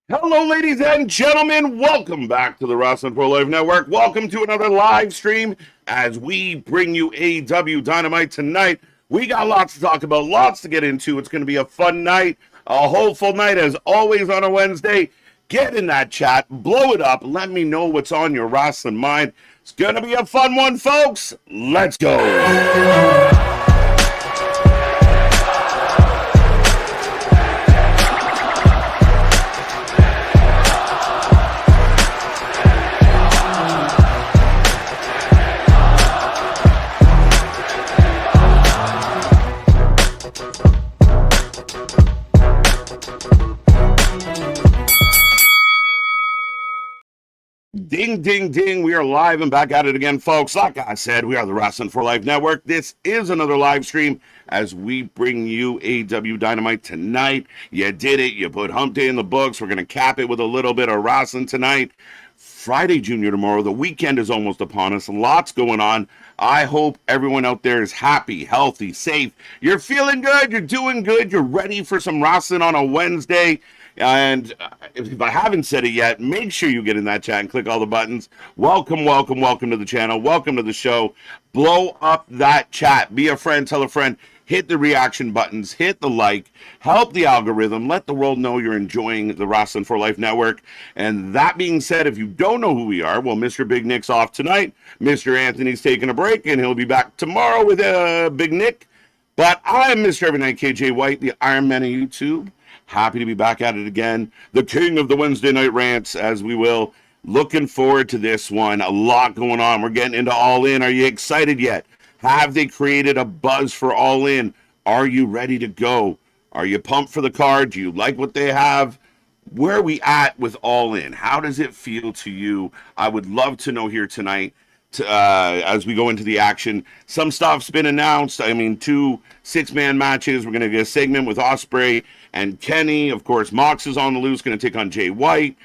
Hello, ladies and gentlemen. Welcome back to the Wrestling Pro Life Network. Welcome to another live stream as we bring you AEW Dynamite tonight. We got lots to talk about, lots to get into. It's going to be a fun night, a hopeful night as always on a Wednesday. Get in that chat, blow it up, let me know what's on your wrestling mind. It's going to be a fun one, folks. Let's go. Ding, ding, ding. We are live and back at it again, folks. Like I said, we are the Wrestling for Life Network. This is another live stream as we bring you AEW Dynamite tonight. You did it. You put Hump Day in the books. We're going to cap it with a little bit of wrestling tonight. Friday, Junior, tomorrow. The weekend is almost upon us. Lots going on. I hope everyone out there is happy, healthy, safe. You're feeling good. You're doing good. You're ready for some wrestling on a Wednesday. And if I haven't said it yet, make sure you get in that chat and click all the buttons. Welcome, welcome, welcome to the channel. Welcome to the show. Blow up that chat. Be a friend, tell a friend. Hit the reaction buttons. Hit the like. Help the algorithm. Let the world know you're enjoying the Wrestling for Life Network. And that being said, if you don't know who we are, well, Mr. Big Nick's off tonight. Mr. Anthony's taking a break, and he'll be back tomorrow with Big Nick. But I'm Mr. Every Night KJ White, the Iron Man of YouTube. Happy to be back at it again. The king of the Wednesday night rants, as we will. Looking forward to this one. A lot going on. We're getting into All In. Are you excited yet? Have they created a buzz for All In? Are you ready to go? Are you pumped for the card? Do you like what they have? Where are we at with All In? How does it feel to you? I would love to know here tonight. As we go into the action, some stuff's been announced. I mean, 2 6-man matches. We're going to get a segment with Ospreay and Kenny. Of course, Mox is on the loose, going to take on Jay White.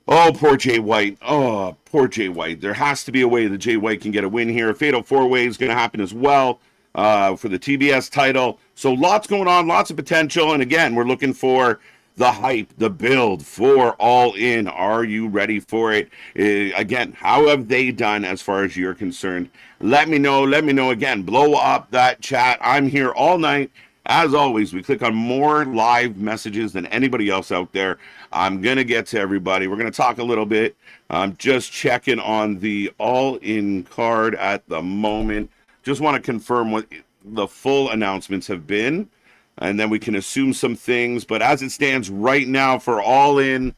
Oh, poor Jay White. Oh, poor Jay White. There has to be a way that Jay White can get a win here. A Fatal 4-Way is going to happen as well for the TBS title. So lots going on, lots of potential. And again, we're looking for the hype, the build for All In. Are you ready for it? Again, how have they done as far as you're concerned? Let me know. Let me know again. Blow up that chat. I'm here all night. As always, we click on more live messages than anybody else out there. I'm going to get to everybody. We're going to talk a little bit. I'm just checking on the All In card at the moment. Just want to confirm what the full announcements have been, and then we can assume some things. But as it stands right now for All In,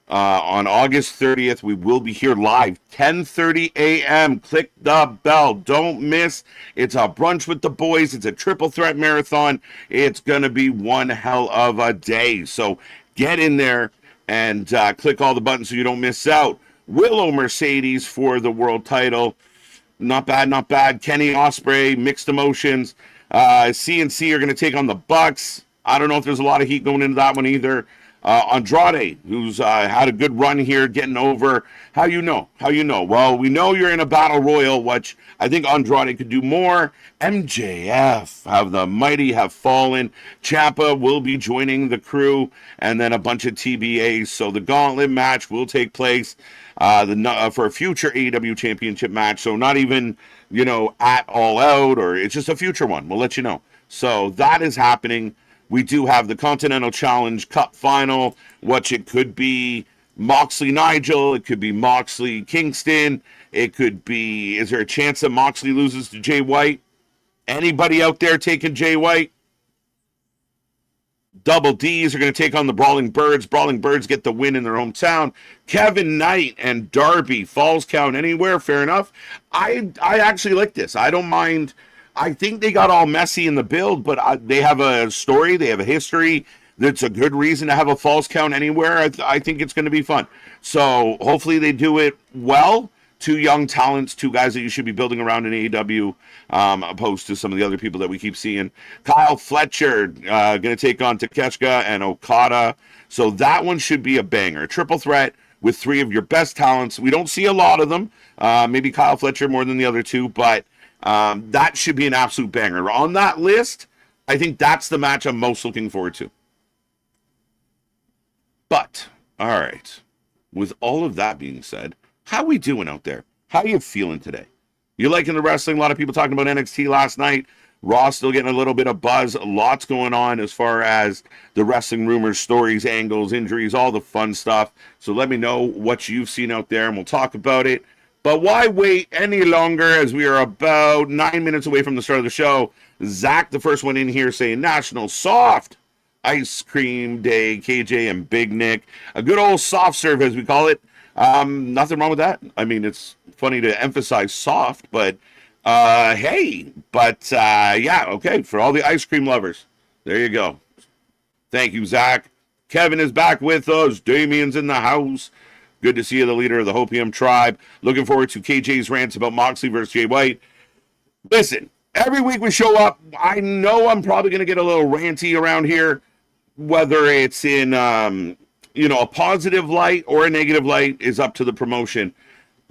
on August 30th, we will be here live, 10:30 a.m. Click the bell. Don't miss. It's a brunch with the boys. It's a triple threat marathon. It's going to be one hell of a day. So get in there and click all the buttons so you don't miss out. Willow Mercedes for the world title. Not bad, not bad. Kenny Ospreay, mixed emotions. CNC are going to take on the Bucks. I don't know if there's a lot of heat going into that one either. Andrade, who's had a good run here, getting over. How you know? How you know? Well, we know you're in a battle royal, which I think Andrade could do more. MJF, have the mighty have fallen. Ciampa will be joining the crew, and then a bunch of TBAs. So the gauntlet match will take place for a future AEW Championship match. So not even, at All Out, or it's just a future one. We'll let you know. So that is happening. We do have the Continental Challenge Cup final, which it could be Moxley Nigel, it could be Moxley Kingston, it could be, is there a chance that Moxley loses to Jay White? Anybody out there taking Jay White? Double D's are going to take on the Brawling Birds. Brawling Birds get the win in their hometown. Kevin Knight and Darby, Falls Count Anywhere, fair enough. I actually like this. I don't mind. I think they got all messy in the build, but they have a story, they have a history. That's a good reason to have a Falls Count Anywhere. I think it's going to be fun. So hopefully they do it well. 2 young talents, 2 guys that you should be building around in AEW, opposed to some of the other people that we keep seeing. Kyle Fletcher going to take on Takeshita and Okada. So that one should be a banger. Triple threat with 3 of your best talents. We don't see a lot of them. Maybe Kyle Fletcher more than the other 2, but that should be an absolute banger. On that list, I think that's the match I'm most looking forward to. But All right. With all of that being said, how we doing out there? How you feeling today? You liking the wrestling? A lot of people talking about NXT last night. Raw still getting a little bit of buzz. Lots going on as far as the wrestling rumors, stories, angles, injuries, all the fun stuff. So let me know what you've seen out there, and we'll talk about it. But why wait any longer, as we are about 9 minutes away from the start of the show? Zach, the first one in here, saying National Soft Ice Cream Day, KJ and Big Nick. A good old soft serve, as we call it. Nothing wrong with that. I mean, it's funny to emphasize soft, but hey. But yeah, okay, for all the ice cream lovers, there you go. Thank you, Zach. Kevin is back with us. Damien's in the house. Good to see you, the leader of the Hopium tribe. Looking forward to KJ's rants about Moxley versus Jay White. Listen, every week we show up. I know I'm probably going to get a little ranty around here, whether it's in a positive light or a negative light is up to the promotion.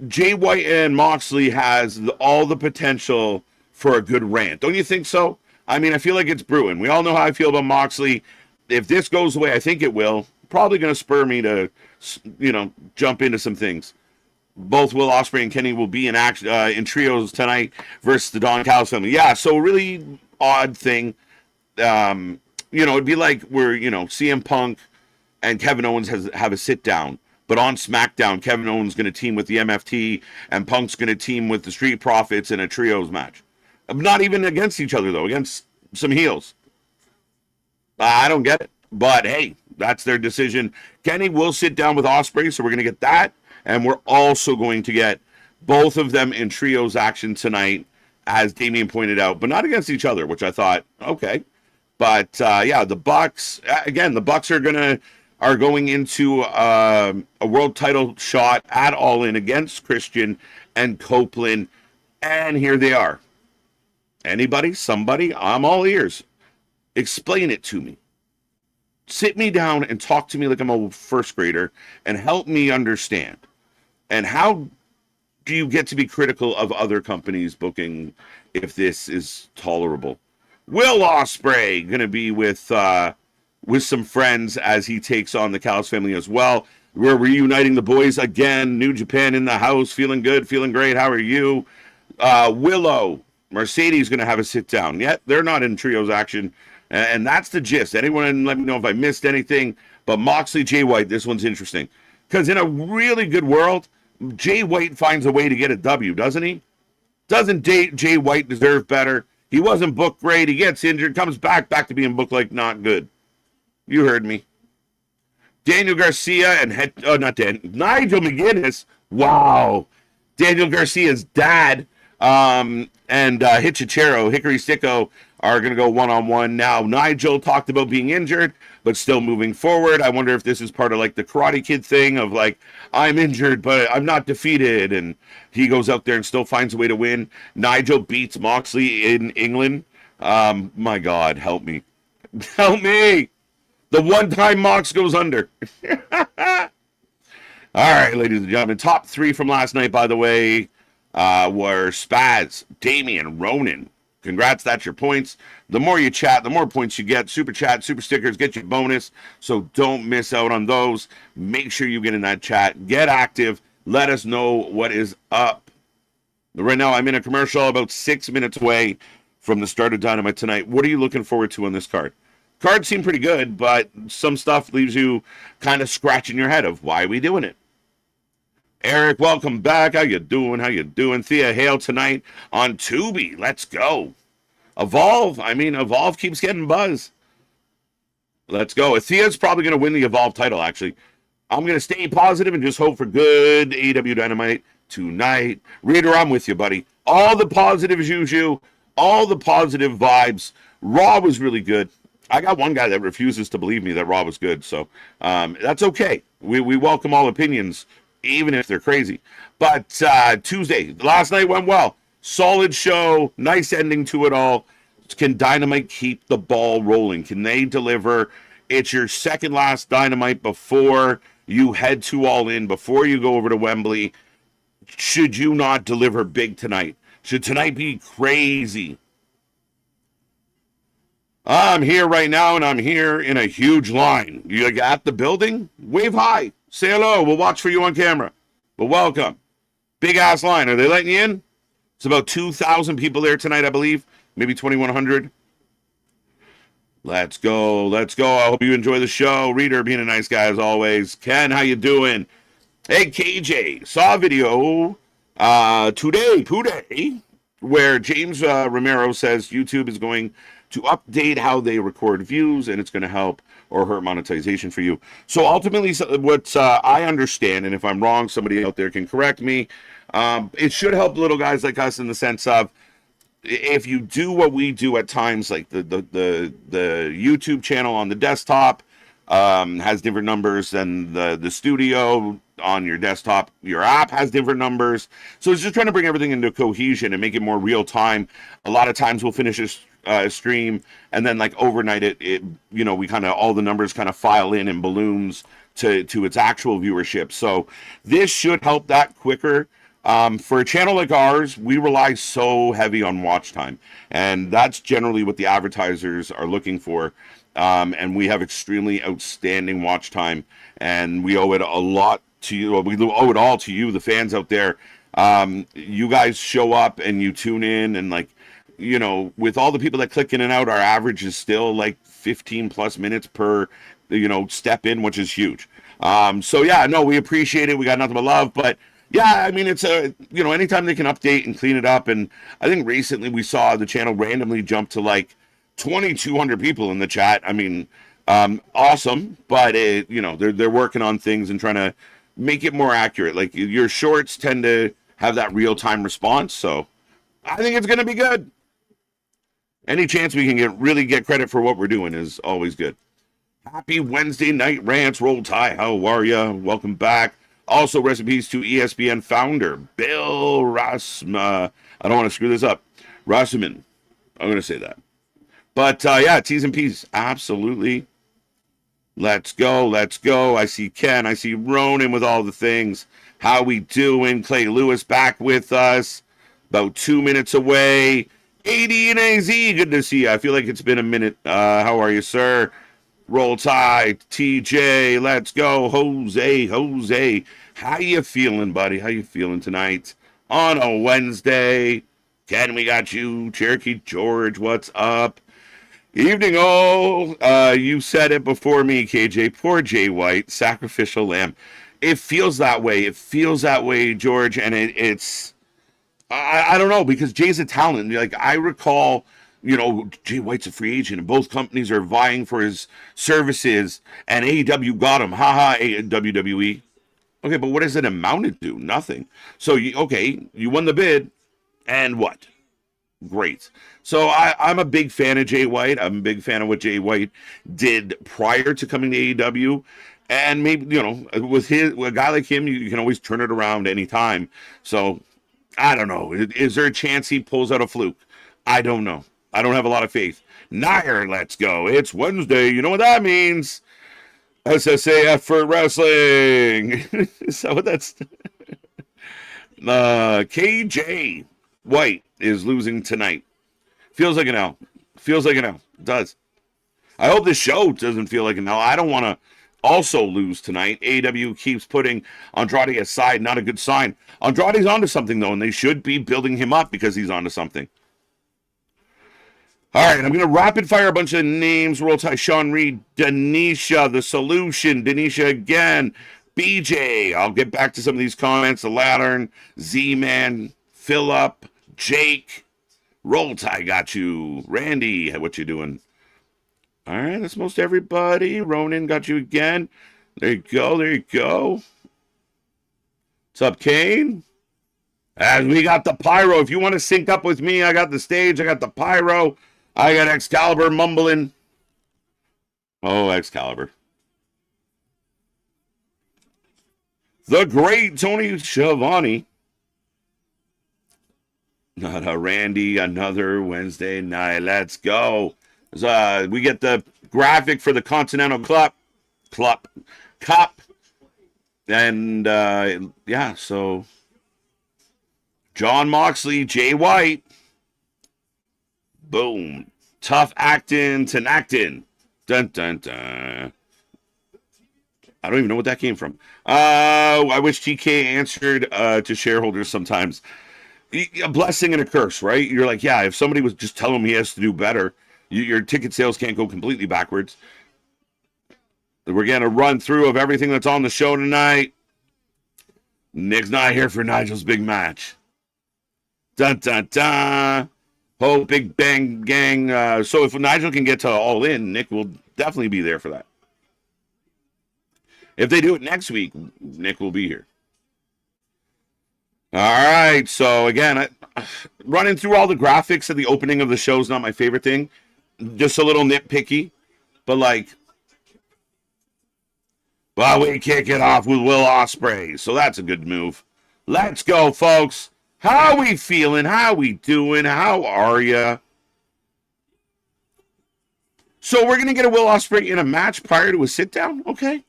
Jay White and Moxley has all the potential for a good rant. Don't you think so? I mean, I feel like it's brewing. We all know how I feel about Moxley. If this goes away, I think it will. Probably going to spur me to, jump into some things. Both Will Ospreay and Kenny will be in action in trios tonight versus the Don Callis family. Yeah, so really odd thing. It'd be like where, CM Punk and Kevin Owens have a sit down. But on SmackDown, Kevin Owens is going to team with the MFT, and Punk's going to team with the Street Profits in a trios match. Not even against each other, though, against some heels. I don't get it. But, hey, that's their decision. Kenny will sit down with Ospreay, so we're going to get that. And we're also going to get both of them in trios action tonight, as Damien pointed out, but not against each other, which I thought, okay. But, yeah, the Bucks, again, the Bucks are going into a world title shot at All In against Christian and Copeland. And here they are. Anybody? Somebody? I'm all ears. Explain it to me. Sit me down and talk to me like I'm a first grader and help me understand. And how do you get to be critical of other companies booking if this is tolerable? Will Ospreay going to be with some friends as he takes on the Callis family as well. We're reuniting the boys again. New Japan in the house. Feeling good, feeling great. How are you? Willow, Mercedes going to have a sit down. Yet they're not in trios action. And that's the gist. Anyone let me know if I missed anything. But Moxley, Jay White, this one's interesting. Because in a really good world, Jay White finds a way to get a W, doesn't he? Doesn't Jay White deserve better? He wasn't booked great. He gets injured, comes back to being booked like not good. You heard me. Daniel Garcia and Nigel McGuinness. Wow. Daniel Garcia's dad and Hichichero, Hickory Sicko, are going to go one-on-one now. Nigel talked about being injured, but still moving forward. I wonder if this is part of like the Karate Kid thing of like, I'm injured, but I'm not defeated. And he goes out there and still finds a way to win. Nigel beats Moxley in England. My God, help me. Help me. The one time Mox goes under. All right, ladies and gentlemen. Top three from last night, by the way, were Spaz, Damien, Ronan. Congrats, that's your points. The more you chat, the more points you get. Super chat, super stickers, get you bonus. So don't miss out on those. Make sure you get in that chat. Get active. Let us know what is up. Right now, I'm in a commercial about 6 minutes away from the start of Dynamite tonight. What are you looking forward to on this card? Cards seem pretty good, but some stuff leaves you kind of scratching your head of why are we doing it? Eric, welcome back. How you doing? Thea Hale tonight on Tubi. Let's go. Evolve keeps getting buzz. Let's go. Thea's probably going to win the Evolve title, actually. I'm going to stay positive and just hope for good AEW Dynamite tonight. Reader, I'm with you, buddy. All the positive juju, all the positive vibes. Raw was really good. I got one guy that refuses to believe me that Raw was good, so that's okay. We welcome all opinions, even if they're crazy. But Tuesday, last night went well. Solid show, nice ending to it all. Can Dynamite keep the ball rolling? Can they deliver? It's your second last Dynamite before you head to All In, before you go over to Wembley. Should you not deliver big tonight? Should tonight be crazy? I'm here right now, and I'm here in a huge line. You at the building? Wave high. Say hello. We'll watch for you on camera. But welcome. Big ass line. Are they letting you in? It's about 2,000 people there tonight, I believe. Maybe 2,100. Let's go. Let's go. I hope you enjoy the show. Reader being a nice guy as always. Ken, how you doing? Hey, KJ. Saw a video today, where James Romero says YouTube is going to update how they record views, and it's going to help or hurt monetization for you. So ultimately, what I understand, and if I'm wrong, somebody out there can correct me, it should help little guys like us in the sense of, if you do what we do at times, like the YouTube channel on the desktop has different numbers than the studio on your desktop. Your app has different numbers. So it's just trying to bring everything into cohesion and make it more real time. A lot of times we'll finish a stream and then like overnight it we kind of, all the numbers kind of file in balloons to its actual viewership. So this should help that quicker. For a channel like ours, we rely so heavy on watch time, and that's generally what the advertisers are looking for. And we have extremely outstanding watch time, and we owe it a lot to you. We owe it all to you, the fans out there. You guys show up and you tune in, and with all the people that click in and out, our average is still like 15 plus minutes per, step in, which is huge. So yeah, no, we appreciate it. We got nothing but love, but yeah, I mean, it's anytime they can update and clean it up. And I think recently we saw the channel randomly jump to like 2,200 people in the chat. I mean, awesome, but they're working on things and trying to make it more accurate. Like your shorts tend to have that real time response. So I think it's going to be good. Any chance we can really get credit for what we're doing is always good. Happy Wednesday night rants. Roll Tide. How are you? Welcome back. Also, recipes to ESPN founder Bill Rasma. I don't want to screw this up. Rasman. I'm going to say that. But yeah, T's and P's. Absolutely. Let's go. Let's go. I see Ken. I see Ronan with all the things. How we doing? Clay Lewis back with us. About 2 minutes away. 80 and AZ. Good to see you. I feel like it's been a minute. How are you, sir? Roll Tide, TJ, let's go, Jose. How you feeling, buddy? How you feeling tonight on a Wednesday? Ken, we got you. Cherokee George, what's up? Evening, all. You said it before me, KJ. Poor Jay White, sacrificial lamb. It feels that way. It feels that way, George, and it's... I don't know, because Jay's a talent. Like, I recall... Jay White's a free agent, and both companies are vying for his services, and AEW got him. Haha, WWE. Okay, but what does it amounted to? Nothing. So, you won the bid, and what? Great. So, I'm a big fan of Jay White. I'm a big fan of what Jay White did prior to coming to AEW, and maybe, with a guy like him, you can always turn it around anytime. So, I don't know. Is there a chance he pulls out a fluke? I don't know. I don't have a lot of faith. Nair, let's go. It's Wednesday. You know what that means? SSAF for wrestling. So that's... KJ White is losing tonight. Feels like an L. Feels like an L. It does. I hope this show doesn't feel like an L. I don't want to also lose tonight. AEW keeps putting Andrade aside. Not a good sign. Andrade's onto something, though, and they should be building him up because he's onto something. All right, I'm going to rapid fire a bunch of names. Roll Tide, Sean Reed, Denisha, The Solution, Denisha again, BJ. I'll get back to some of these comments. The Lantern, Z-Man, Phillip, Jake. Roll Tide got you. Randy, what you doing? All right, that's most everybody. Ronan got you again. There you go, there you go. What's up, Kane? And we got the pyro. If you want to sync up with me, I got the stage, I got the pyro. I got Excalibur mumbling. Oh, Excalibur. The great Tony Schiavone. Not a Randy, another Wednesday night. Let's go. We get the graphic for the Continental Cup. And, yeah, so... John Moxley, Jay White. Boom. Tough actin' to actin'. Dun, dun, dun. I don't even know what that came from. I wish TK answered to shareholders sometimes. A blessing and a curse, right? You're like, yeah, if somebody was just telling him he has to do better, your ticket sales can't go completely backwards. We're getting a run through of everything that's on the show tonight. Nick's not here for Nigel's big match. Dun, dun, dun. Oh, Big Bang Gang. So if Nigel can get to All In, Nick will definitely be there for that. If they do it next week, Nick will be here. All right. So again, running through all the graphics at the opening of the show is not my favorite thing. Just a little nitpicky, but like, well, we kick it off with Will Ospreay, so that's a good move. Let's go, folks. How we feeling? How we doing? How are ya? So we're gonna get a Will Ospreay in a match prior to a sit down. Okay.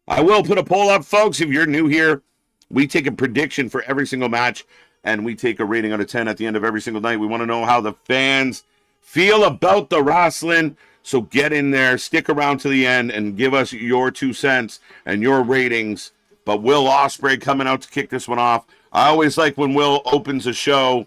I will put a poll up, folks. If you're new here, we take a prediction for every single match, and we take a rating out of 10 at the end of every single night. We want to know how the fans feel about the wrestling. So get in there, stick around to the end, and give us your 2 cents and your ratings. But Will Ospreay coming out to kick this one off. I always like when Will opens a show.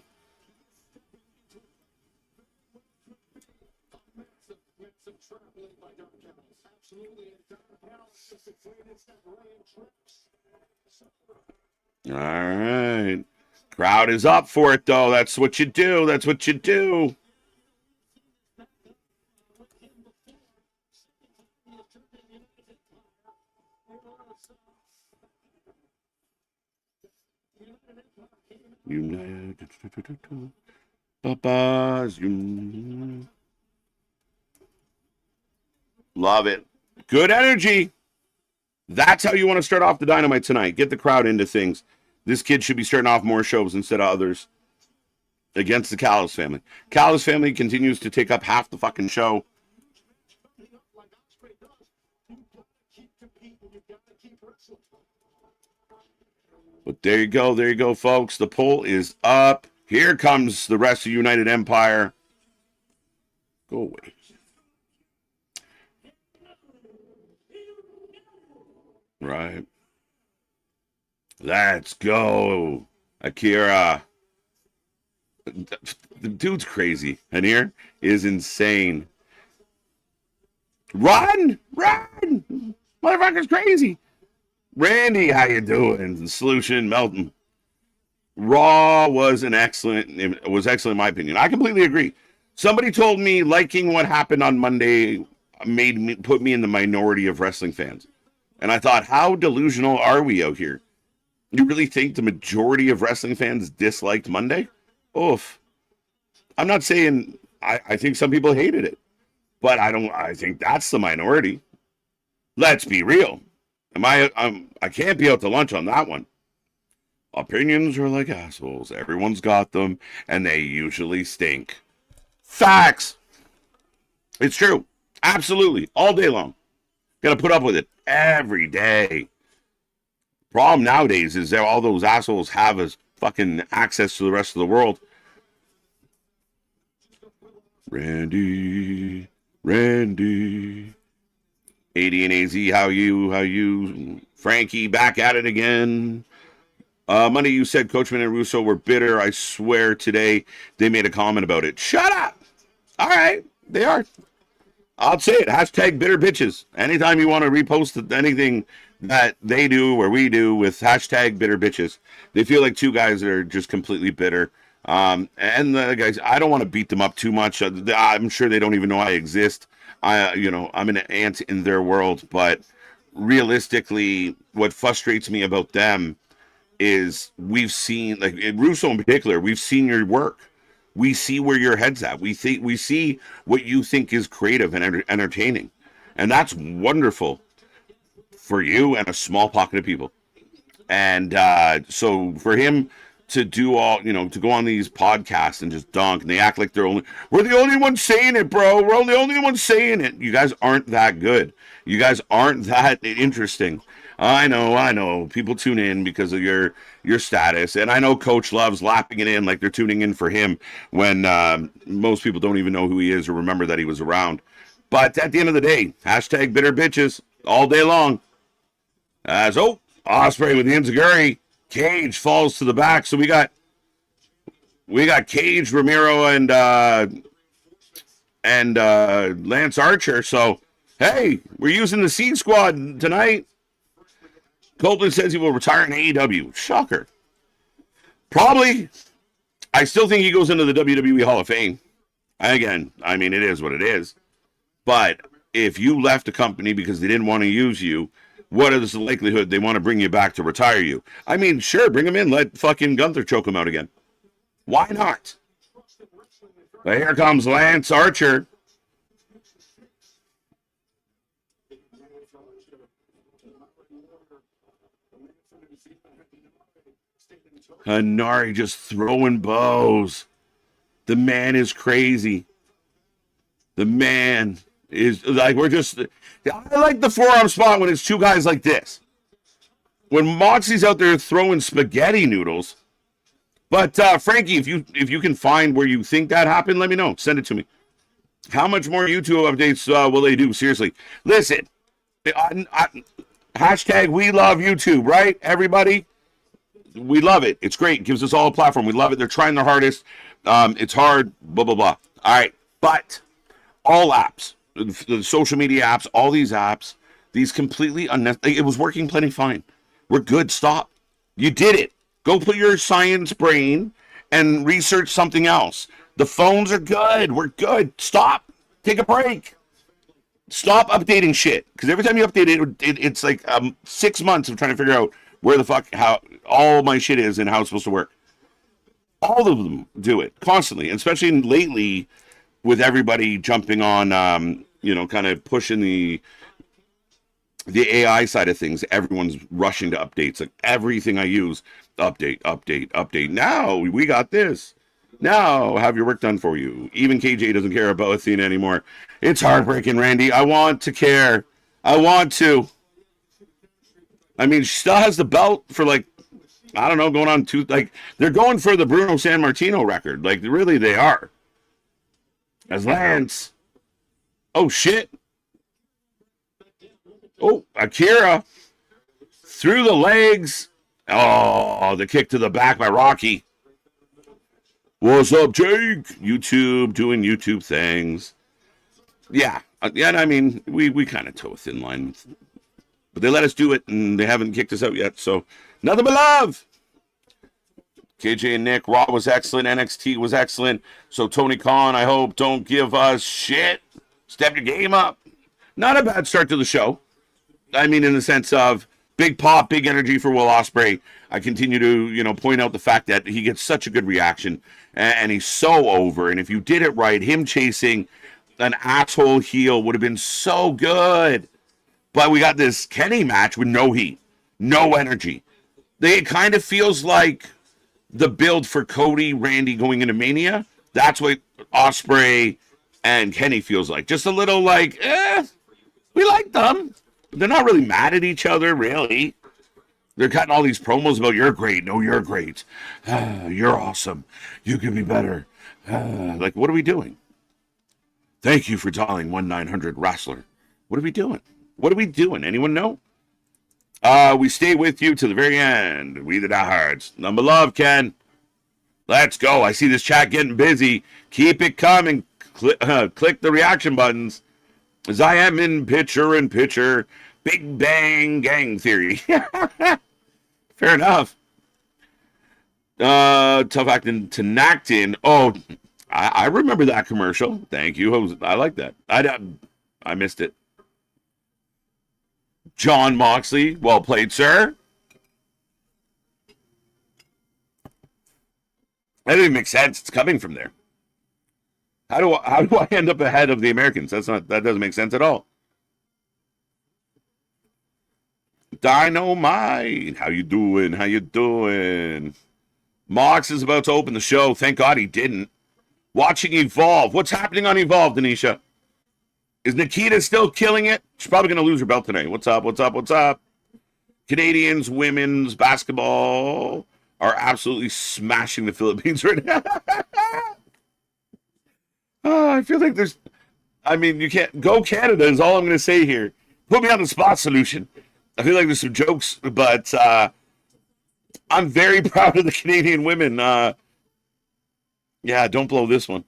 All right. Crowd is up for it, though. That's what you do. That's what you do. Love it. Good energy. That's how you want to start off the Dynamite tonight. Get the crowd into things. This kid should be starting off more shows instead of others against the Callis family. Callis family continues to take up half the fucking show. But there you go, folks. The poll is up. Here comes the rest of United Empire. Go away. Right. Let's go. Akira. The dude's crazy. And here is insane. Run! Motherfucker's crazy. Randy, how you doing? Solution Melton. Raw was excellent in my opinion. I completely agree. Somebody told me liking what happened on Monday put me in the minority of wrestling fans. And I thought, how delusional are we out here? You really think the majority of wrestling fans disliked Monday? Oof. I'm not saying I think some people hated it, but I think that's the minority. Let's be real. I can't be out to lunch on that one. Opinions are like assholes. Everyone's got them, and they usually stink. Facts. It's true. Absolutely. All day long. Got to put up with it every day. Problem nowadays is that all those assholes have is fucking access to the rest of the world. Randy. 80 and AZ, how you? Frankie, back at it again. Monday you said Coachman and Russo were bitter. I swear today they made a comment about it. Shut up! All right, they are. I'll say it. Hashtag bitter bitches. Anytime you want to repost anything that they do or we do with hashtag bitter bitches, they feel like two guys that are just completely bitter. And the guys, I don't want to beat them up too much. I'm sure they don't even know I exist. I'm an ant in their world, but realistically, what frustrates me about them is we've seen, like Russo in particular, we've seen your work. We see where your head's at. We see what you think is creative and entertaining, and that's wonderful for you and a small pocket of people. And so for him to do all, to go on these podcasts and just dunk, and they act like we're the only ones saying it, bro. We're the only ones saying it. You guys aren't that good. You guys aren't that interesting. I know. People tune in because of your status, and I know Coach loves lapping it in like they're tuning in for him when most people don't even know who he is or remember that he was around. But at the end of the day, hashtag bitter bitches all day long. As Ospreay with the enziguri, Cage falls to the back. So we got Cage, Ramiro, and Lance Archer. So hey, we're using the Seed Squad tonight. Copeland says he will retire in AEW. Shocker. Probably. I still think he goes into the WWE Hall of Fame. Again, I mean, it is what it is. But if you left a company because they didn't want to use you, what is the likelihood they want to bring you back to retire you? I mean, sure, bring him in. Let fucking Gunther choke him out again. Why not? But here comes Lance Archer. Hanari just throwing bows. The man is crazy. The man is like, I like the forearm spot when it's two guys like this. When Moxie's out there throwing spaghetti noodles. But Frankie, if you can find where you think that happened, let me know. Send it to me. How much more YouTube updates will they do? Seriously. Listen, hashtag we love YouTube, right? Everybody? We love it. It's great. It gives us all a platform. We love it. They're trying their hardest. It's hard, blah, blah, blah. All right. But all apps, the social media apps, all these apps, these completely unnecessary. It was working plenty fine. We're good. Stop. You did it. Go put your science brain and research something else. The phones are good. We're good. Stop. Take a break. Stop updating shit. Because every time you update it, it's like 6 months of trying to figure out where the fuck, how all my shit is and how it's supposed to work. All of them do it constantly, especially lately with everybody jumping on, kind of pushing the AI side of things. Everyone's rushing to updates. Like everything I use, update. Now we got this. Now have your work done for you. Even KJ doesn't care about Athena anymore. It's heartbreaking, Randy. I want to care. I want to. I mean, she still has the belt for like, I don't know, going on they're going for the Bruno Sammartino record. Like, really, they are. As Lance. Oh, shit. Oh, Akira. Through the legs. Oh, the kick to the back by Rocky. What's up, Jake? YouTube, doing YouTube things. Yeah. I mean, we kind of toe a thin line. But they let us do it, and they haven't kicked us out yet. So, nothing but love. KJ and Nick, Raw was excellent. NXT was excellent. So, Tony Khan, I hope, don't give us shit. Step your game up. Not a bad start to the show. I mean, in the sense of big pop, big energy for Will Ospreay. I continue to, point out the fact that he gets such a good reaction, and he's so over. And if you did it right, him chasing an asshole heel would have been so good. But we got this Kenny match with no heat, no energy. It kind of feels like the build for Cody, Randy going into Mania. That's what Ospreay and Kenny feels like. Just a little like, we like them. They're not really mad at each other, really. They're cutting all these promos about, you're great. No, you're great. You're awesome. You can be better. Like, what are we doing? Thank you for dialing 1-900-WRESTLER. What are we doing? What are we doing? Anyone know? We stay with you to the very end. We the diehards. Number love, Ken. Let's go. I see this chat getting busy. Keep it coming. Click the reaction buttons. As I am in picture. Big Bang Gang Theory. Fair enough. Tough acting to Nactin. Oh, I remember that commercial. Thank you. I like that. I missed it. John Moxley, well played, sir. That doesn't make sense. It's coming from there. How do I end up ahead of the Americans? That doesn't make sense at all. Dynamite, how you doing? Mox is about to open the show. Thank God he didn't. Watching Evolve. What's happening on Evolve, Denisha? Is Nikita still killing it? She's probably going to lose her belt today. What's up? Canadians women's basketball are absolutely smashing the Philippines right now. I feel like there's I mean, you can't go Canada is all I'm going to say here. Put me on the spot, solution. I feel like there's some jokes, but I'm very proud of the Canadian women. Yeah, don't blow this one.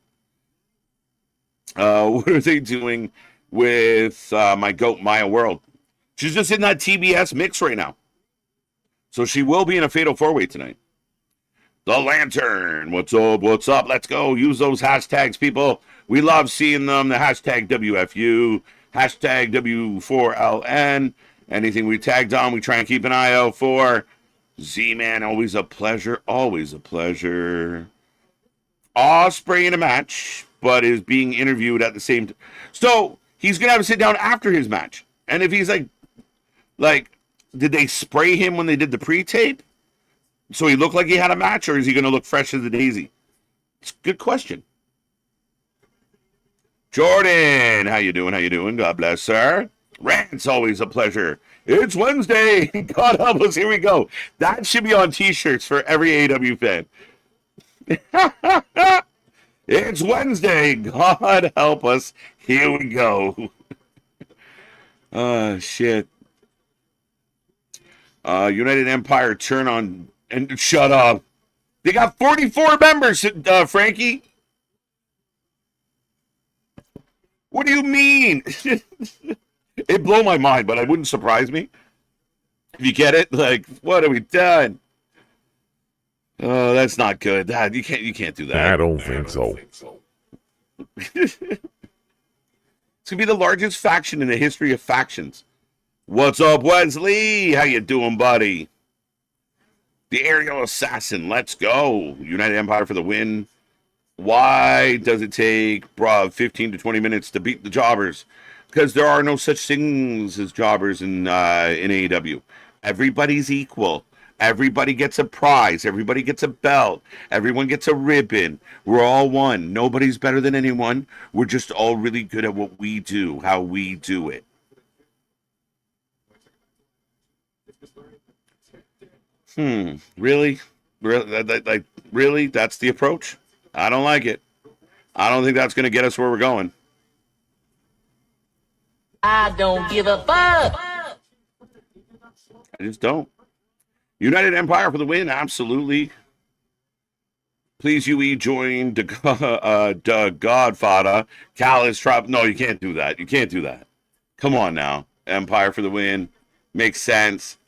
What are they doing with my goat, Maya World? She's just in that TBS mix right now. So she will be in a Fatal 4-Way tonight. The Lantern. What's up? What's up? Let's go. Use those hashtags, people. We love seeing them. The hashtag WFU, hashtag W4LN. Anything we tagged on, we try and keep an eye out for. Z-Man, always a pleasure. Always a pleasure. Ospreay in a match, but is being interviewed at the same time. So he's going to have to sit down after his match. And if he's like, did they spray him when they did the pre-tape? So he looked like he had a match, or is he going to look fresh as a daisy? It's a good question. Jordan, how you doing? How you doing? God bless, sir. Rant's always a pleasure. It's Wednesday. God help us. Here we go. That should be on T-shirts for every AEW fan. It's Wednesday. God help us. Here we go. Oh, shit. United Empire turn on and shut up. They got 44 members, Frankie. What do you mean? It blew my mind, but it wouldn't surprise me. If you get it, like, what have we done? Oh, that's not good. You can't do that. I don't think so. It's gonna be the largest faction in the history of factions. What's up, Wesley? How you doing, buddy? The Aerial Assassin. Let's go. United Empire for the win. Why does it take 15 to 20 minutes to beat the jobbers? Because there are no such things as jobbers in AEW. Everybody's equal. Everybody gets a prize. Everybody gets a belt. Everyone gets a ribbon. We're all one. Nobody's better than anyone. We're just all really good at what we do, how we do it. Really? Really? That's the approach? I don't like it. I don't think that's going to get us where we're going. I don't give a fuck. I just don't. United Empire for the win, absolutely. Please, UE, join the Godfather. Callous Trop. No, you can't do that. You can't do that. Come on now. Empire for the win. Makes sense.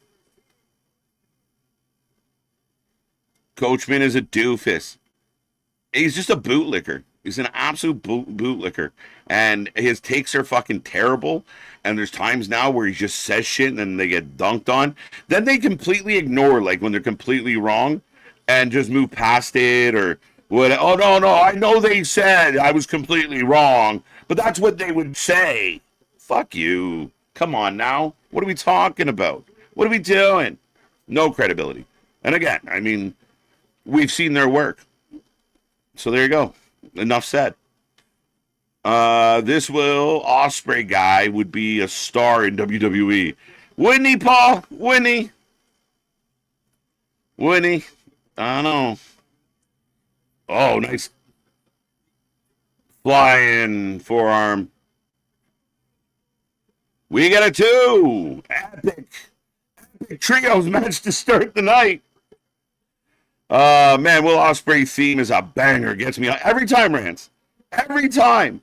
Coachman is a doofus. He's just a bootlicker. He's an absolute bootlicker. And his takes are fucking terrible. And there's times now where he just says shit and then they get dunked on. Then they completely ignore, like, when they're completely wrong and just move past it or what. Oh, no, I know they said I was completely wrong, but that's what they would say. Fuck you. Come on now. What are we talking about? What are we doing? No credibility. And again, I mean, we've seen their work. So there you go. Enough said. This Ospreay guy would be a star in WWE. Wouldn't he, Paul? Wouldn't he? Wouldn't he? I don't know. Oh, nice. Flying forearm. We got a 2. Epic trios match to start the night. Man, Will Ospreay's theme is a banger. Gets me every time, Rance. Every time.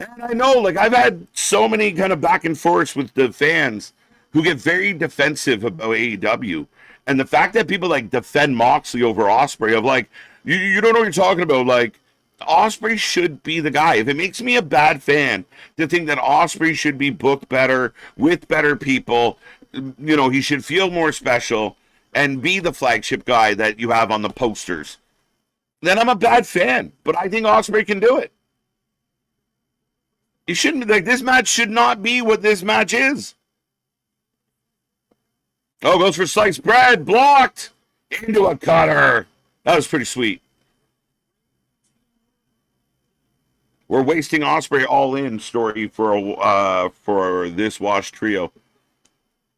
And I know, like, I've had so many kind of back and forths with the fans who get very defensive about AEW. And the fact that people, like, defend Moxley over Ospreay, of, like, you don't know what you're talking about. Like, Ospreay should be the guy. If it makes me a bad fan to think that Ospreay should be booked better, with better people, you know, he should feel more special and be the flagship guy that you have on the posters, then I'm a bad fan. But I think Ospreay can do it. You shouldn't, like, this match should not be what this match is. Oh, goes for sliced bread, blocked into a cutter. That was pretty sweet. We're wasting Ospreay all in story for this Wash trio.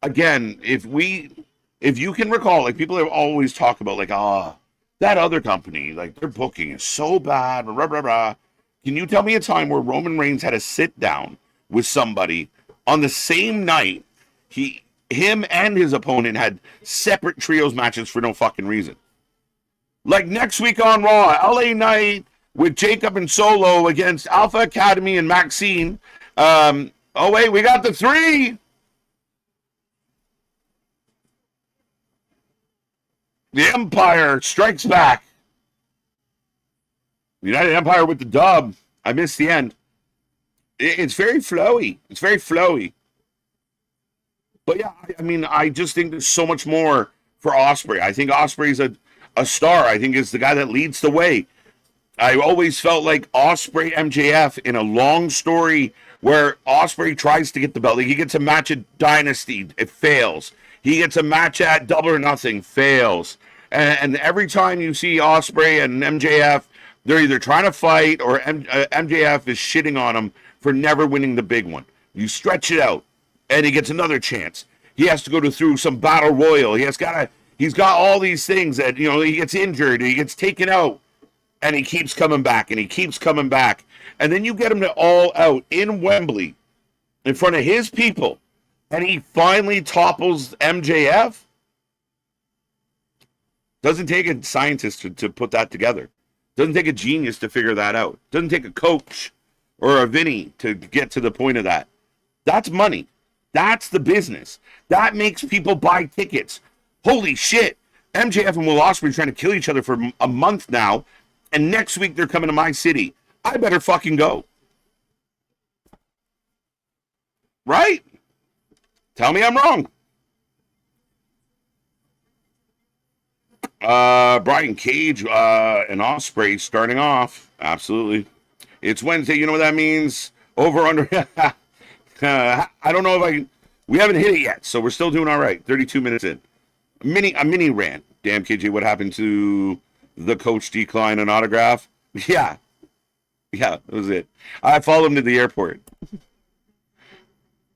Again, if you can recall, like, people have always talked about, like, that other company, like, their booking is so bad, blah, blah, blah. Can you tell me a time where Roman Reigns had a sit down with somebody on the same night? Him and his opponent had separate trios matches for no fucking reason. Like next week on Raw, LA Knight with Jacob and Solo against Alpha Academy and Maxine. Oh wait, we got the 3. The Empire strikes back. United Empire with the dub. I missed the end. It's very flowy. It's very flowy. But yeah, I mean, I just think there's so much more for Ospreay. I think Ospreay's a star. I think it's the guy that leads the way. I always felt like Ospreay MJF in a long story where Ospreay tries to get the belt. Like he gets a match at Dynasty, it fails. He gets a match at Double or Nothing, fails. And every time you see Ospreay and MJF, they're either trying to fight or MJF is shitting on him for never winning the big one. You stretch it out, and he gets another chance. He has to go through some battle royal. He's got all these things that, you know, he gets injured, he gets taken out, and he keeps coming back, and he keeps coming back. And then you get him to All Out in Wembley in front of his people, and he finally topples MJF. Doesn't take a scientist to put that together. Doesn't take a genius to figure that out. Doesn't take a coach or a Vinny to get to the point of that. That's money. That's the business. That makes people buy tickets. Holy shit. MJF and Will Ospreay are trying to kill each other for a month now, and next week they're coming to my city. I better fucking go. Right? Tell me I'm wrong. Brian Cage and Ospreay starting off. Absolutely. It's Wednesday. You know what that means? Over, under. I don't know if we haven't hit it yet, so we're still doing all right. 32 minutes in. A mini rant. Damn, KJ, what happened to the coach decline an autograph? Yeah, that was it. I followed him to the airport.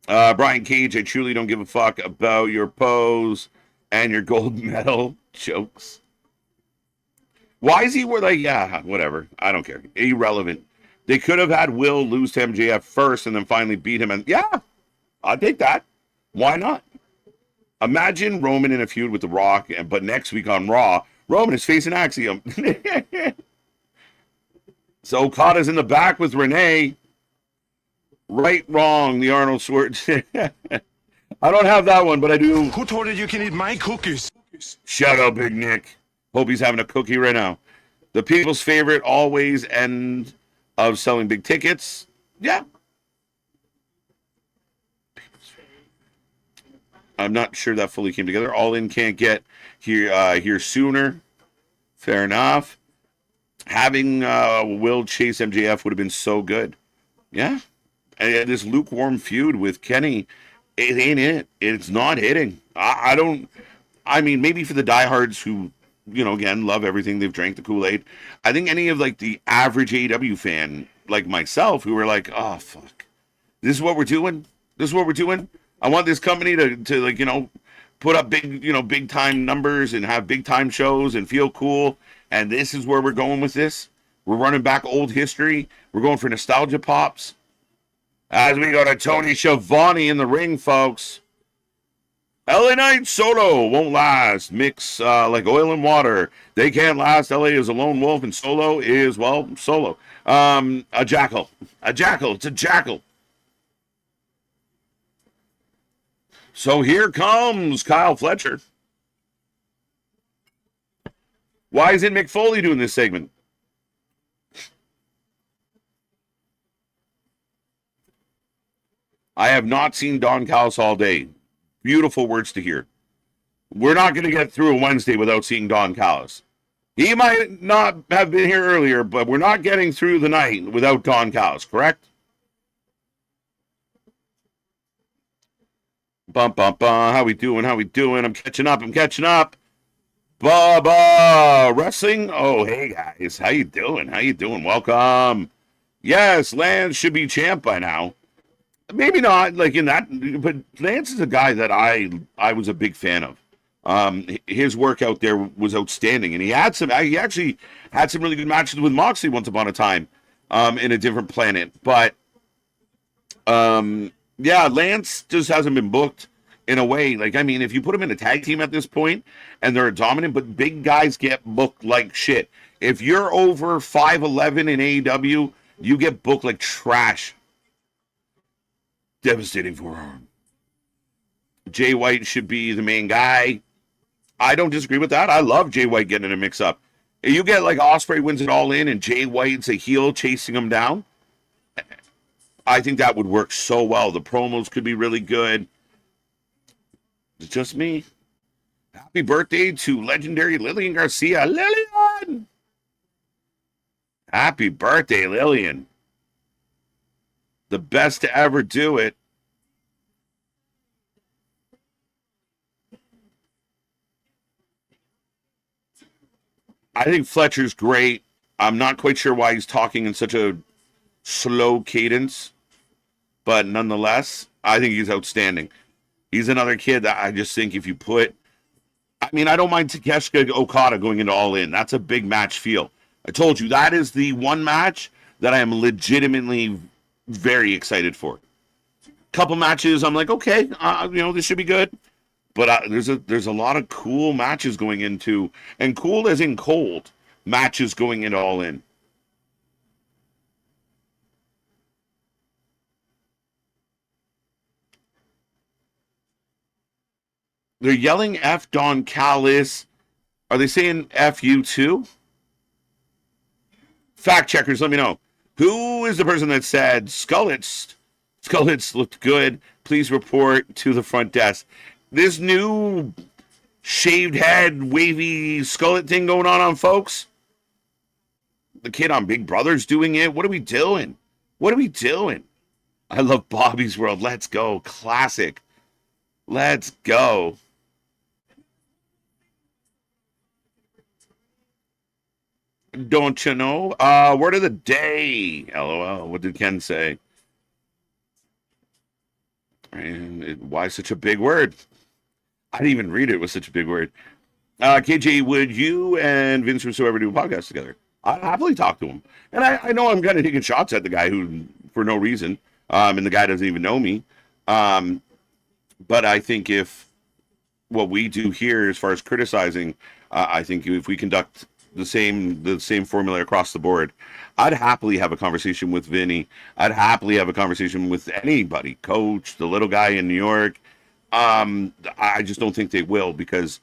Brian Cage, I truly don't give a fuck about your pose and your gold medal jokes. Why is he like, yeah, whatever. I don't care. Irrelevant. They could have had Will lose to MJF first and then finally beat him. And yeah, I'll take that. Why not? Imagine Roman in a feud with The Rock, but next week on Raw, Roman is facing Axiom. So Okada's in the back with Renee. Right, wrong, the Arnold Schwarzenegger. I don't have that one, but I do. Who told you you can eat my cookies? Shut up, Big Nick. Hope he's having a cookie right now. The people's favorite always end of selling big tickets. Yeah. I'm not sure that fully came together. All In can't get here sooner. Fair enough. Having Will chase MJF would have been so good. Yeah. And this lukewarm feud with Kenny, it ain't it. It's not hitting. I mean, maybe for the diehards who, you know, again, love everything, they've drank the Kool-Aid. I think any of, like, the average AEW fan, like myself, who are like, oh, fuck. This is what we're doing? This is what we're doing? I want this company to like, you know, put up big time numbers and have big time shows and feel cool. And this is where we're going with this. We're running back old history. We're going for nostalgia pops. As we go to Tony Schiavone in the ring, folks. LA Knight Solo won't last. Mix like oil and water. They can't last. LA is a lone wolf and Solo is, well, Solo. A jackal. A jackal. It's a jackal. So here comes Kyle Fletcher. Why isn't Mick Foley doing this segment? I have not seen Don Callis all day. Beautiful words to hear. We're not going to get through a Wednesday without seeing Don Callis. He might not have been here earlier, but we're not getting through the night without Don Callis, correct? Bum, bum, bum. How we doing? How we doing? I'm catching up. Bubba Wrestling. Oh, hey, guys. How you doing? How you doing? Welcome. Yes, Lance should be champ by now. Maybe not, like in that, but Lance is a guy that I was a big fan of. His work out there was outstanding, and he actually had some really good matches with Moxley once upon a time. in a different planet. But yeah, Lance just hasn't been booked in a way. Like, I mean, if you put him in a tag team at this point and they're dominant, but big guys get booked like shit. If you're over 5'11" in AEW, you get booked like trash. Devastating forearm. Jay White should be the main guy. I don't disagree with that. I love Jay White getting in a mix-up. If you get like Ospreay wins it all in and Jay White's a heel chasing him down, I think that would work so well. The promos could be really good. It's just me. Happy birthday to legendary Lillian Garcia. Lillian! Happy birthday, Lillian. The best to ever do it. I think Fletcher's great. I'm not quite sure why he's talking in such a slow cadence, but nonetheless, I think he's outstanding. He's another kid that I just think if you put, I mean, I don't mind Takeshita Okada going into All In. That's a big match feel. I told you, that is the one match that I am legitimately very excited for. Couple matches, I'm like, okay, this should be good. But there's a lot of cool matches going into, and cool as in cold, matches going into All In. They're yelling F Don Callis. Are they saying F you too? Fact checkers, let me know. Who is the person that said Skullets looked good? Please report to the front desk. This new shaved head, wavy skullet thing going on, folks. The kid on Big Brother's doing it. What are we doing? What are we doing? I love Bobby's World. Let's go. Classic. Let's go. Don't you know? Word of the day. LOL. What did Ken say? And why such a big word? I didn't even read it. It was such a big word. KJ, would you and Vince Russo ever do a podcast together? I'd happily talk to him. And I know I'm kind of taking shots at the guy who, for no reason, and the guy doesn't even know me. But I think if what we do here, as far as criticizing, I think if we conduct the same formula across the board, I'd happily have a conversation with Vinny. I'd happily have a conversation with anybody, Coach, the little guy in New York. I just don't think they will, because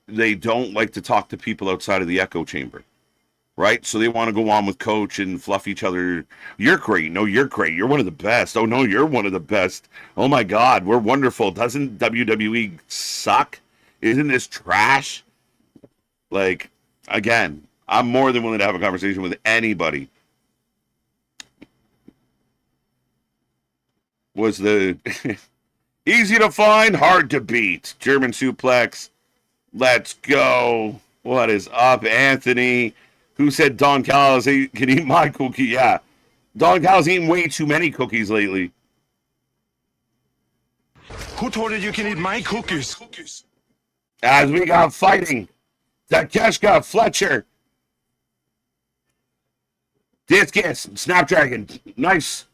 they don't like to talk to people outside of the echo chamber, right? So they want to go on with Coach and fluff each other. You're great. No, you're great. You're one of the best. Oh, no, you're one of the best. Oh, my God, we're wonderful. Doesn't WWE suck? Isn't this trash? Like, again, I'm more than willing to have a conversation with anybody. Was the... Easy to find, hard to beat. German suplex. Let's go. What is up, Anthony? Who said Don Callis can eat my cookie? Yeah. Don Callis eating way too many cookies lately. Who told you you can eat my cookies? As we got fighting. Takeshita, Fletcher. Discus, Snapdragon. Nice.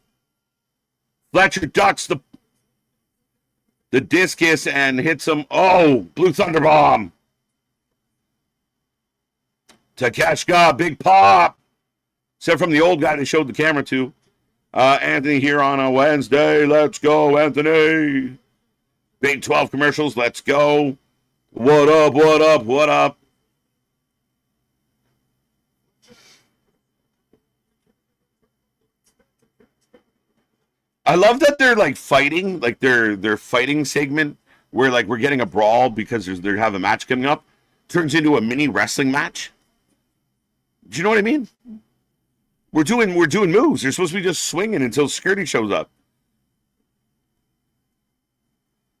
Fletcher ducks the discus and hits him. Oh, Blue Thunder Bomb. Takeshita, big pop. Except from the old guy they showed the camera to. Anthony here on a Wednesday. Let's go, Anthony. Big 12 commercials. Let's go. What up, what up, what up? I love that they're like fighting, like their fighting segment where like we're getting a brawl because they have a match coming up, turns into a mini wrestling match. Do you know what I mean? We're doing moves. They're supposed to be just swinging until security shows up.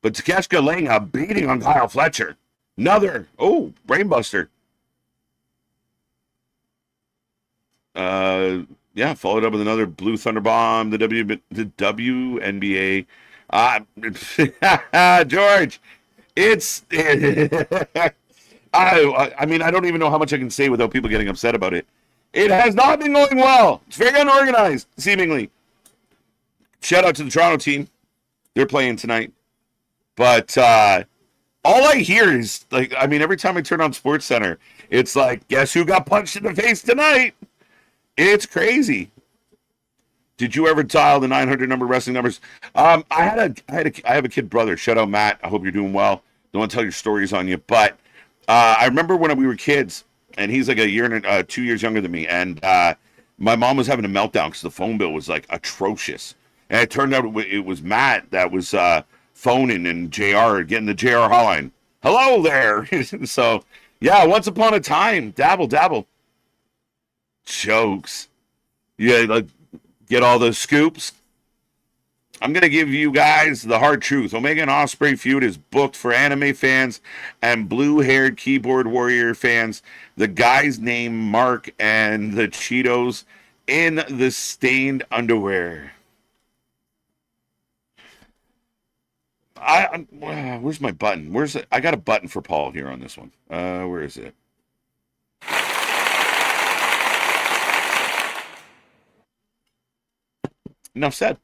But Takeshita laying a beating on Kyle Fletcher. Another brainbuster. Yeah, followed up with another Blue Thunder Bomb, the WNBA. George, it's... I mean, I don't even know how much I can say without people getting upset about it. It has not been going well. It's very unorganized, seemingly. Shout out to the Toronto team. They're playing tonight. But all I hear is, like, I mean, every time I turn on Sports Center, it's like, guess who got punched in the face tonight? It's crazy. Did you ever dial the 900 number wrestling numbers? I have a kid brother. Shout out Matt. I hope you're doing well. Don't want to tell your stories on you, but I remember when we were kids, and he's like a year and 2 years younger than me, and my mom was having a meltdown because the phone bill was like atrocious, and it turned out it was Matt that was phoning and JR getting the JR hotline. Hello there. So yeah, once upon a time, dabble, jokes. Yeah, like. Get all the scoops. I'm going to give you guys the hard truth. Omega and Ospreay feud is booked for anime fans and blue-haired keyboard warrior fans. The guy's name, Mark, and the Cheetos in the stained underwear. Where's my button? Where's it? I got a button for Paul here on this one. Where is it? Enough said.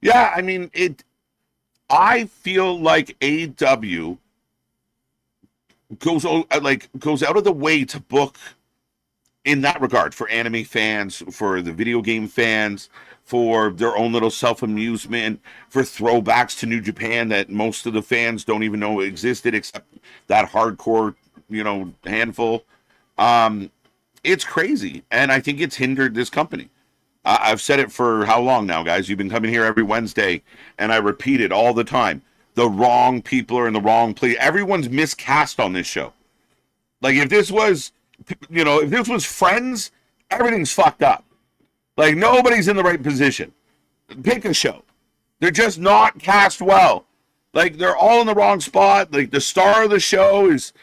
Yeah, I mean, I feel like AEW goes out of the way to book in that regard for anime fans, for the video game fans, for their own little self-amusement, for throwbacks to New Japan that most of the fans don't even know existed except that hardcore, handful. It's crazy, and I think it's hindered this company. I've said it for how long now, guys? You've been coming here every Wednesday, and I repeat it all the time. The wrong people are in the wrong place. Everyone's miscast on this show. Like, if this was, Friends, everything's fucked up. Like, nobody's in the right position. Pick a show. They're just not cast well. Like, they're all in the wrong spot. Like, the star of the show is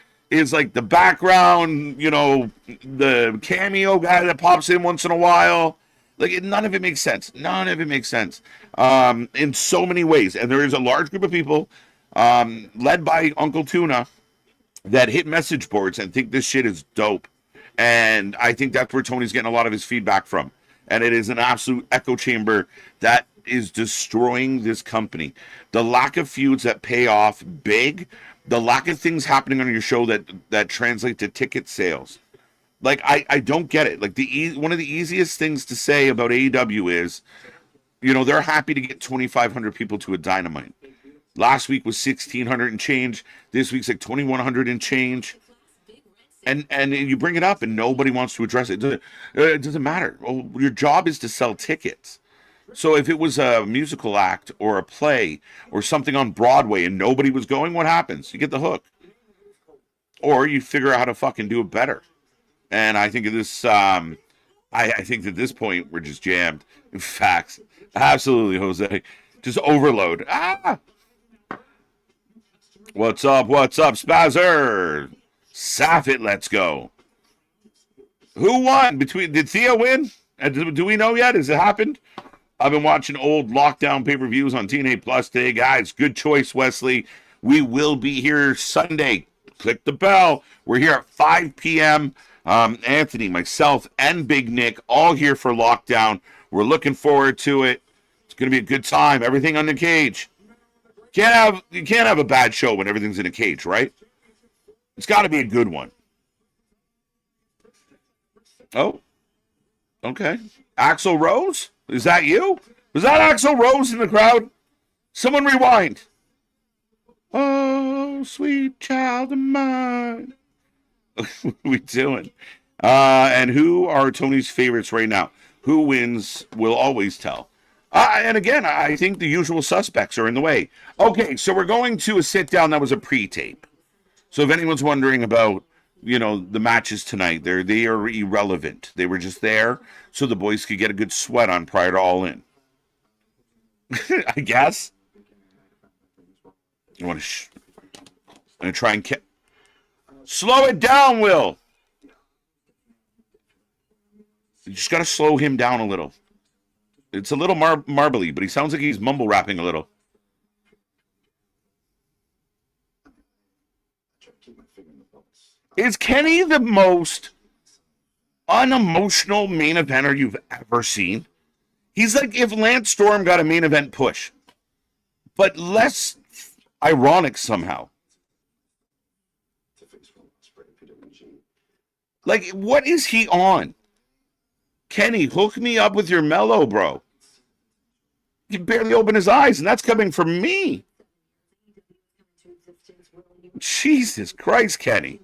like the background, the cameo guy that pops in once in a while. Like, none of it makes sense. None of it makes sense in so many ways. And there is a large group of people led by Uncle Tuna that hit message boards and think this shit is dope. And I think that's where Tony's getting a lot of his feedback from. And it is an absolute echo chamber that is destroying this company. The lack of feuds that pay off big, the lack of things happening on your show that translate to ticket sales. Like, I don't get it. Like, one of the easiest things to say about AEW is, they're happy to get 2,500 people to a Dynamite. Last week was 1,600 and change. This week's like 2,100 and change. And you bring it up and nobody wants to address it. It doesn't matter. Well, your job is to sell tickets. So if it was a musical act or a play or something on Broadway and nobody was going, what happens? You get the hook. Or you figure out how to fucking do it better. And I think at this, I think at this point we're just jammed. In fact, absolutely, Jose, just overload. What's up? Spazzer? Saffit, let's go. Who won? Did Thea win? Do we know yet? Has it happened? I've been watching old lockdown pay-per-views on TNA Plus today, guys. Good choice, Wesley. We will be here Sunday. Click the bell. We're here at 5 p.m. Anthony, myself, and Big Nick, all here for lockdown. We're looking forward to it. It's going to be a good time. Everything on the cage. You can't have a bad show when everything's in a cage, right? It's got to be a good one. Oh, okay. Axl Rose? Is that you? Was that Axl Rose in the crowd? Someone rewind. Oh, sweet child of mine. What are we doing? And who are Tony's favorites right now? Who wins will always tell. And again, I think the usual suspects are in the way. Okay, so we're going to a sit-down that was a pre-tape. So if anyone's wondering about, the matches tonight, they are irrelevant. They were just there so the boys could get a good sweat on prior to All In. I guess. I'm going to try and... Slow it down, Will. You just got to slow him down a little. It's a little marbly, but he sounds like he's mumble rapping a little. Is Kenny the most unemotional main eventer you've ever seen. He's like if Lance Storm got a main event push, but less ironic somehow. Like, what is he on? Kenny, hook me up with your mellow, bro. He barely opened his eyes, and that's coming from me. Jesus Christ, Kenny.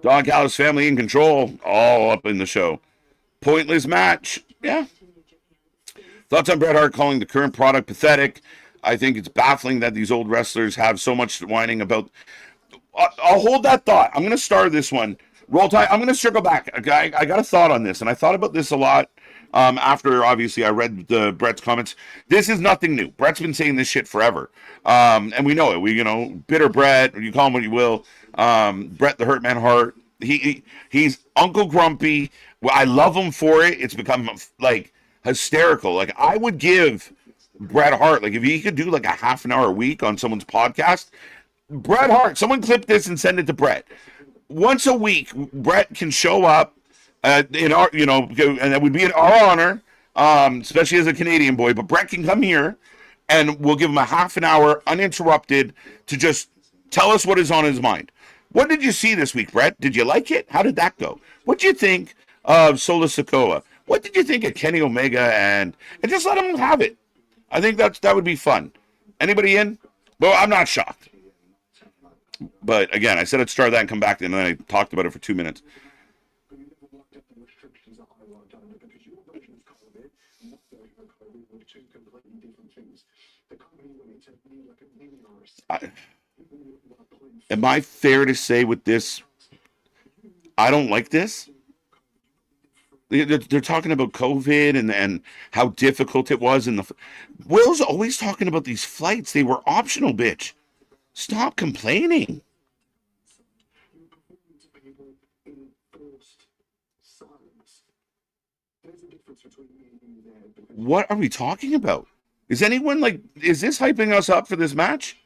Don Callis family in control, all up in the show. Pointless match. Yeah. Thoughts on Bret Hart calling the current product pathetic? I think it's baffling that these old wrestlers have so much whining about. I'll hold that thought. I'm going to start this one. Roll Tide. I'm going to circle back. I got a thought on this, and I thought about this a lot after, obviously, I read Bret's comments. This is nothing new. Bret's been saying this shit forever, and we know it. Bitter Bret, you call him what you will. Bret the Hurt Man Hart. He's Uncle Grumpy. Well, I love him for it. It's become like hysterical. Like I would give Bret Hart, like if he could do like a half an hour a week on someone's podcast. Bret Hart, someone clip this and send it to Bret. Once a week, Bret can show up in our, and that would be in our honor, especially as a Canadian boy. But Bret can come here, and we'll give him a half an hour uninterrupted to just tell us what is on his mind. What did you see this week, Bret? Did you like it? How did that go? What did you think of Solo Sikoa? What did you think of Kenny Omega? And just let him have it. I think that would be fun. Anybody in? Well, I'm not shocked. But again, I said I'd start that and come back, and then I talked about it for 2 minutes. Am I fair to say with this, I don't like this? They're talking about COVID and how difficult it was. And Will's always talking about these flights. They were optional, bitch. Stop complaining. What are we talking about? Is anyone is this hyping us up for this match?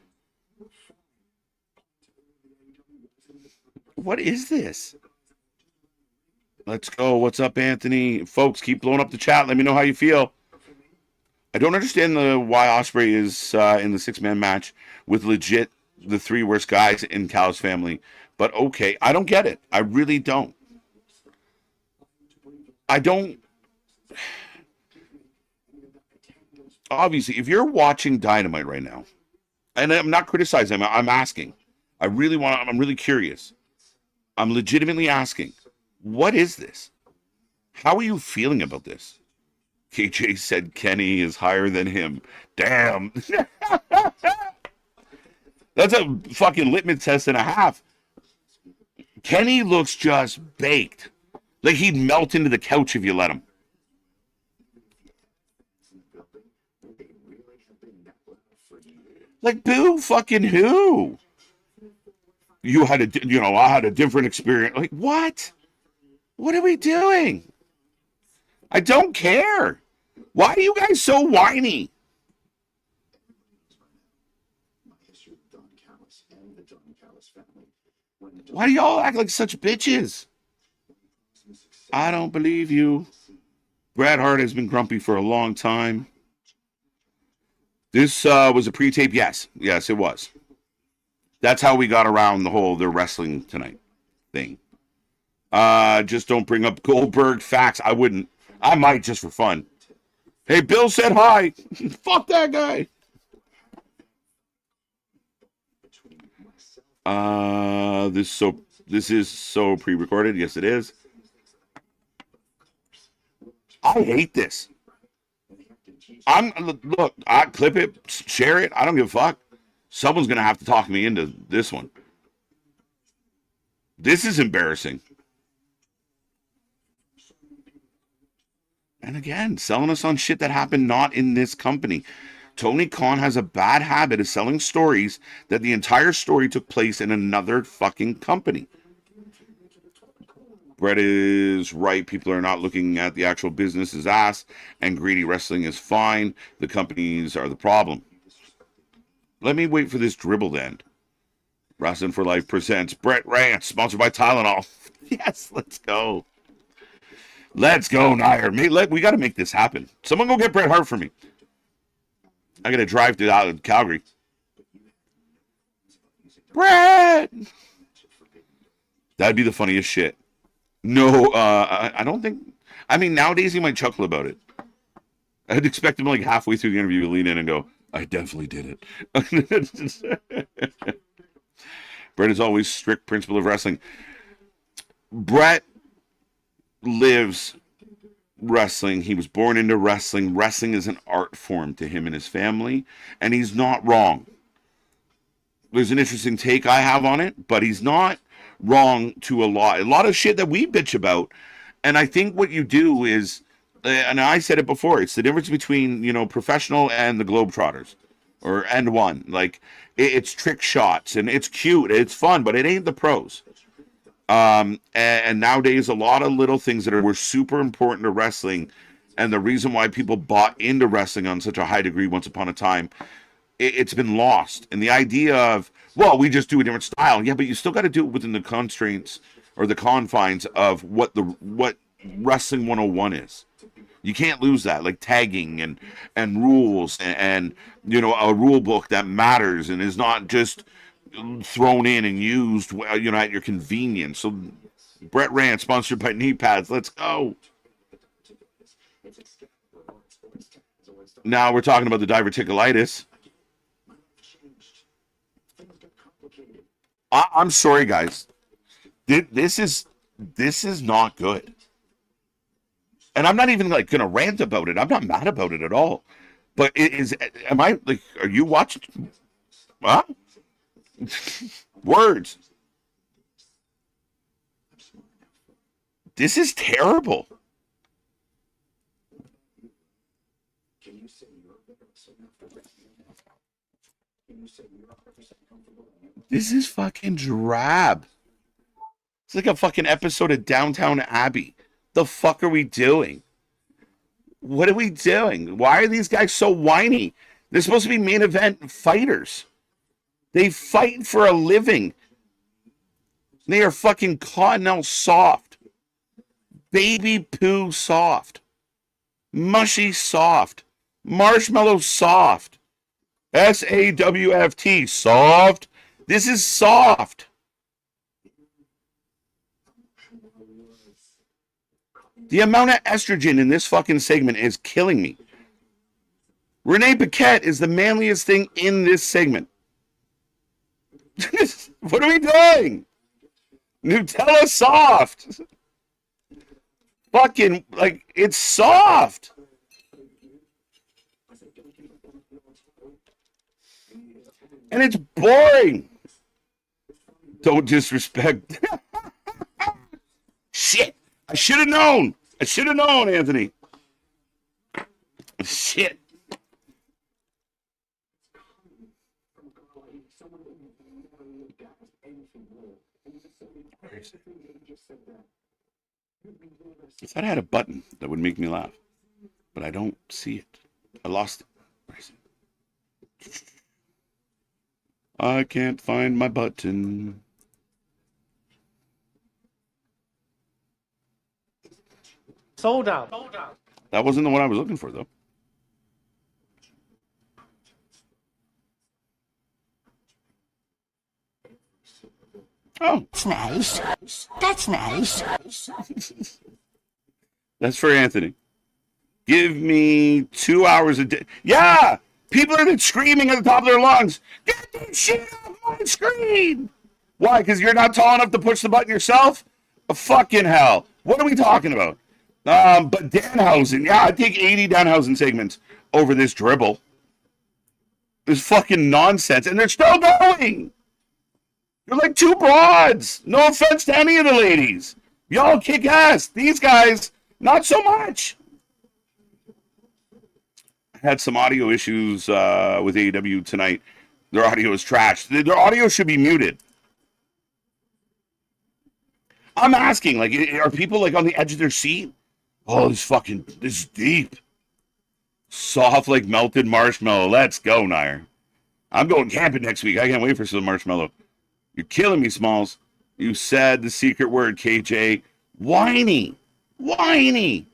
What is this? Let's go. What's up, Anthony? Folks, keep blowing up the chat. Let me know how you feel. I don't understand why Ospreay is in the six-man match with legit the three worst guys in Cal's family. But okay, I don't get it. I really don't. I don't. Obviously, if you're watching Dynamite right now, and I'm not criticizing, I'm asking. I'm really curious. I'm legitimately asking, what is this? How are you feeling about this? KJ said Kenny is higher than him. Damn. That's a fucking litmus test and a half. Kenny looks just baked. Like he'd melt into the couch if you let him. Like, boo fucking who? I had a different experience. Like, what? What are we doing? I don't care. Why are you guys so whiny? Why do y'all act like such bitches? I don't believe you. Bret Hart has been grumpy for a long time. This was a pre-tape. Yes, it was. That's how we got around the whole they're wrestling tonight thing. Just don't bring up Goldberg facts. I wouldn't. I might just for fun. Hey, Bill said hi. Fuck that guy. This is so pre-recorded. Yes, it is. I hate this. I clip it, share it. I don't give a fuck. Someone's gonna have to talk me into this one. This is embarrassing. And again, selling us on shit that happened not in this company. Tony Khan has a bad habit of selling stories that the entire story took place in another fucking company. Bret is right. People are not looking at the actual business as ass, and greedy wrestling is fine. The companies are the problem. Let me wait for this dribble to end. Wrestling for Life presents Bret Rants, sponsored by Tylenol. Yes, let's go. Let's go, Nair. We got to make this happen. Someone go get Bret Hart for me. I got to drive to Calgary. Bret! That'd be the funniest shit. No, I don't think... I mean, nowadays he might chuckle about it. I'd expect him like halfway through the interview to lean in and go, I definitely did it. Bret is always strict principle of wrestling. Bret lives wrestling. He was born into wrestling. Wrestling is an art form to him and his family, and he's not wrong. There's an interesting take I have on it, but he's not wrong to a lot of shit that we bitch about. And I think what you do is, and I said it before, it's the difference between, professional and the Globetrotters, and one. Like, it's trick shots, and it's cute, it's fun, but it ain't the pros. And nowadays, a lot of little things that were super important to wrestling, and the reason why people bought into wrestling on such a high degree once upon a time, it's been lost. And the idea of, well, we just do a different style. Yeah, but you still got to do it within the constraints or the confines of what Wrestling 101 is. You can't lose that, like tagging and rules and a rule book that matters and is not just thrown in and used at your convenience. So Brett Rant, sponsored by knee pads. Let's go. Now we're talking about the diverticulitis. I'm sorry, guys. This is not good. And I'm not even like gonna rant about it. I'm not mad about it at all. But are you watching? Huh? Words. This is terrible. This is fucking drab. It's like a fucking episode of Downtown Abbey. The fuck are we doing? What are we doing? Why are these guys so whiny? They're supposed to be main event fighters. They fight for a living. They are fucking Cottonelle soft. Baby poo soft. Mushy soft. Marshmallow soft. SAWFT soft. This is soft. The amount of estrogen in this fucking segment is killing me. Renee Paquette is the manliest thing in this segment. What are we doing? Nutella soft. Fucking, like, it's soft. And it's boring. Don't disrespect. Shit. I should have known. Anthony. Shit. I thought I had a button that would make me laugh, but I don't see it. I lost it. I can't find my button. Sold out. That wasn't the one I was looking for, though. Oh. That's nice. That's nice. That's for Anthony. Give me 2 hours a day. Yeah! People are screaming at the top of their lungs, get that shit off my screen! Why? Because you're not tall enough to push the button yourself? Fucking hell. What are we talking about? But Danhausen, yeah, I'd take 80 Danhausen segments over this dribble. This fucking nonsense. And they're still going! You're like two broads. No offense to any of the ladies. Y'all kick ass. These guys, not so much. I had some audio issues with AEW tonight. Their audio is trash. Their audio should be muted. I'm asking, like, are people like on the edge of their seat? Oh, this is deep. Soft like melted marshmallow. Let's go, Nair. I'm going camping next week. I can't wait for some marshmallow. You're killing me, Smalls. You said the secret word, KJ. Whiny. Whiny.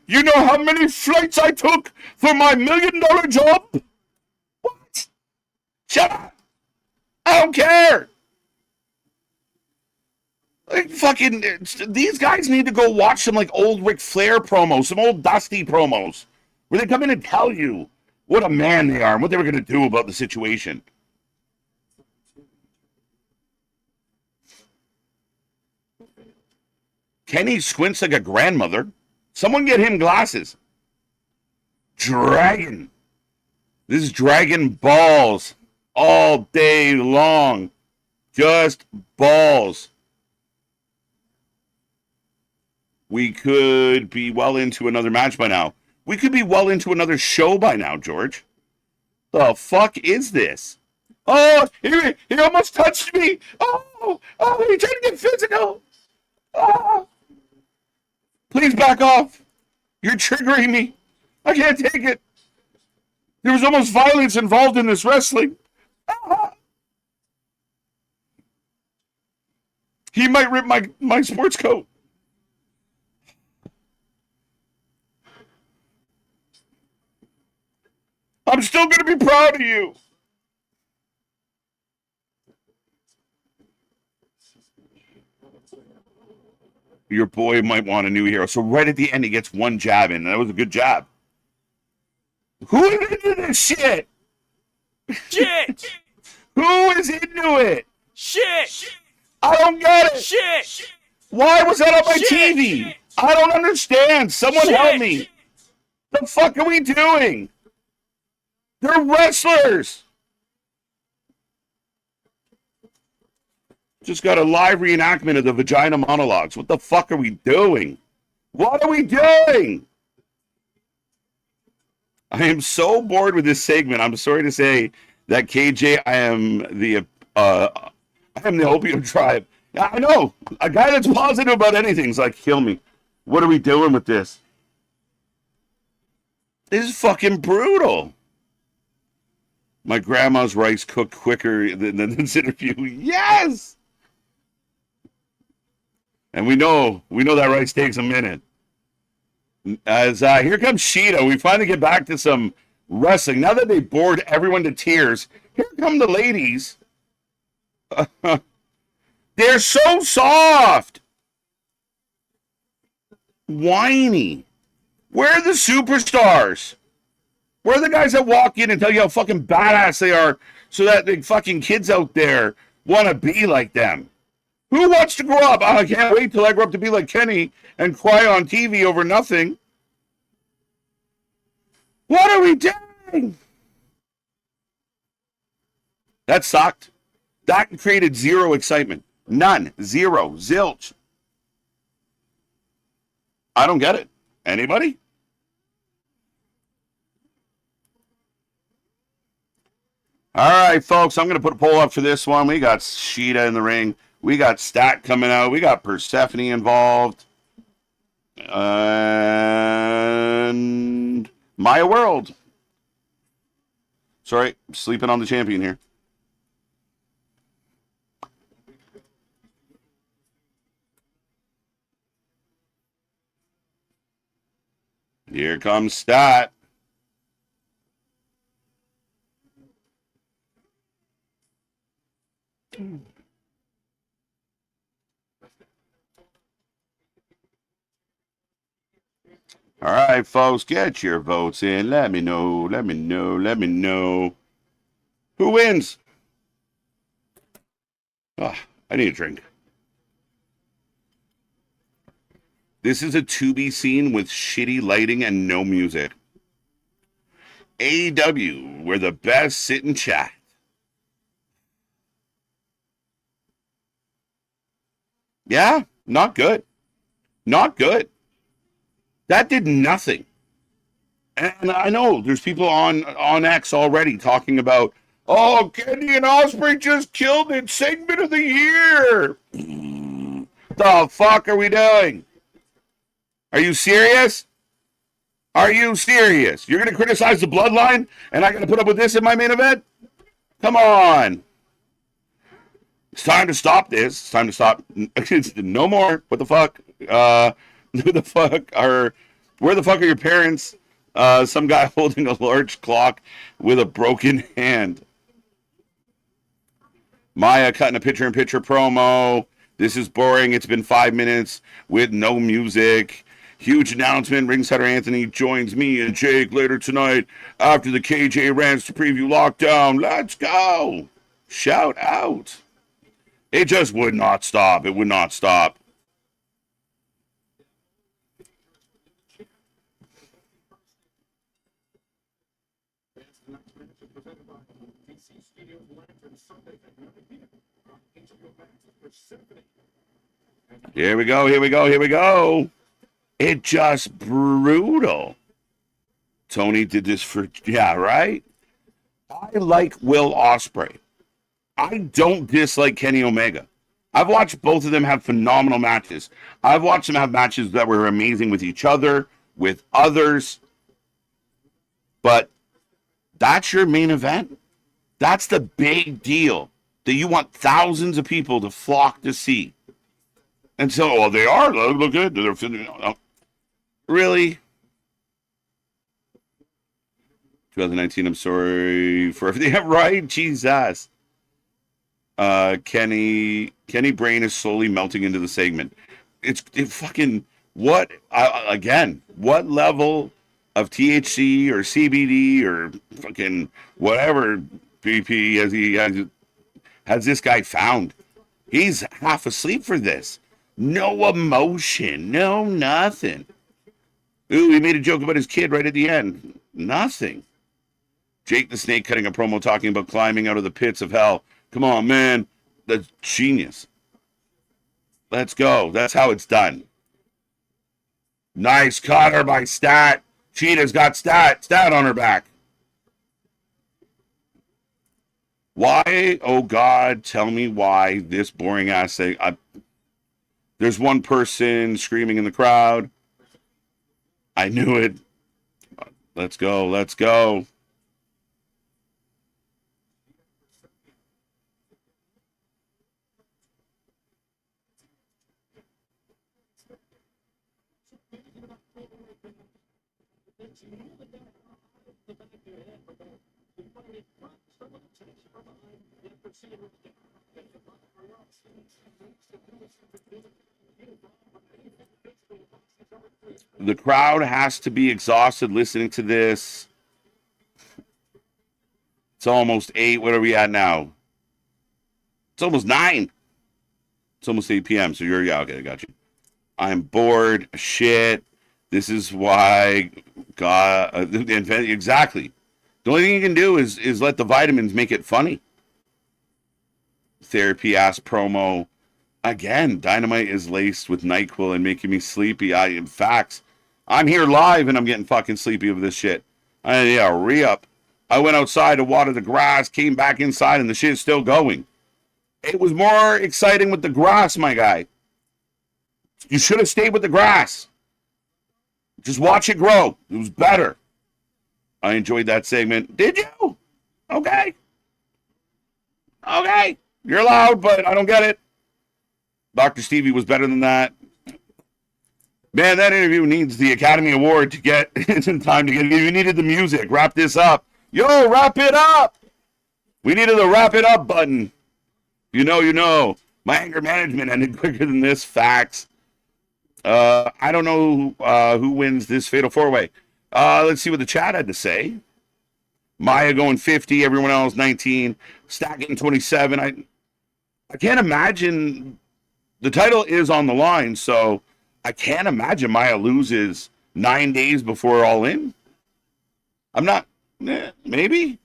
You know how many flights I took for my $1 million job? What? Shut up. I don't care. Like fucking, these guys need to go watch some like old Ric Flair promos, some old Dusty promos, where they come in and tell you what a man they are and what they were going to do about the situation. Kenny squints like a grandmother. Someone get him glasses. Dragon. This is Dragon Balls all day long. Just balls. We could be well into another match by now. We could be well into another show by now, George. The fuck is this? Oh, he almost touched me. Oh, he tried to get physical. Oh. Please back off. You're triggering me. I can't take it. There was almost violence involved in this wrestling. Ah. He might rip my sports coat. I'm still going to be proud of you. Your boy might want a new hero. So right at the end, he gets one jab in. That was a good jab. Who is into this shit? Shit! Who is into it? Shit! I don't get it. Shit! Why was that on my Shit! TV? I don't understand. Someone Shit! help me. The fuck are we doing? They're wrestlers. Just got a live reenactment of the vagina monologues. What the fuck are we doing? What are we doing? I am so bored with this segment. I'm sorry to say that KJ, I am the opium tribe. I know. A guy that's positive about anything is like, kill me. What are we doing with this? This is fucking brutal. My grandma's rice cooked quicker than this interview. Yes! And we know that rice takes a minute. As here comes Sheeta. We finally get back to some wrestling. Now that they bored everyone to tears, here come the ladies. They're so soft. Whiny. Where are the superstars? Where are the guys that walk in and tell you how fucking badass they are so that the fucking kids out there want to be like them? Who wants to grow up? Oh, I can't wait till I grow up to be like Kenny and cry on TV over nothing. What are we doing? That sucked. That created zero excitement. None. Zero. Zilch. I don't get it. Anybody? All right, folks, I'm going to put a poll up for this one. We got Sheeta in the ring. We got Stat coming out. We got Persephone involved. And Maya World. Sorry, I'm sleeping on the champion here. Here comes Stat. All right, folks, get your votes in. Let me know. Who wins? Oh, I need a drink. This is a to be seen with shitty lighting and no music. AEW, where the best sit and chat. Yeah, not good. Not good. That did nothing. And I know there's people on X already talking about, oh, Kenny and Ospreay just killed it. Segment of the year. The fuck are we doing? Are you serious? Are you serious? You're going to criticize the bloodline and I got to put up with this in my main event? Come on. It's time to stop this. It's time to stop. No more. What the fuck? Who the fuck are? Where the fuck are your parents? Some guy holding a large clock with a broken hand. Maya cutting a picture-in-picture promo. This is boring. It's been 5 minutes with no music. Huge announcement. Ringsider Anthony joins me and Jake later tonight after the KJ Rants to preview Lockdown. Let's go. Shout out. It just would not stop. It would not stop. Here we go, here we go, here we go. It just brutal. Tony did this for, yeah, right? I like Will Ospreay. I don't dislike Kenny Omega. I've watched both of them have phenomenal matches. I've watched them have matches that were amazing with each other, with others. But that's your main event. That's the big deal that you want thousands of people to flock to see. And so, oh, they are. Look good. They're really? 2019, I'm sorry for everything. Yeah, right? Jesus. Kenny Brain is slowly melting into the segment. It fucking, what, again, what level of THC or CBD or fucking whatever BP has this guy found? He's half asleep for this. No emotion. No nothing. Ooh, he made a joke about his kid right at the end. Nothing. Jake the Snake cutting a promo talking about climbing out of the pits of hell. Come on, man. That's genius. Let's go. That's how it's done. Nice cutter by Stat. Cheetah's got Stat on her back. Why, oh God, tell me why this boring ass thing. There's one person screaming in the crowd. I knew it. Let's go. Let's go. The crowd has to be exhausted listening to this. It's almost 8. What are we at now? It's almost 9. It's almost 8 p.m. So you're, yeah, okay, I got you. I'm bored. Shit. This is why God, exactly. The only thing you can do is let the vitamins make it funny. Therapy ass promo. Again, Dynamite is laced with NyQuil and making me sleepy. In fact, I'm here live and I'm getting fucking sleepy of this shit. Re-up. I went outside to water the grass, came back inside, and the shit's still going. It was more exciting with the grass, my guy. You should have stayed with the grass. Just watch it grow. It was better. I enjoyed that segment. Did you? Okay. Okay. You're loud, but I don't get it. Dr. Stevie was better than that. Man, that interview needs the Academy Award to get in time to get it. You needed the music. Wrap this up. Yo, wrap it up. We needed the wrap it up button. You know. My anger management ended quicker than this. Facts. I don't know who wins this Fatal 4-Way. Let's see what the chat had to say. Maya going 50, everyone else 19. Stat getting 27. I can't imagine. The title is on the line, so I can't imagine Maya loses 9 days before All In. I'm not. Maybe.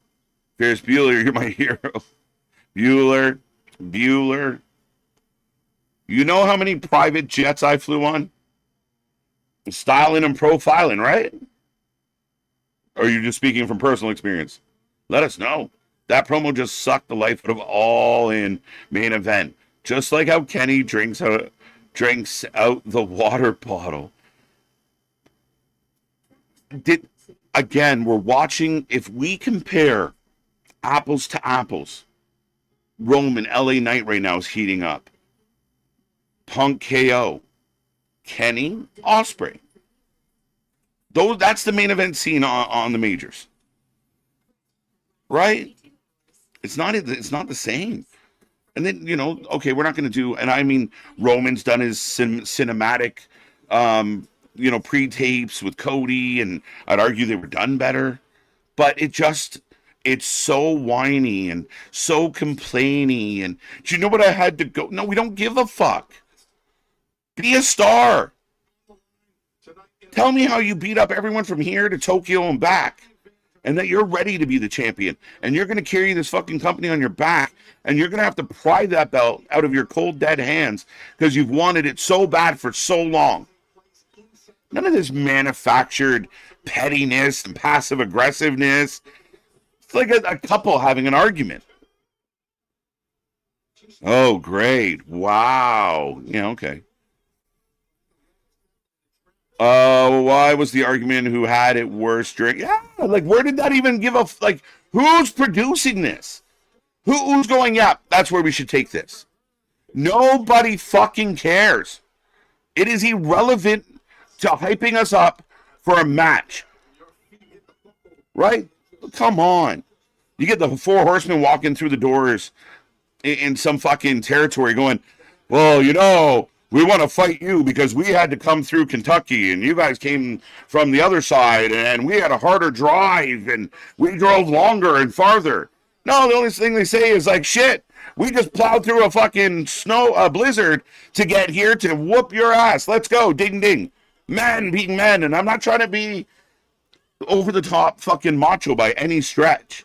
Ferris Bueller, you're my hero. Bueller. You know how many private jets I flew on? Styling and profiling, right? Or are you just speaking from personal experience? Let us know. That promo just sucked the life out of All In main event. Just like how Kenny drinks out the water bottle. Again, we're watching, if we compare apples to apples, Roman, LA Knight right now is heating up. Punk KO. Kenny Osprey. That's the main event scene on the majors. Right? It's not the same. And then, okay, we're not going to do, and I mean, Roman's done his cinematic, pre-tapes with Cody, and I'd argue they were done better. But it's so whiny and so complainy. And do you know what I had to go? No, we don't give a fuck. Be a star. Tell me how you beat up everyone from here to Tokyo and back, and that you're ready to be the champion, and you're going to carry this fucking company on your back, and you're going to have to pry that belt out of your cold, dead hands because you've wanted it so bad for so long. None of this manufactured pettiness and passive aggressiveness. It's like a couple having an argument. Oh, great. Wow. Yeah, okay. Why was the argument who had it worse during? Yeah, like, where did that even give a, like, who's producing this? Who's going, yeah, that's where we should take this? Nobody fucking cares. It is irrelevant to hyping us up for a match. Right? Come on. You get the four horsemen walking through the doors in some fucking territory going, well, we want to fight you because we had to come through Kentucky and you guys came from the other side and we had a harder drive and we drove longer and farther. No, the only thing they say is like, shit, we just plowed through a fucking blizzard to get here to whoop your ass. Let's go. Ding, ding. Man beating men. And I'm not trying to be over the top fucking macho by any stretch,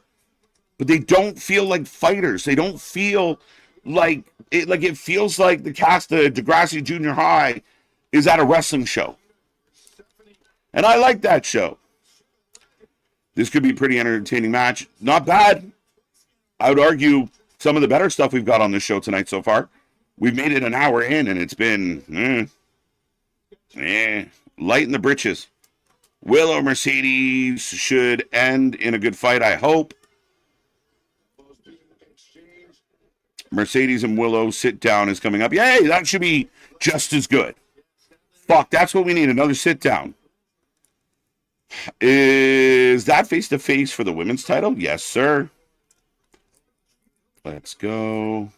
but they don't feel like fighters. They don't feel like it feels like the cast of Degrassi Junior High is at a wrestling show. And I like that show. This could be a pretty entertaining match. Not bad. I would argue some of the better stuff we've got on this show tonight so far. We've made it an hour in and it's been light in the britches. Willow Mercedes should end in a good fight, I hope. Mercedes and Willow sit down is coming up. Yay, that should be just as good. Fuck, that's what we need, another sit down. Is that face-to-face for the women's title? Yes, sir. Let's go.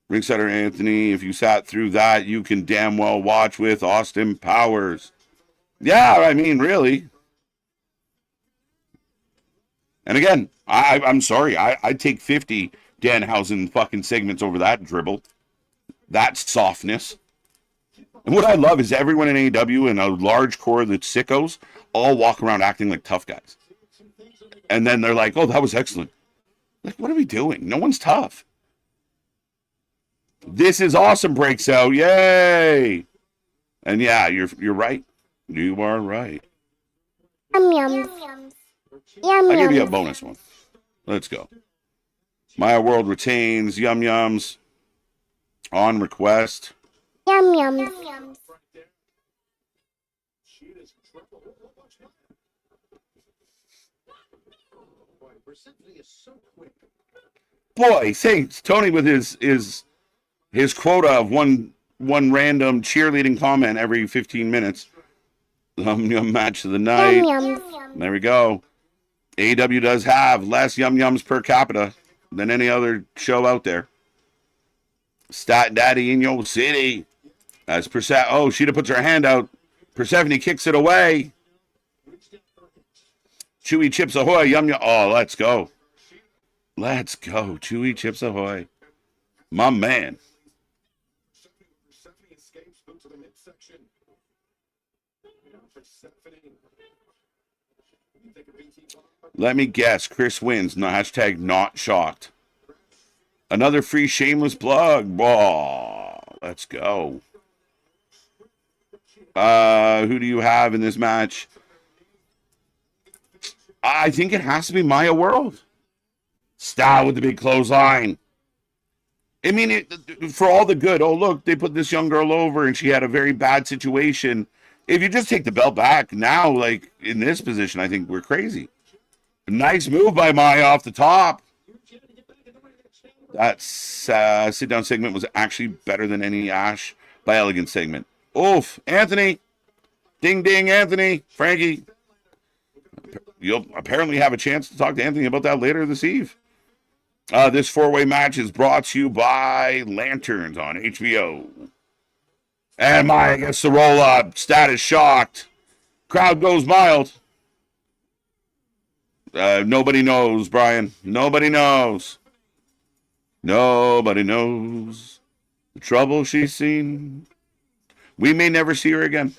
Ringsider Anthony, if you sat through that, you can damn well watch with Austin Powers. Yeah, I mean, really. And again, I'm sorry. I'd take 50 Danhausen fucking segments over that dribble. That softness. And what I love is everyone in AEW and a large core of the sickos all walk around acting like tough guys. And then they're like, oh, that was excellent. Like, what are we doing? No one's tough. This is awesome breaks out. Yay. And yeah, you're right. You are right. Yum yum. Yum I'll give you a yum. bonus one. Let's go. Maya World retains Yum Yums on request. Yum yum. Boy, thanks Tony with his quota of one random cheerleading comment every 15 minutes. Yum match of the night. Yum yum. There we go. AEW does have less Yum Yums per capita than any other show out there. Stat Daddy in your city. As Sheeta puts her hand out. Persephone kicks it away. Chewy Chips Ahoy. Yum Yum. Oh, let's go. Let's go. Chewy Chips Ahoy. My man. Let me guess. Chris wins. No, hashtag not shocked. Another free shameless plug. Oh, let's go. Who do you have in this match? I think it has to be Maya World. Style with the big clothesline. I mean, for all the good. Oh, look, they put this young girl over and she had a very bad situation. If you just take the belt back now, like in this position, I think we're crazy. Nice move by Maya off the top. That sit-down segment was actually better than any Ash by Elegant segment. Oof, Anthony. Ding, ding, Anthony. Frankie. You'll apparently have a chance to talk to Anthony about that later this eve. This four-way match is brought to you by Lanterns on HBO. And Maya gets the roll-up. Status shocked. Crowd goes mild. Nobody knows, Brian. Nobody knows. Nobody knows the trouble she's seen. We may never see her again.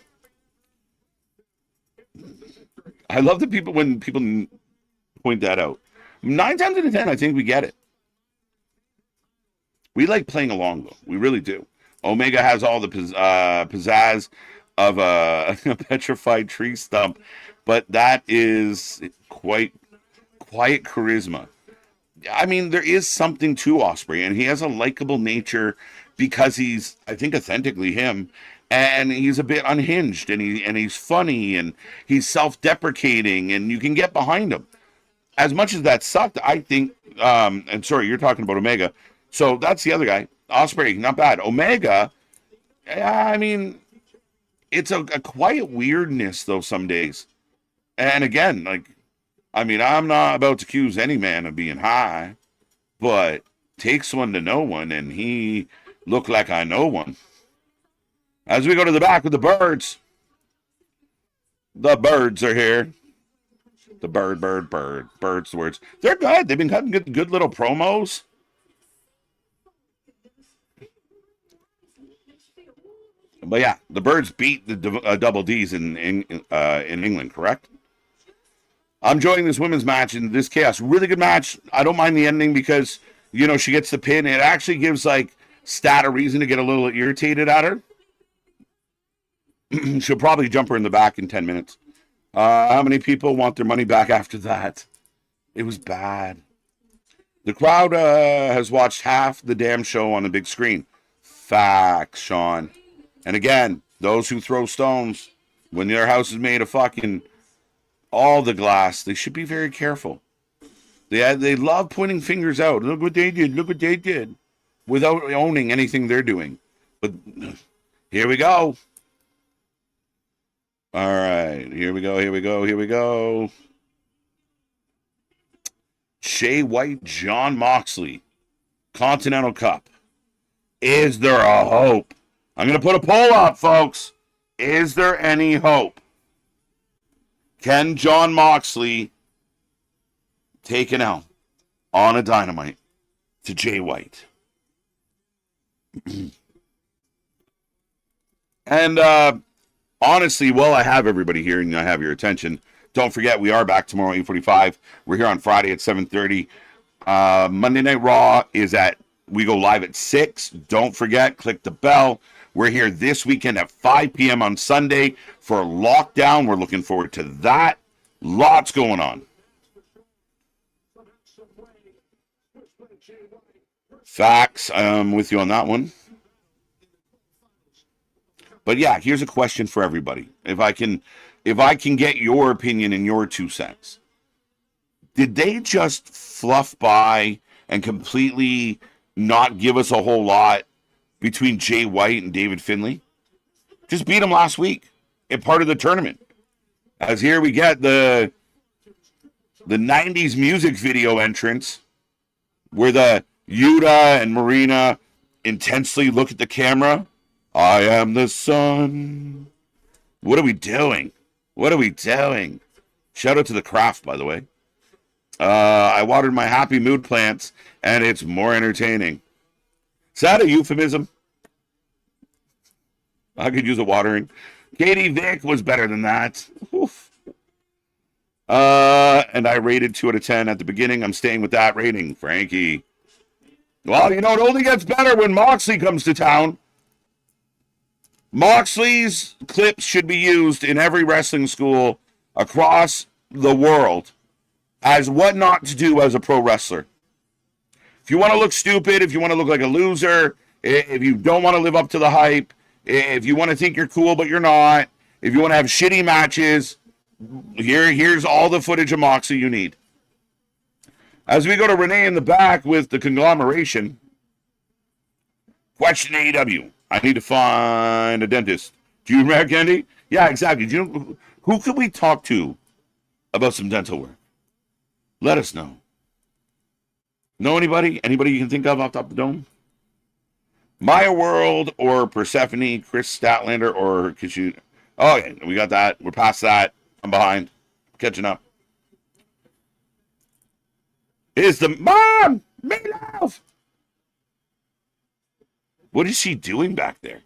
I love the people when people point that out. 9 times out of 10, I think we get it. We like playing along, though. We really do. Omega has all the pizzazz of a petrified tree stump, but that is quite quiet charisma. I mean, there is something to Ospreay, and he has a likable nature because he's, I think, authentically him, and he's a bit unhinged, and he's funny, and he's self-deprecating, and you can get behind him. As much as that sucked, I think, and sorry, you're talking about Omega, so that's the other guy. Ospreay, not bad. Omega, I mean, it's a quiet weirdness, though, some days. And again, like, I mean, I'm not about to accuse any man of being high, but takes one to know one, and he looked like I know one. As we go to the back with the birds. The birds are here. The birds, the words. They're good. They've been cutting good little promos. But yeah, the birds beat the double D's in England, correct? I'm enjoying this women's match in this chaos. Really good match. I don't mind the ending because, you know, she gets the pin. It actually gives, like, Stat a reason to get a little irritated at her. She'll probably jump her in the back in 10 minutes. How many people want their money back after that? It was bad. The crowd has watched half the damn show on the big screen. Facts, Sean. And again, those who throw stones when their house is made of fucking all the glass, they should be very careful. They love pointing fingers out. Look what they did. Look what they did. Without owning anything they're doing. But here we go. All right. Here we go. Jay White, John Moxley. Continental Cup. Is there a hope? I'm going to put a poll up, folks. Is there any hope? Can John Moxley take an L on a Dynamite to Jay White? And honestly, while I have everybody here and I have your attention, don't forget we are back tomorrow at 8:45. We're here on Friday at 7:30. Monday Night Raw is we go live at 6. Don't forget, click the bell. We're here this weekend at 5 p.m. on Sunday for Lockdown. We're looking forward to that. Lots going on. Facts. I'm with you on that one. But yeah, here's a question for everybody. If I can get your opinion and your 2 cents. Did they just fluff by and completely not give us a whole lot between Jay White and David Finlay? Just beat him last week in part of the tournament. As here we get the 90s music video entrance where the Yuta and Marina intensely look at the camera. I am the sun. What are we doing? Shout out to the craft, by the way. I watered my happy mood plants, and it's more entertaining. Is that a euphemism? I could use a watering. Katie Vick was better than that. Oof. And I rated 2 out of 10 at the beginning. I'm staying with that rating, Frankie. Well, it only gets better when Moxley comes to town. Moxley's clips should be used in every wrestling school across the world as what not to do as a pro wrestler. If you want to look stupid, if you want to look like a loser, if you don't want to live up to the hype, if you want to think you're cool but you're not, if you want to have shitty matches, here's all the footage of Moxley you need. As we go to Renee in the back with the conglomeration. Question AEW. I need to find a dentist. Do you remember, Candy? Yeah, exactly. Do you know, who could we talk to about some dental work? Let us know. Know anybody? Anybody you can think of off the top of the dome? Maya World or Persephone, Chris Statlander or Kishu. Oh, yeah, we got that. We're past that. I'm behind. Catching up. Is the mom? Meatloaf! What is she doing back there?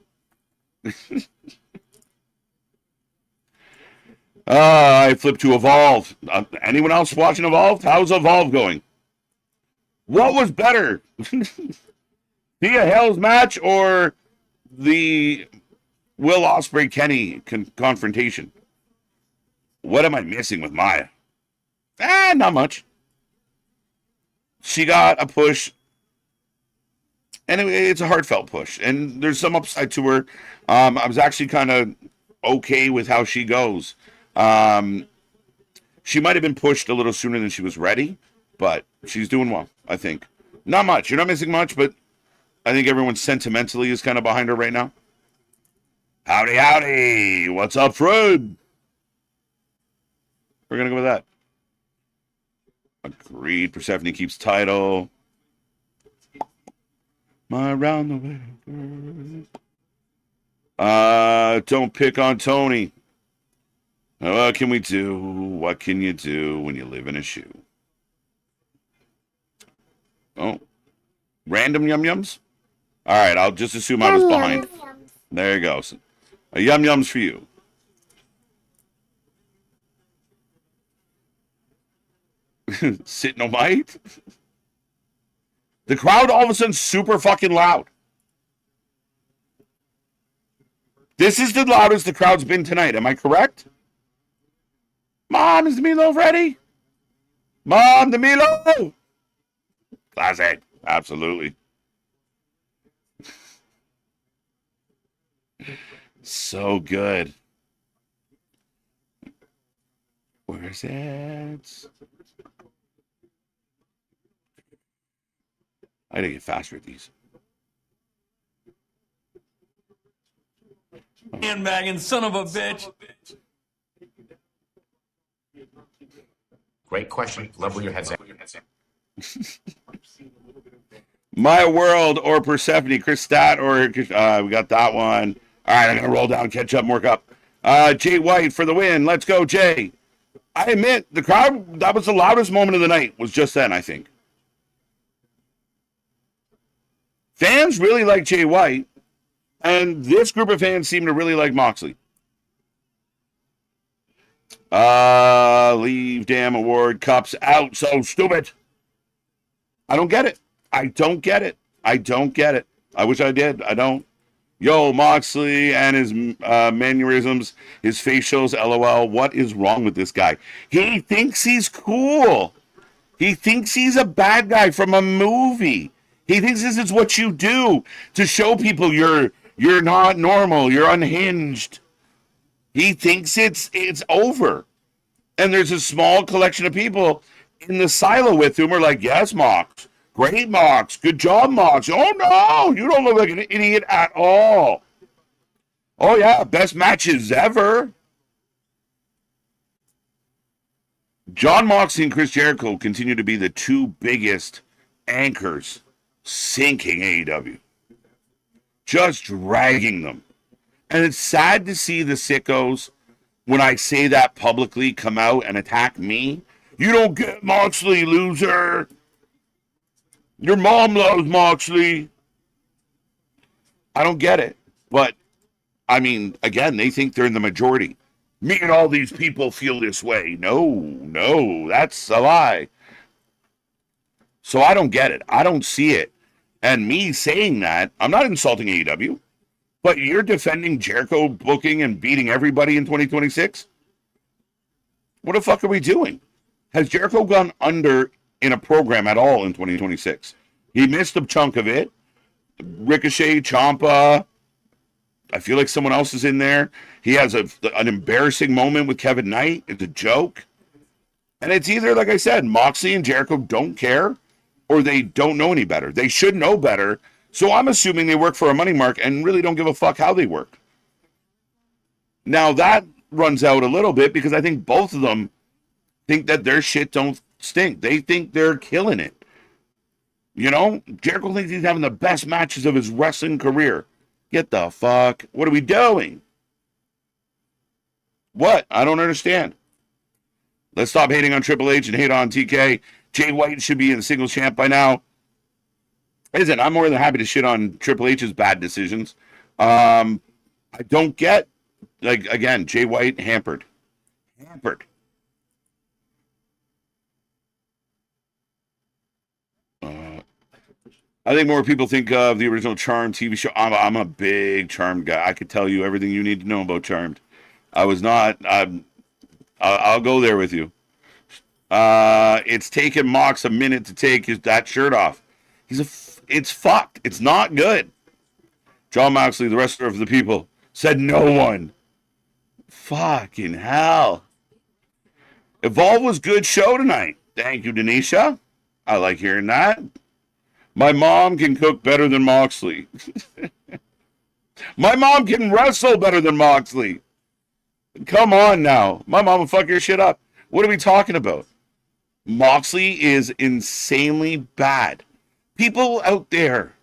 I flipped to Evolve. Anyone else watching Evolve? How's Evolve going? What was better? Thea Hale's match or the Will Ospreay Kenny confrontation? What am I missing with Maya? Not much. She got a push, and it's a heartfelt push, and there's some upside to her. I was actually kind of okay with how she goes. She might have been pushed a little sooner than she was ready, but she's doing well, I think. Not much. You're not missing much, but I think everyone sentimentally is kind of behind her right now. Howdy, howdy. What's up, Fred? We're going to go with that. Agreed. Persephone keeps title. My round the way. Don't pick on Tony. What can we do? What can you do when you live in a shoe? Oh. Random yum-yums? All right, I'll just assume I was behind. There you go. A yum-yums for you. Sitnomite? The crowd all of a sudden super fucking loud. This is the loudest the crowd's been tonight. Am I correct? Mom, is the meatloaf ready? Mom, the meatloaf! Classic. Absolutely. So good. Where's it? I gotta get faster at these. Handbagging son of a bitch. Great question. Love where your head's at. My World or Persephone, Chris Stott or we got that one. All right, I'm gonna roll down, catch up, work up. Jay White for the win. Let's go, Jay. I admit the crowd, that was the loudest moment of the night, was just then, I think. Fans really like Jay White, and this group of fans seem to really like Moxley. Leave damn award cups out. So stupid. I don't get it. I don't get it. I don't get it. I wish I did. I don't. Yo, Moxley and his mannerisms, his facials, LOL. What is wrong with this guy? He thinks he's cool. He thinks he's a bad guy from a movie. He thinks this is what you do to show people you're not normal, you're unhinged. He thinks it's over. And there's a small collection of people in the silo with whom are like, yes, Mox. Great, Mox. Good job, Mox. Oh, no, you don't look like an idiot at all. Oh, yeah, best matches ever. John Moxley and Chris Jericho continue to be the two biggest anchors sinking AEW. Just dragging them. And it's sad to see the sickos, when I say that publicly, come out and attack me. You don't get Moxley, loser. Your mom loves Moxley. I don't get it. But, I mean, again, they think they're in the majority. Me and all these people feel this way. No, that's a lie. So I don't get it. I don't see it. And me saying that, I'm not insulting AEW, but you're defending Jericho booking and beating everybody in 2026? What the fuck are we doing? Has Jericho gone under in a program at all in 2026? He missed a chunk of it. Ricochet, Ciampa. I feel like someone else is in there. He has an embarrassing moment with Kevin Knight. It's a joke. And it's either, like I said, Moxley and Jericho don't care or they don't know any better. They should know better. So I'm assuming they work for a money mark and really don't give a fuck how they work. Now that runs out a little bit because I think both of them think that their shit don't stink. They think they're killing it. You know, Jericho thinks he's having the best matches of his wrestling career. Get the fuck. What are we doing? What? I don't understand. Let's stop hating on Triple H and hate on TK. Jay White should be in the singles champ by now. Listen, I'm more than happy to shit on Triple H's bad decisions. I don't get, like, again, Jay White hampered. I think more people think of the original Charmed TV show. I'm a big Charmed guy. I could tell you everything you need to know about Charmed. I was not. I'll go there with you. It's taken Mox a minute to take that shirt off. It's fucked. It's not good. John Moxley, the wrestler of the people, said no one. Fucking hell. Evolve was good show tonight. Thank you, Denisha. I like hearing that. My mom can cook better than Moxley. My mom can wrestle better than Moxley. Come on now. My mom will fuck your shit up. What are we talking about? Moxley is insanely bad. People out there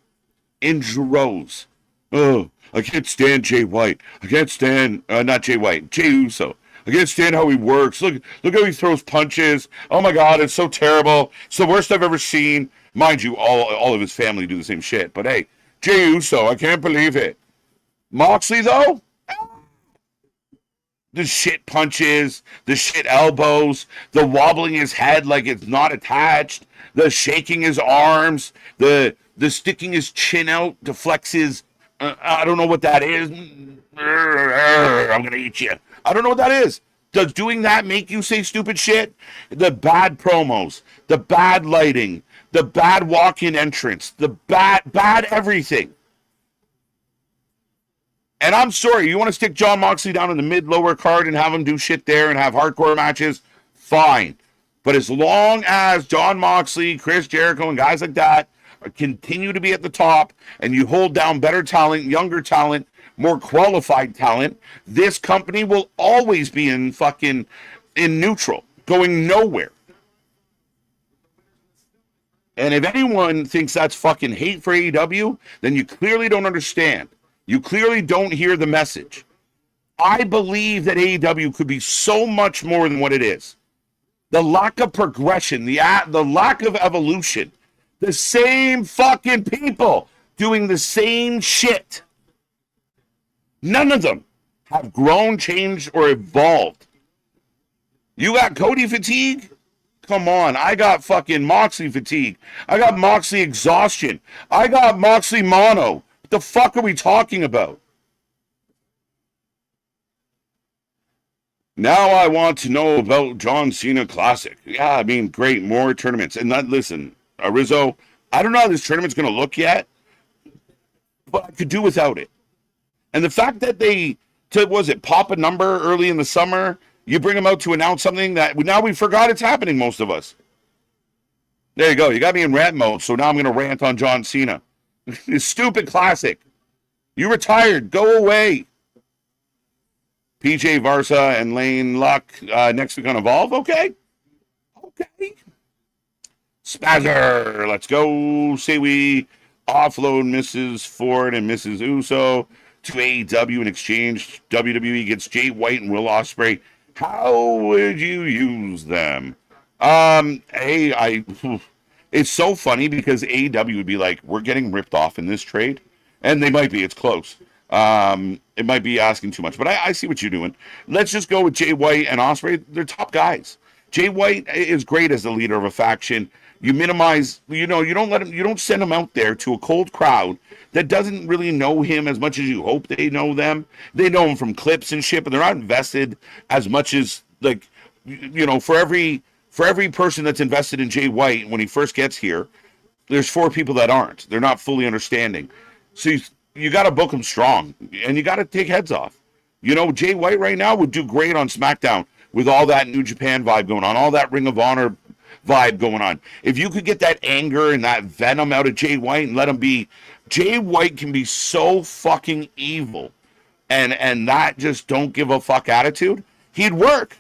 in droves. Oh, I can't stand Jay White. I can't stand, not Jay White, Jay Uso. I can't stand how he works. Look how he throws punches. Oh my God, it's so terrible. It's the worst I've ever seen. Mind you, all of his family do the same shit. But hey, Jey Uso, I can't believe it. Moxley, though? The shit punches, the shit elbows, the wobbling his head like it's not attached, the shaking his arms, the sticking his chin out to flex his, I don't know what that is. I'm going to eat you. I don't know what that is. Does doing that make you say stupid shit? The bad promos, the bad lighting, the bad walk-in entrance, the bad everything. And I'm sorry, you want to stick John Moxley down in the mid-lower card and have him do shit there and have hardcore matches? Fine. But as long as John Moxley, Chris Jericho, and guys like that continue to be at the top and you hold down better talent, younger talent, more qualified talent, this company will always be in neutral, going nowhere. And if anyone thinks that's fucking hate for AEW, then you clearly don't understand. You clearly don't hear the message. I believe that AEW could be so much more than what it is. The lack of progression, the lack of evolution, the same fucking people doing the same shit. None of them have grown, changed, or evolved. You got Cody fatigue? Come on, I got fucking Moxley fatigue. I got Moxley exhaustion. I got Moxley mono. What the fuck are we talking about? Now I want to know about John Cena Classic. Yeah, I mean, great, more tournaments. And listen, Rizzo, I don't know how this tournament's going to look yet, but I could do without it. And the fact that pop a number early in the summer, you bring them out to announce something that now we forgot it's happening, most of us. There you go. You got me in rant mode, so now I'm going to rant on John Cena. This stupid classic. You retired. Go away. PJ Varsa and Lane Luck next week on Evolve. Okay. Spazzer. Let's go. Say we offload Mrs. Ford and Mrs. Uso to AEW in exchange. WWE gets Jay White and Will Ospreay. How would you use them? It's so funny because AEW would be like, we're getting ripped off in this trade. And they might be. It's close. It might be asking too much. But I see what you're doing. Let's just go with Jay White and Ospreay. They're top guys. Jay White is great as the leader of a faction. You minimize, you don't send him out there to a cold crowd that doesn't really know him as much as you hope they know them. They know him from clips and shit, but they're not invested as much as, like, for every person that's invested in Jay White when he first gets here, there's 4 people that aren't. They're not fully understanding. So you got to book him strong, and you got to take heads off. Jay White right now would do great on SmackDown with all that New Japan vibe going on, all that Ring of Honor vibe going on. If you could get that anger and that venom out of Jay White and let him be, Jay White can be so fucking evil and that just don't give a fuck attitude, he'd work.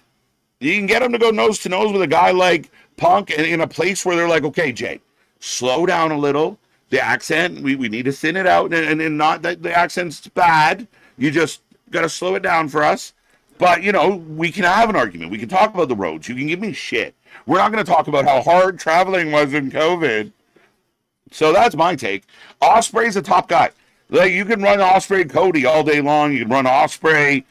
You can get him to go nose to nose with a guy like Punk in a place where they're like, okay, Jay, slow down a little. The accent, we need to thin it out, and not that the accent's bad. You just got to slow it down for us. But, you know, we can have an argument. We can talk about the roads. You can give me shit. We're not going to talk about how hard traveling was in COVID. So that's my take. Osprey's a top guy. Like, you can run Osprey Cody all day long. You can run Osprey,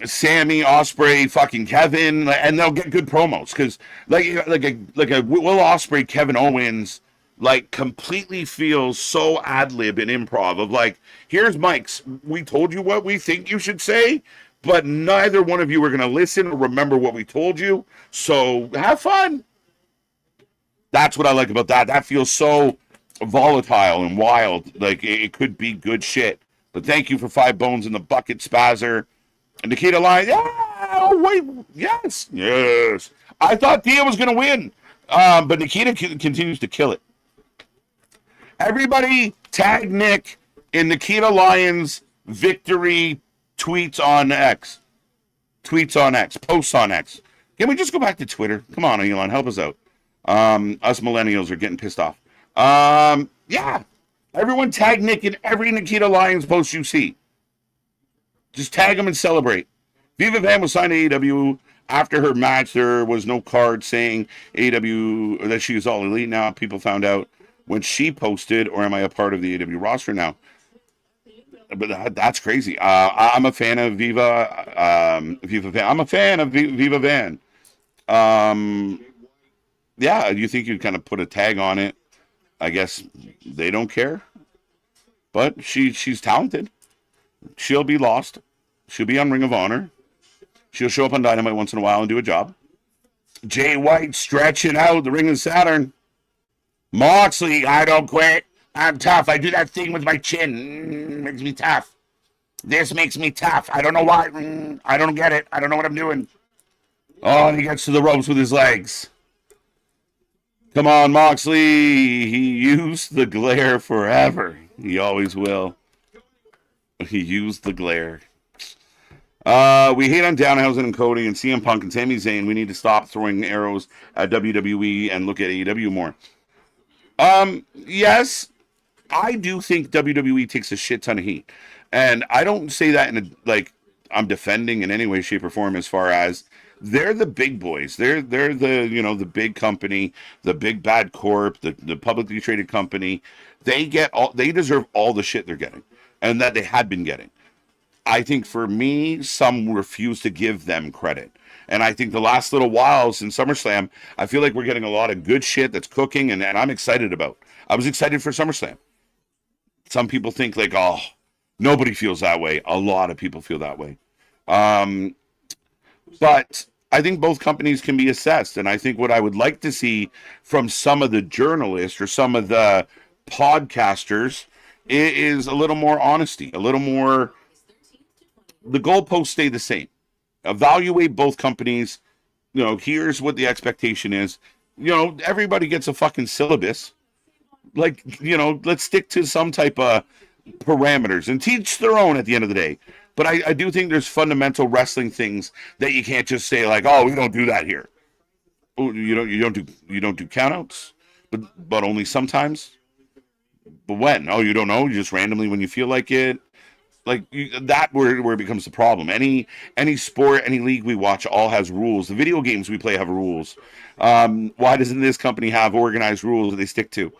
Sammy, Osprey, fucking Kevin, and they'll get good promos. Because like a Will Osprey, Kevin Owens, like, completely feels so ad-lib and improv of like, here's Mike's. We told you what we think you should say, but neither one of you are going to listen or remember what we told you. So have fun. That's what I like about that. That feels so volatile and wild. Like, it could be good shit. But thank you for 5 bones in the bucket, Spazzer. And Nikita Lyons, yeah, oh, wait, yes. I thought Dia was going to win, but Nikita continues to kill it. Everybody tag Nick in Nikita Lyons' victory tweets on X. Posts on X. Can we just go back to Twitter? Come on, Elon, help us out. Us millennials are getting pissed off. Yeah. Everyone tag Nick in every Nikita Lyons post you see. Just tag him and celebrate. Viva Van was signed to AEW. After her match, there was no card saying AEW, or that she was all elite now. People found out when she posted, or am I a part of the AEW roster now? But that's crazy. I'm a fan of Viva Van. I'm a fan of Viva Van. Yeah, you think you'd kind of put a tag on it? I guess they don't care. But she's talented. She'll be lost. She'll be on Ring of Honor. She'll show up on Dynamite once in a while and do a job. Jay White stretching out the Ring of Saturn. Moxley, I don't quit. I'm tough. I do that thing with my chin. Makes me tough. This makes me tough. I don't know why. I don't get it. I don't know what I'm doing. Oh, and he gets to the ropes with his legs. Come on, Moxley. He used the glare forever. He always will. He used the glare. We hate on Danhausen and Cody and CM Punk and Sami Zayn. We need to stop throwing arrows at WWE and look at AEW more. Yes, I do think WWE takes a shit ton of heat. And I don't say that in I'm defending in any way, shape, or form, as far as they're the big boys. They're the, the big company, the big bad corp, the publicly traded company. They deserve all the shit they're getting and that they had been getting. I think for me, some refuse to give them credit. And I think the last little while since SummerSlam, I feel like we're getting a lot of good shit that's cooking and I'm excited about. I was excited for SummerSlam. Some people think oh, nobody feels that way. A lot of people feel that way. But I think both companies can be assessed. And I think what I would like to see from some of the journalists or some of the podcasters is a little more honesty, a little more. The goalposts stay the same. Evaluate both companies. Here's what the expectation is. Everybody gets a fucking syllabus. Let's stick to some type of parameters and teach their own at the end of the day. But I do think there's fundamental wrestling things that you can't just say oh, we don't do that here. Oh, you don't do countouts, but only sometimes. But when? Oh, you don't know. You just randomly when you feel like it. That where it becomes the problem. Any sport, any league we watch all has rules. The video games we play have rules. Why doesn't this company have organized rules that they stick to?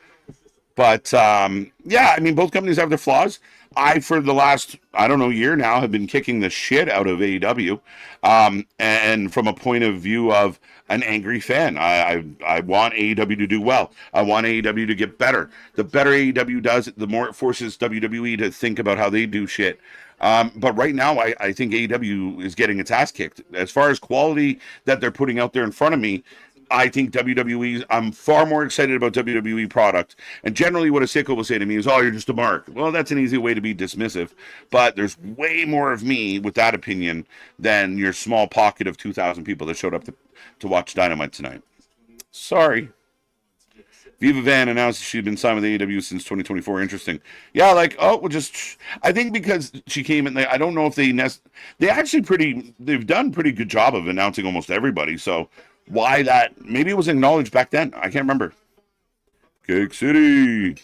But yeah, I mean, both companies have their flaws. For the last, year now, have been kicking the shit out of AEW. And from a point of view of an angry fan, I want AEW to do well. I want AEW to get better. The better AEW does, the more it forces WWE to think about how they do shit. But right now, I think AEW is getting its ass kicked. As far as quality that they're putting out there in front of me, I think WWE, I'm far more excited about WWE product. And generally what a sicko will say to me is, oh, you're just a mark. Well, that's an easy way to be dismissive. But there's way more of me with that opinion than your small pocket of 2,000 people that showed up to watch Dynamite tonight. Sorry. Viva Van announced she'd been signed with AEW since 2024. Interesting. Yeah, like, I think because she came in, I don't know if they've done pretty good job of announcing almost everybody. So why that? Maybe it was acknowledged back then. I can't remember. Cake City.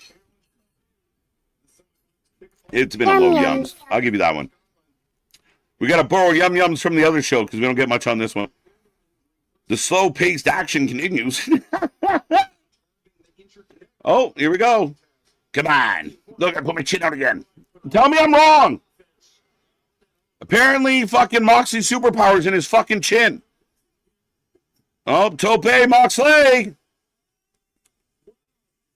It's been a low yums. I'll give you that one. We got to borrow yums from the other show because we don't get much on this one. The slow-paced action continues. Oh, here we go. Come on. Look, I put my chin out again. Tell me I'm wrong. Apparently, fucking Moxley's superpower's in his fucking chin. Oh, Tope Moxley.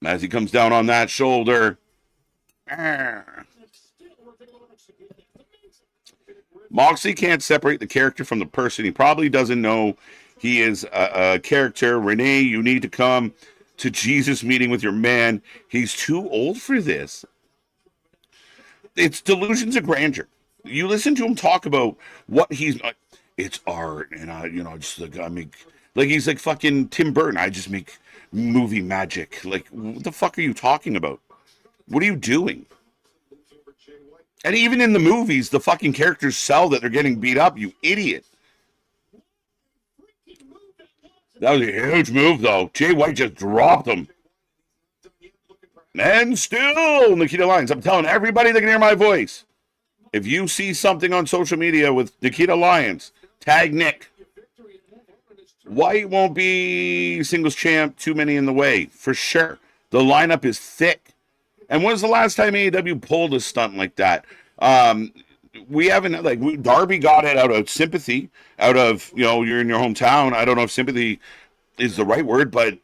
As he comes down on that shoulder. Moxley can't separate the character from the person. He probably doesn't know he is a character. Renee, you need to come to Jesus meeting with your man. He's too old for this. It's delusions of grandeur. You listen to him talk about what he's like. It's art, and I make he's like fucking Tim Burton. I just make movie magic. Like, what the fuck are you talking about? What are you doing? And even in the movies, the fucking characters sell that they're getting beat up. You idiot. That was a huge move, though. Jay White just dropped him. And still, Nikita Lyons. I'm telling everybody that can hear my voice. If you see something on social media with Nikita Lyons, tag Nick. White won't be singles champ. Too many in the way, for sure. The lineup is thick. And when was the last time AEW pulled a stunt like that? We haven't, Darby got it out of sympathy, out of, you're in your hometown. I don't know if sympathy is the right word, but,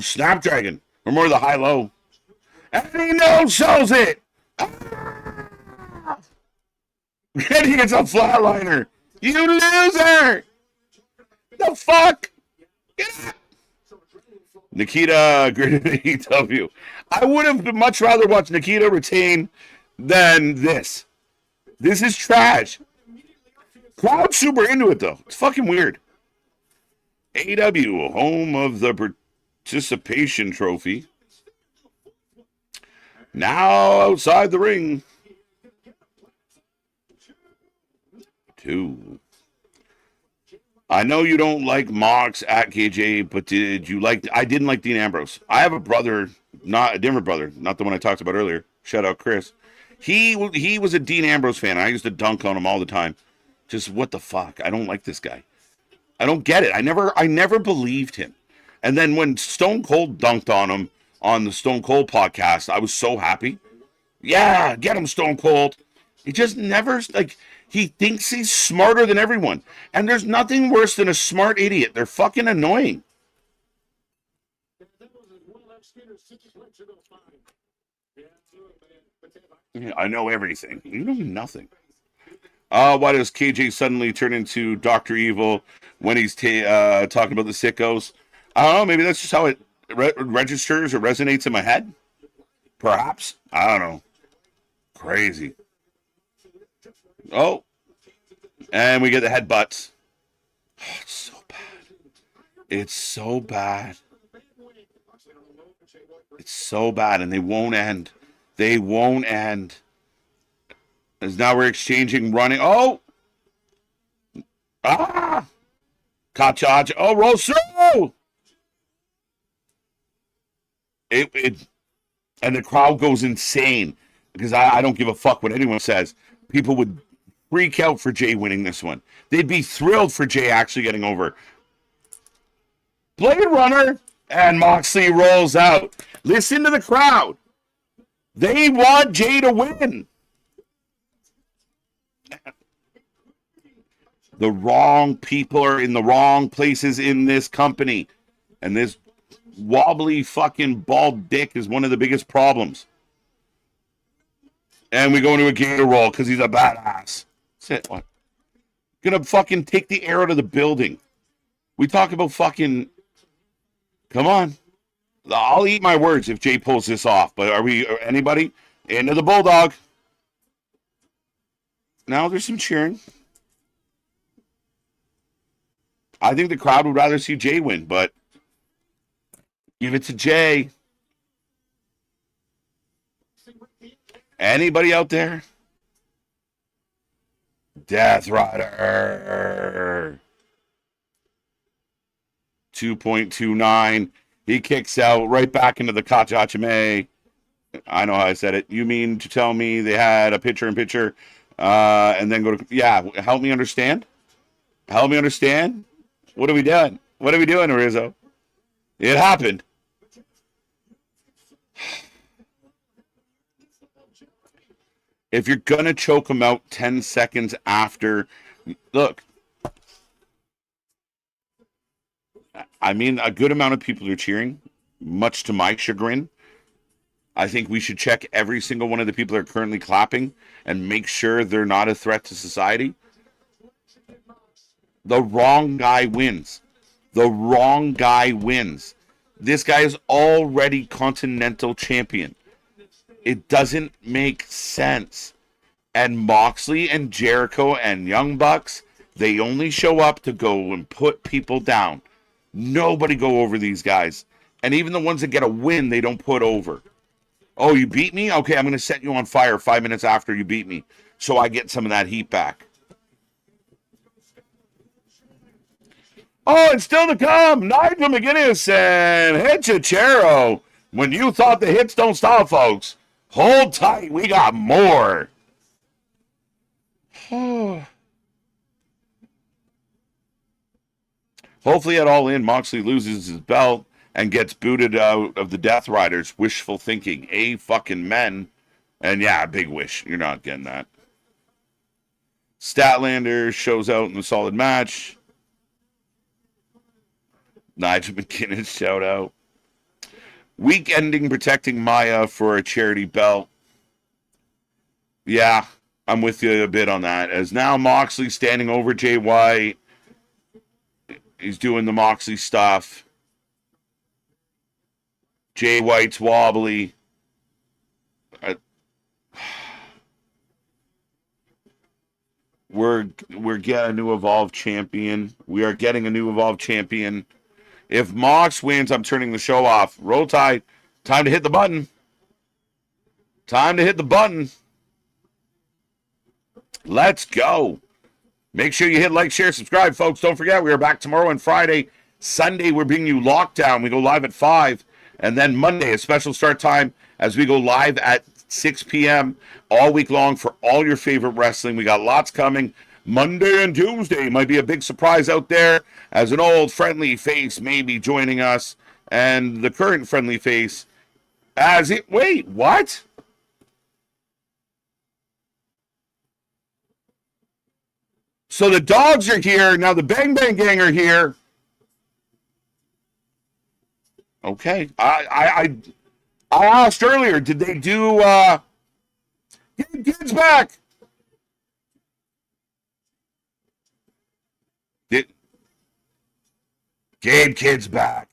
Snapdragon, or more the high-low. And he no-shows it. And he gets a flatliner. You loser. The fuck? Get up. Nikita, greater than AEW. I would have much rather watched Nikita retain than this. This is trash. Crowd's super into it, though. It's fucking weird. AEW, home of the participation trophy. Now outside the ring. 2. I know you don't like Mox at KJ, but I didn't like Dean Ambrose. I have a brother, not a different brother, not the one I talked about earlier. Shout out Chris. He was a Dean Ambrose fan. I used to dunk on him all the time. Just what the fuck? I don't like this guy. I don't get it. I never believed him. And then when Stone Cold dunked on him on the Stone Cold podcast, I was so happy. Yeah, get him, Stone Cold. He just never, he thinks he's smarter than everyone. And there's nothing worse than a smart idiot. They're fucking annoying. Yeah, I know everything. You know nothing. Why does KJ suddenly turn into Dr. Evil when he's talking about the sickos? I don't know. Maybe that's just how it registers or resonates in my head. Perhaps. I don't know. Crazy. Oh. And we get the headbutts. Oh, it's so bad. It's so bad. It's so bad, and they won't end. They won't end. As now we're exchanging running. Oh! Ah! Kachacha. Oh, roll through! And the crowd goes insane because I don't give a fuck what anyone says. People would freak out for Jay winning this one. They'd be thrilled for Jay actually getting over. Blade Runner, and Moxley rolls out. Listen to the crowd. They want Jay to win. The wrong people are in the wrong places in this company. And this wobbly fucking bald dick is one of the biggest problems. And we go into a gator roll because he's a badass. That's it. What? Gonna fucking take the air out of the building. We talk about fucking Come on. I'll eat my words if Jay pulls this off. But anybody? Into the Bulldog. Now there's some cheering. I think the crowd would rather see Jay win, but give it to Jay. Anybody out there? Death Rider. 2.29. He kicks out right back into the Kachachime. I know how I said it. You mean to tell me they had a pitcher and then go to... Yeah, help me understand. Help me understand. What are we doing? What are we doing, Rizzo? It happened. If you're going to choke him out 10 seconds after... Look. I mean, a good amount of people are cheering, much to my chagrin. I think we should check every single one of the people that are currently clapping and make sure they're not a threat to society. The wrong guy wins. The wrong guy wins. This guy is already Continental Champion. It doesn't make sense. And Moxley and Jericho and Young Bucks, they only show up to go and put people down. Nobody go over these guys. And even the ones that get a win, they don't put over. Oh, you beat me? Okay, I'm going to set you on fire 5 minutes after you beat me so I get some of that heat back. Oh, and still to come, Nigel McGuinness and Hitchachero. When you thought the hits don't stop, folks, hold tight. We got more. Hopefully at All In, Moxley loses his belt and gets booted out of the Death Riders. Wishful thinking. Fucking men. And yeah, big wish. You're not getting that. Statlander shows out in the solid match. Nigel McGuinness shout out. Week ending protecting Maya for a charity belt. Yeah, I'm with you a bit on that. As now Moxley standing over Jay White. He's doing the Moxley stuff. Jay White's wobbly. We're getting a new Evolve champion. We are getting a new Evolve champion. If Mox wins, I'm turning the show off. Roll Tide. Time to hit the button. Time to hit the button. Let's go. Make sure you hit like, share, subscribe, folks. Don't forget, we are back tomorrow and Friday. Sunday, we're bringing you Lockdown. We go live at 5. And then Monday, a special start time as we go live at 6 p.m. all week long for all your favorite wrestling. We got lots coming. Monday and Tuesday might be a big surprise out there as an old friendly face may be joining us. And the current friendly face as it... Wait, what? So the dogs are here. Now the Bang Bang Gang are here. Okay. I asked earlier, did they do get kids back? Gabe Kid's back.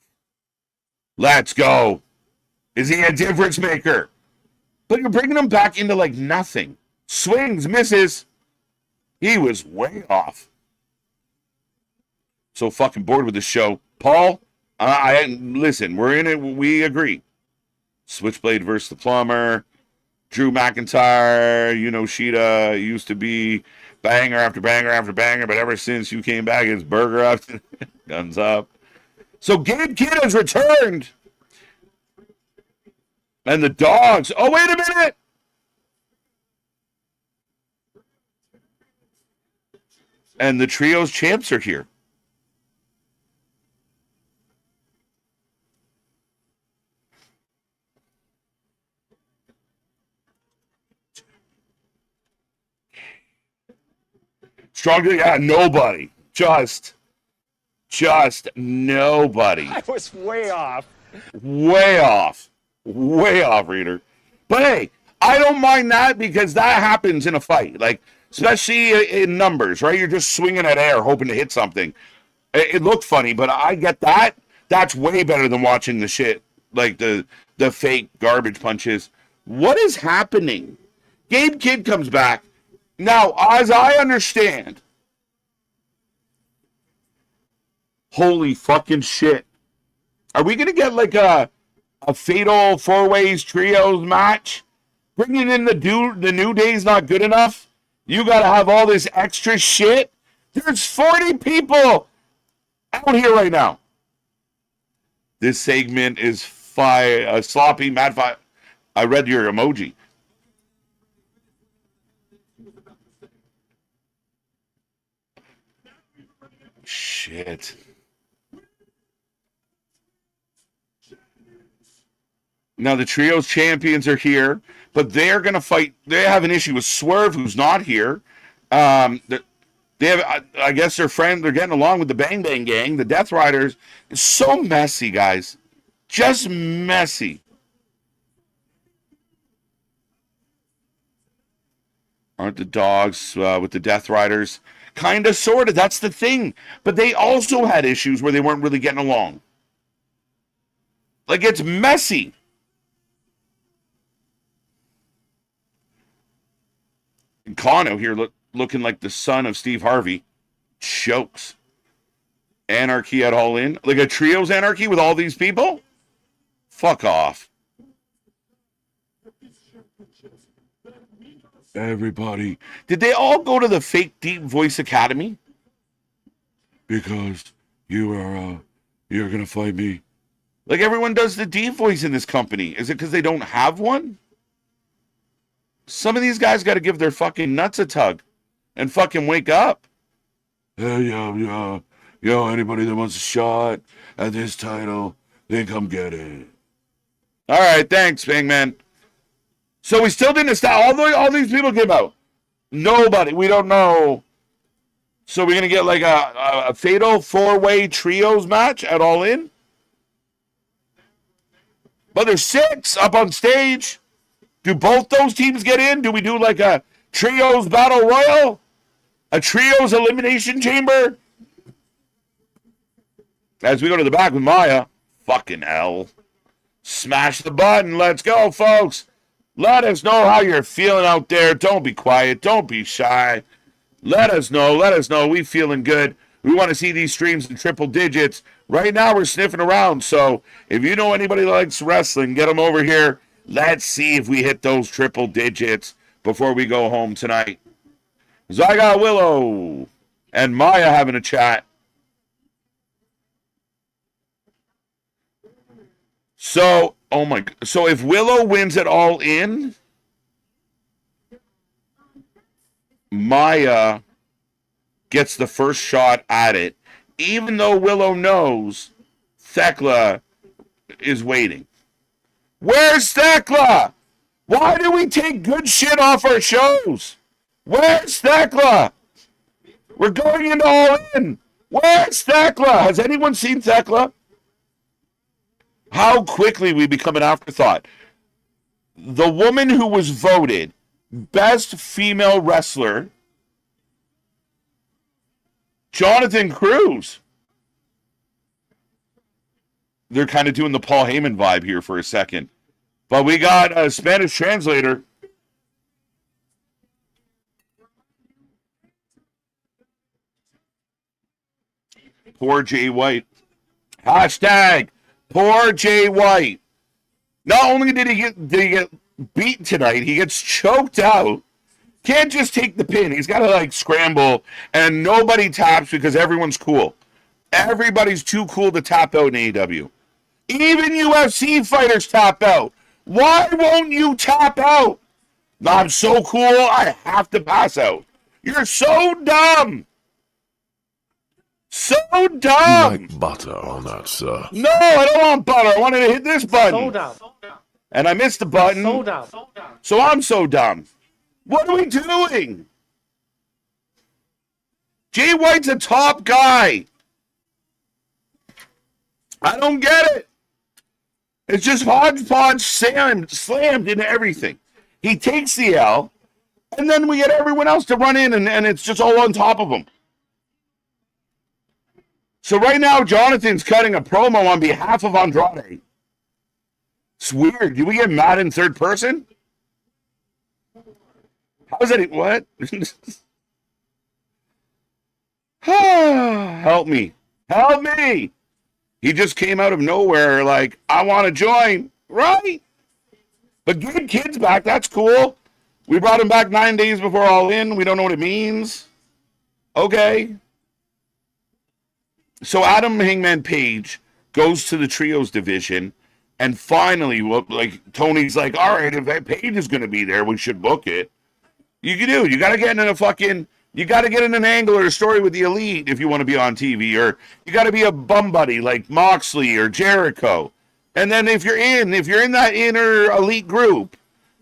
Let's go. Is he a difference maker? But you're bringing him back into like nothing. Swings, misses. He was way off. So fucking bored with the show. Paul, listen, we're in it. We agree. Switchblade versus the Plumber. Drew McIntyre, Sheeta used to be banger after banger after banger, but ever since you came back, it's burger after guns up. So Gabe Kidd has returned. And the dogs. Oh, wait a minute. And the Trios champs are here. Stronger, yeah, nobody. Just nobody. I was way off. Way off, Reader. But hey, I don't mind that because that happens in a fight. Like, especially in numbers, right? You're just swinging at air, hoping to hit something. It looked funny, but I get that. That's way better than watching the shit, like the fake garbage punches. What is happening? Gabe Kidd comes back. Now, as I understand, holy fucking shit. Are we going to get like a fatal four-ways trios match? Bringing in the New Day's not good enough? You got to have all this extra shit? There's 40 people out here right now. This segment is sloppy, mad fire. I read your emoji. Shit. Now the trios champions are here, but they're going to fight. They have an issue with Swerve, who's not here. They have, I guess, their friend. They're getting along with the Bang Bang Gang, the Death Riders. It's so messy, guys. Just messy. Aren't the dogs with the Death Riders? Kind of, sort of. That's the thing. But they also had issues where they weren't really getting along. Like, it's messy. And Kano here looking like the son of Steve Harvey. Chokes. Anarchy at All In. Like a trios anarchy with all these people? Fuck off. Everybody. Did they all go to the fake Deep Voice Academy? Because you're gonna fight me. Like everyone does the Deep Voice in this company. Is it because they don't have one? Some of these guys got to give their fucking nuts a tug and fucking wake up. Yo, anybody that wants a shot at this title, then come get it. All right, thanks, Bangman. So we still didn't establish. All these people came out. Nobody. We don't know. So we're going to get like a fatal four-way trios match at All In? But there's 6 up on stage. Do both those teams get in? Do we do like a trios battle royal? A trios elimination chamber? As we go to the back with Maya. Fucking hell. Smash the button. Let's go, folks. Let us know how you're feeling out there. Don't be quiet. Don't be shy. Let us know. Let us know. We feeling good. We want to see these streams in triple digits. Right now, we're sniffing around. So if you know anybody that likes wrestling, get them over here. Let's see if we hit those triple digits before we go home tonight. So I got Willow and Maya having a chat. So, so if Willow wins it All In, Maya gets the first shot at it, even though Willow knows Thekla is waiting. Where's Thekla? Why do we take good shit off our shows? Where's Thekla? We're going into All In. Where's Thekla? Has anyone seen Thekla? How quickly we become an afterthought. The woman who was voted best female wrestler, Jonathan Cruz. They're kind of doing the Paul Heyman vibe here for a second. But we got a Spanish translator. Poor Jay White. Hashtag poor Jay White. Not only did he get beat tonight, he gets choked out. Can't just take the pin. He's got to like scramble, and nobody taps because everyone's cool. Everybody's too cool to tap out in AEW. Even UFC fighters tap out. Why won't you tap out? I'm so cool, I have to pass out. You're so dumb. So dumb. Like butter on that, sir. No, I don't want butter. I wanted to hit this button. So dumb. And I missed the button. So dumb. So I'm so dumb. What are we doing? Jay White's a top guy. I don't get it. It's just hodgepodge slammed into everything. He takes the L, and then we get everyone else to run in, and it's just all on top of him. So right now, Jonathan's cutting a promo on behalf of Andrade. It's weird. Do we get mad in third person? How is that? What? Help me. Help me. He just came out of nowhere like, I want to join. Right? But get kids back. That's cool. We brought him back 9 days before All In. We don't know what it means. Okay. So Adam Hangman Page goes to the trios division, and finally, like Tony's like, all right, if that Page is going to be there, we should book it. You can do it. You got to get in an angle or a story with the Elite if you want to be on TV, or you got to be a bum buddy like Moxley or Jericho. And then if you're in that inner Elite group,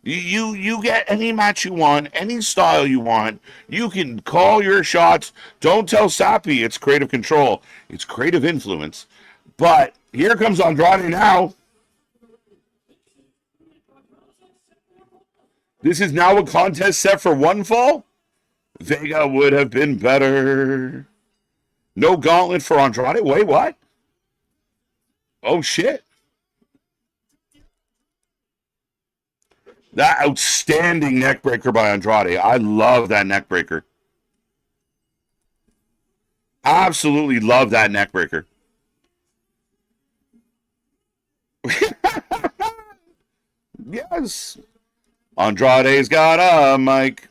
you get any match you want, any style you want. You can call your shots. Don't tell Sappy it's creative control. It's creative influence. But here comes Andrade now. This is now a contest set for one fall? Vega would have been better. No gauntlet for Andrade? Wait, what? Oh, shit. That outstanding neckbreaker by Andrade. I love that neckbreaker. Absolutely love that neckbreaker. Yes. Andrade's got a mic.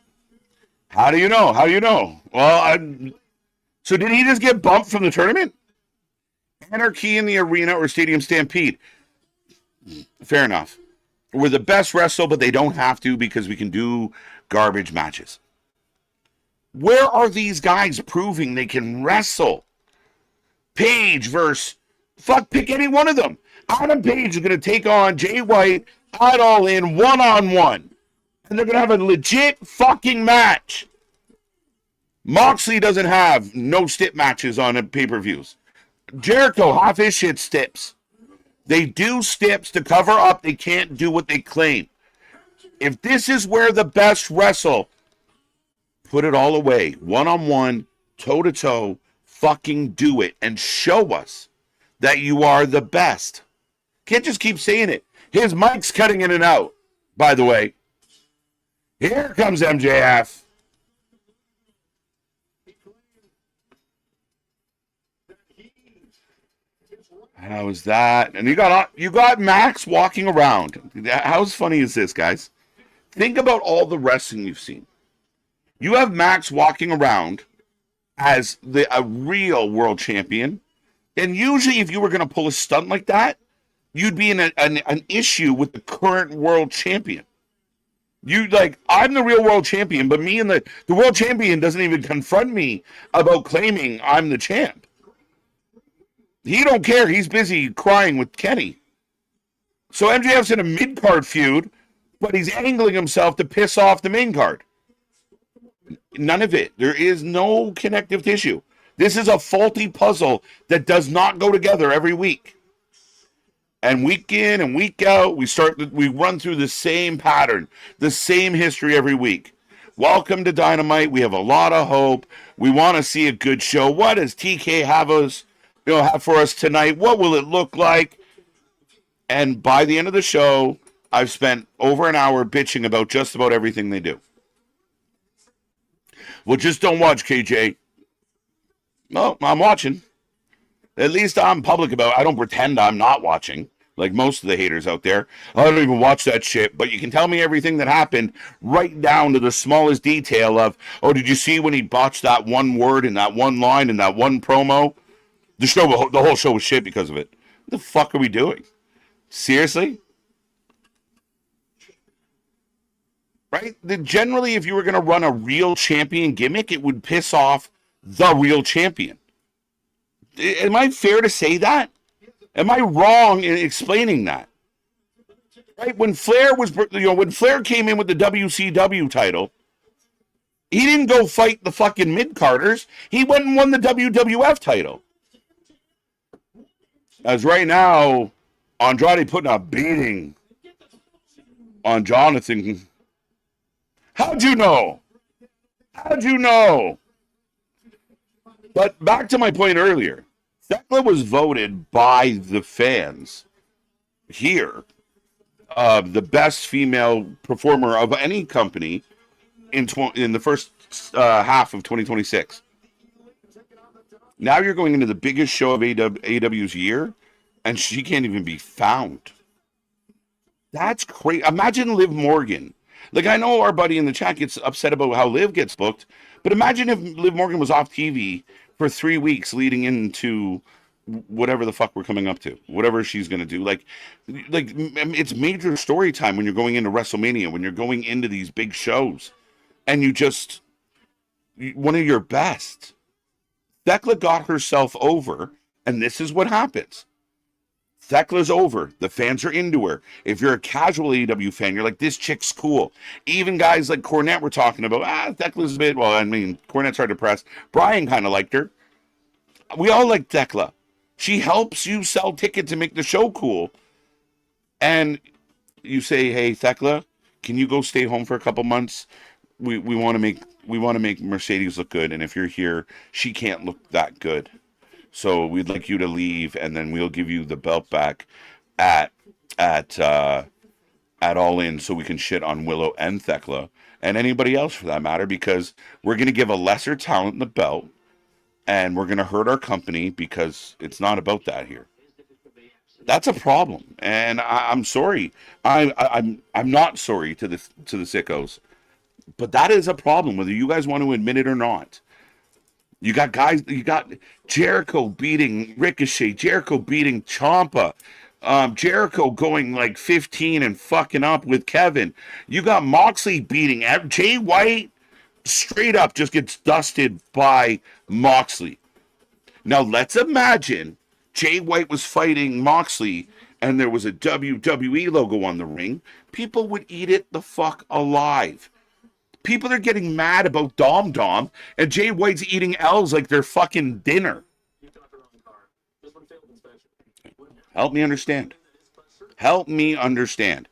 How do you know? How do you know? Well, so did he just get bumped from the tournament? Anarchy in the arena or stadium stampede? Fair enough. We're the best wrestle, but they don't have to because we can do garbage matches. Where are these guys proving they can wrestle? Page versus... pick any one of them. Adam Page is going to take on Jay White at All In one-on-one. And they're going to have a legit fucking match. Moxley doesn't have no stip matches on pay-per-views. Jericho, half his shit stips. They do steps to cover up. They can't do what they claim. If this is where the best wrestle, put it all away. One-on-one, toe-to-toe, fucking do it. And show us that you are the best. Can't just keep saying it. His mic's cutting in and out, by the way. Here comes MJF. How is that? And you got Max walking around. How funny is this, guys? Think about all the wrestling you've seen. You have Max walking around as a real world champion. And usually if you were going to pull a stunt like that, you'd be in an issue with the current world champion. You I'm the real world champion, but me and the world champion doesn't even confront me about claiming I'm the champ. He don't care. He's busy crying with Kenny. So MJF's in a mid-card feud, but he's angling himself to piss off the main card. None of it. There is no connective tissue. This is a faulty puzzle that does not go together every week. And week in and week out, we run through the same pattern, the same history every week. Welcome to Dynamite. We have a lot of hope. We want to see a good show. What does TK have for us tonight? What will it look like? And by the end of the show, I've spent over an hour bitching about just about everything they do. Well, just don't watch, KJ. No, I'm watching. At least I'm public about it. I don't pretend I'm not watching, like most of the haters out there. I don't even watch that shit, but you can tell me everything that happened right down to the smallest detail of, oh, did you see when he botched that one word in that one line in that one promo? The whole show was shit because of it. What the fuck are we doing? Seriously? Right? Generally, if you were going to run a real champion gimmick, it would piss off the real champion. Am I fair to say that? Am I wrong in explaining that? Right? When Flair came in with the WCW title, he didn't go fight the fucking mid-carders. He went and won the WWF title. As right now, Andrade putting a beating on Jonathan. How'd you know? How'd you know? But back to my point earlier. Thekla was voted by the fans here the best female performer of any company in the first half of 2026. Now you're going into the biggest show of AEW's year, and she can't even be found. That's crazy. Imagine Liv Morgan. Like, I know our buddy in the chat gets upset about how Liv gets booked, but imagine if Liv Morgan was off TV for 3 weeks leading into whatever the fuck we're coming up to, whatever she's going to do. Like it's major story time when you're going into WrestleMania, when you're going into these big shows, and one of your best. Thekla got herself over, and this is what happens. Thekla's over. The fans are into her. If you're a casual AEW fan, you're like, this chick's cool. Even guys like Cornette were talking about, Thekla's a bit, well, I mean, Cornette's hard to press. Brian kind of liked her. We all like Thekla. She helps you sell tickets and make the show cool. And you say, hey, Thekla, can you go stay home for a couple months? We want to make Mercedes look good. And if you're here, she can't look that good. So we'd like you to leave, and then we'll give you the belt back at All In, so we can shit on Willow and Thekla and anybody else for that matter, because we're going to give a lesser talent the belt, and we're going to hurt our company because it's not about that here. That's a problem, and I'm sorry. I'm not sorry to the sickos, but that is a problem, whether you guys want to admit it or not. You got Jericho beating Ricochet, Jericho beating Ciampa, Jericho going like 15 and fucking up with Kevin. You got Moxley beating Jay White, straight up just gets dusted by Moxley. Now let's imagine Jay White was fighting Moxley and there was a WWE logo on the ring. People would eat it the fuck alive. People are getting mad about Dom Dom, and Jay White's eating L's like they're fucking dinner. Help me understand. Help me understand.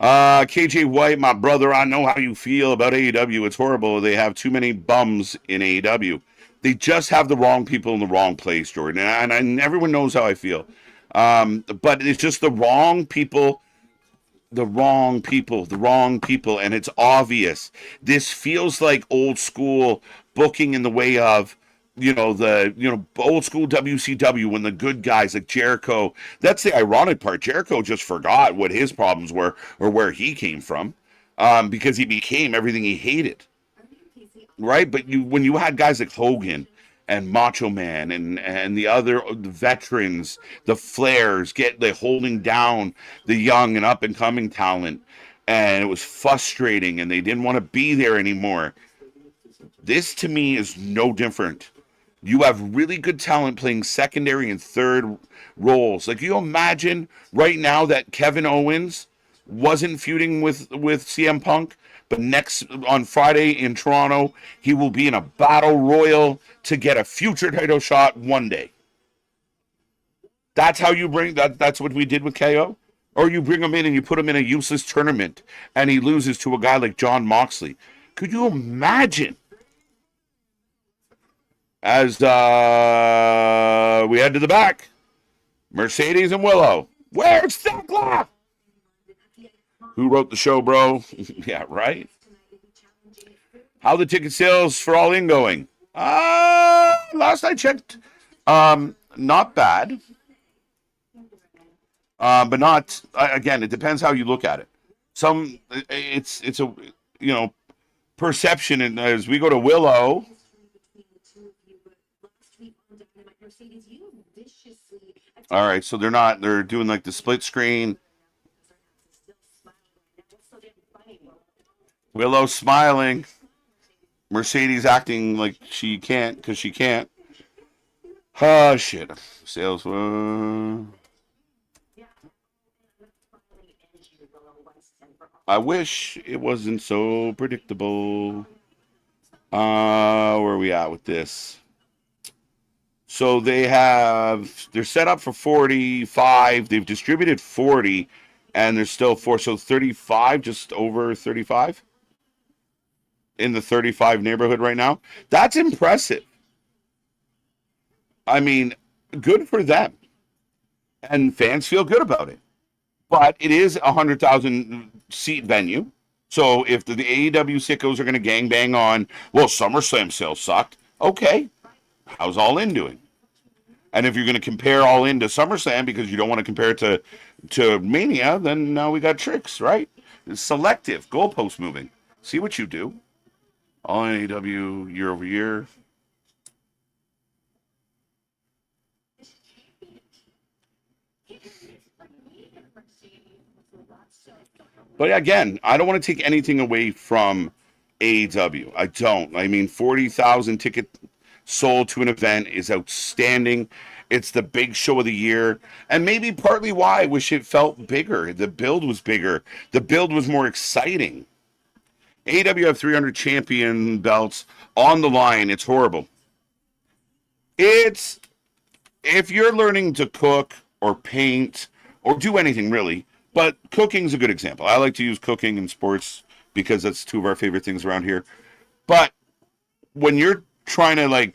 KJ White, my brother, I know how you feel about AEW. It's horrible. They have too many bums in AEW. They just have the wrong people in the wrong place, Jordan. And everyone knows how I feel. But it's just the wrong people. The wrong people, and it's obvious. This feels like old school booking in the way of, old school WCW when the good guys like Jericho. That's the ironic part. Jericho just forgot what his problems were or where he came from, because he became everything he hated. Right? But when you had guys like Hogan and Macho Man and the other veterans, the Flairs, holding down the young and up and coming talent, and it was frustrating, and they didn't want to be there anymore. This to me is no different. You have really good talent playing secondary and third roles. Like, you imagine right now that Kevin Owens wasn't feuding with CM Punk, but on Friday in Toronto, he will be in a battle royal to get a future title shot one day. That's how you bring that. That's what we did with KO. Or you bring him in and you put him in a useless tournament and he loses to a guy like John Moxley. Could you imagine? As we head to the back, Mercedes and Willow. Where's Thekla? Who wrote the show, bro? Yeah, right? How the ticket sales for All In going? Last I checked, not bad. But not, again, it depends how you look at it. It's a, perception. And as we go to Willow, all right, so they're doing like the split screen. Willow smiling. Mercedes acting like she can't because she can't. Oh, shit. Sales. I wish it wasn't so predictable. Where are we at with this? So they're set up for 45. They've distributed 40, and there's still 4. So 35, just over 35. In the 35 neighborhood right now. That's impressive. I mean, good for them. And fans feel good about it. But it is a 100,000 seat venue. So if the AEW sickos are going to gangbang on, well, SummerSlam sales sucked. Okay. How's All In doing? And if you're going to compare All In to SummerSlam because you don't want to compare it to Mania, then now we got tricks, right? It's selective, goalpost moving. See what you do. All in AEW year over year. But again, I don't want to take anything away from AEW. I don't. I mean, 40,000 tickets sold to an event is outstanding. It's the big show of the year. And maybe partly why I wish it felt bigger. The build was bigger. The build was more exciting. AEW have 300 champion belts on the line. It's horrible. If you're learning to cook or paint or do anything really, but cooking's a good example. I like to use cooking in sports because that's two of our favorite things around here. But when you're trying to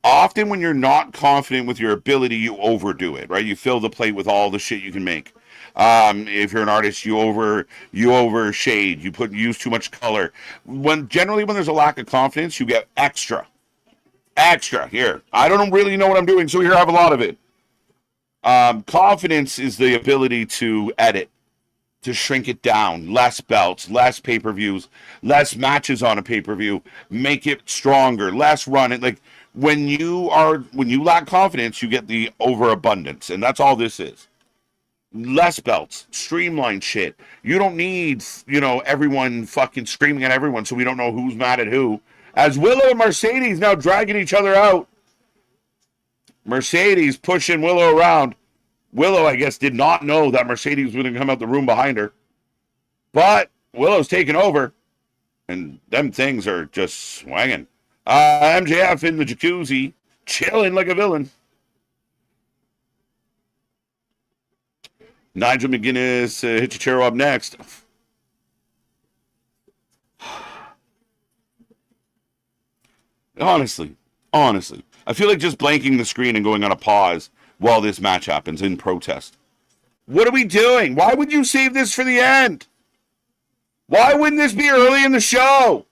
often when you're not confident with your ability, you overdo it, right? You fill the plate with all the shit you can make. If you're an artist, you overshade, you use too much color. Generally when there's a lack of confidence, you get extra. Here. I don't really know what I'm doing, so here I have a lot of it. Confidence is the ability to edit, to shrink it down, less belts, less pay-per-views, less matches on a pay-per-view, make it stronger, less run it. When you lack confidence, you get the overabundance, and that's all this is. Less belts, streamline shit. You don't need, everyone fucking screaming at everyone so we don't know who's mad at who. As Willow and Mercedes now dragging each other out. Mercedes pushing Willow around. Willow, I guess, did not know that Mercedes was going to come out the room behind her. But Willow's taking over. And them things are just swanging. MJF in the jacuzzi, chilling like a villain. Nigel McGuinness, Hichichero up next. Honestly, I feel like just blanking the screen and going on a pause while this match happens in protest. What are we doing? Why would you save this for the end? Why wouldn't this be early in the show?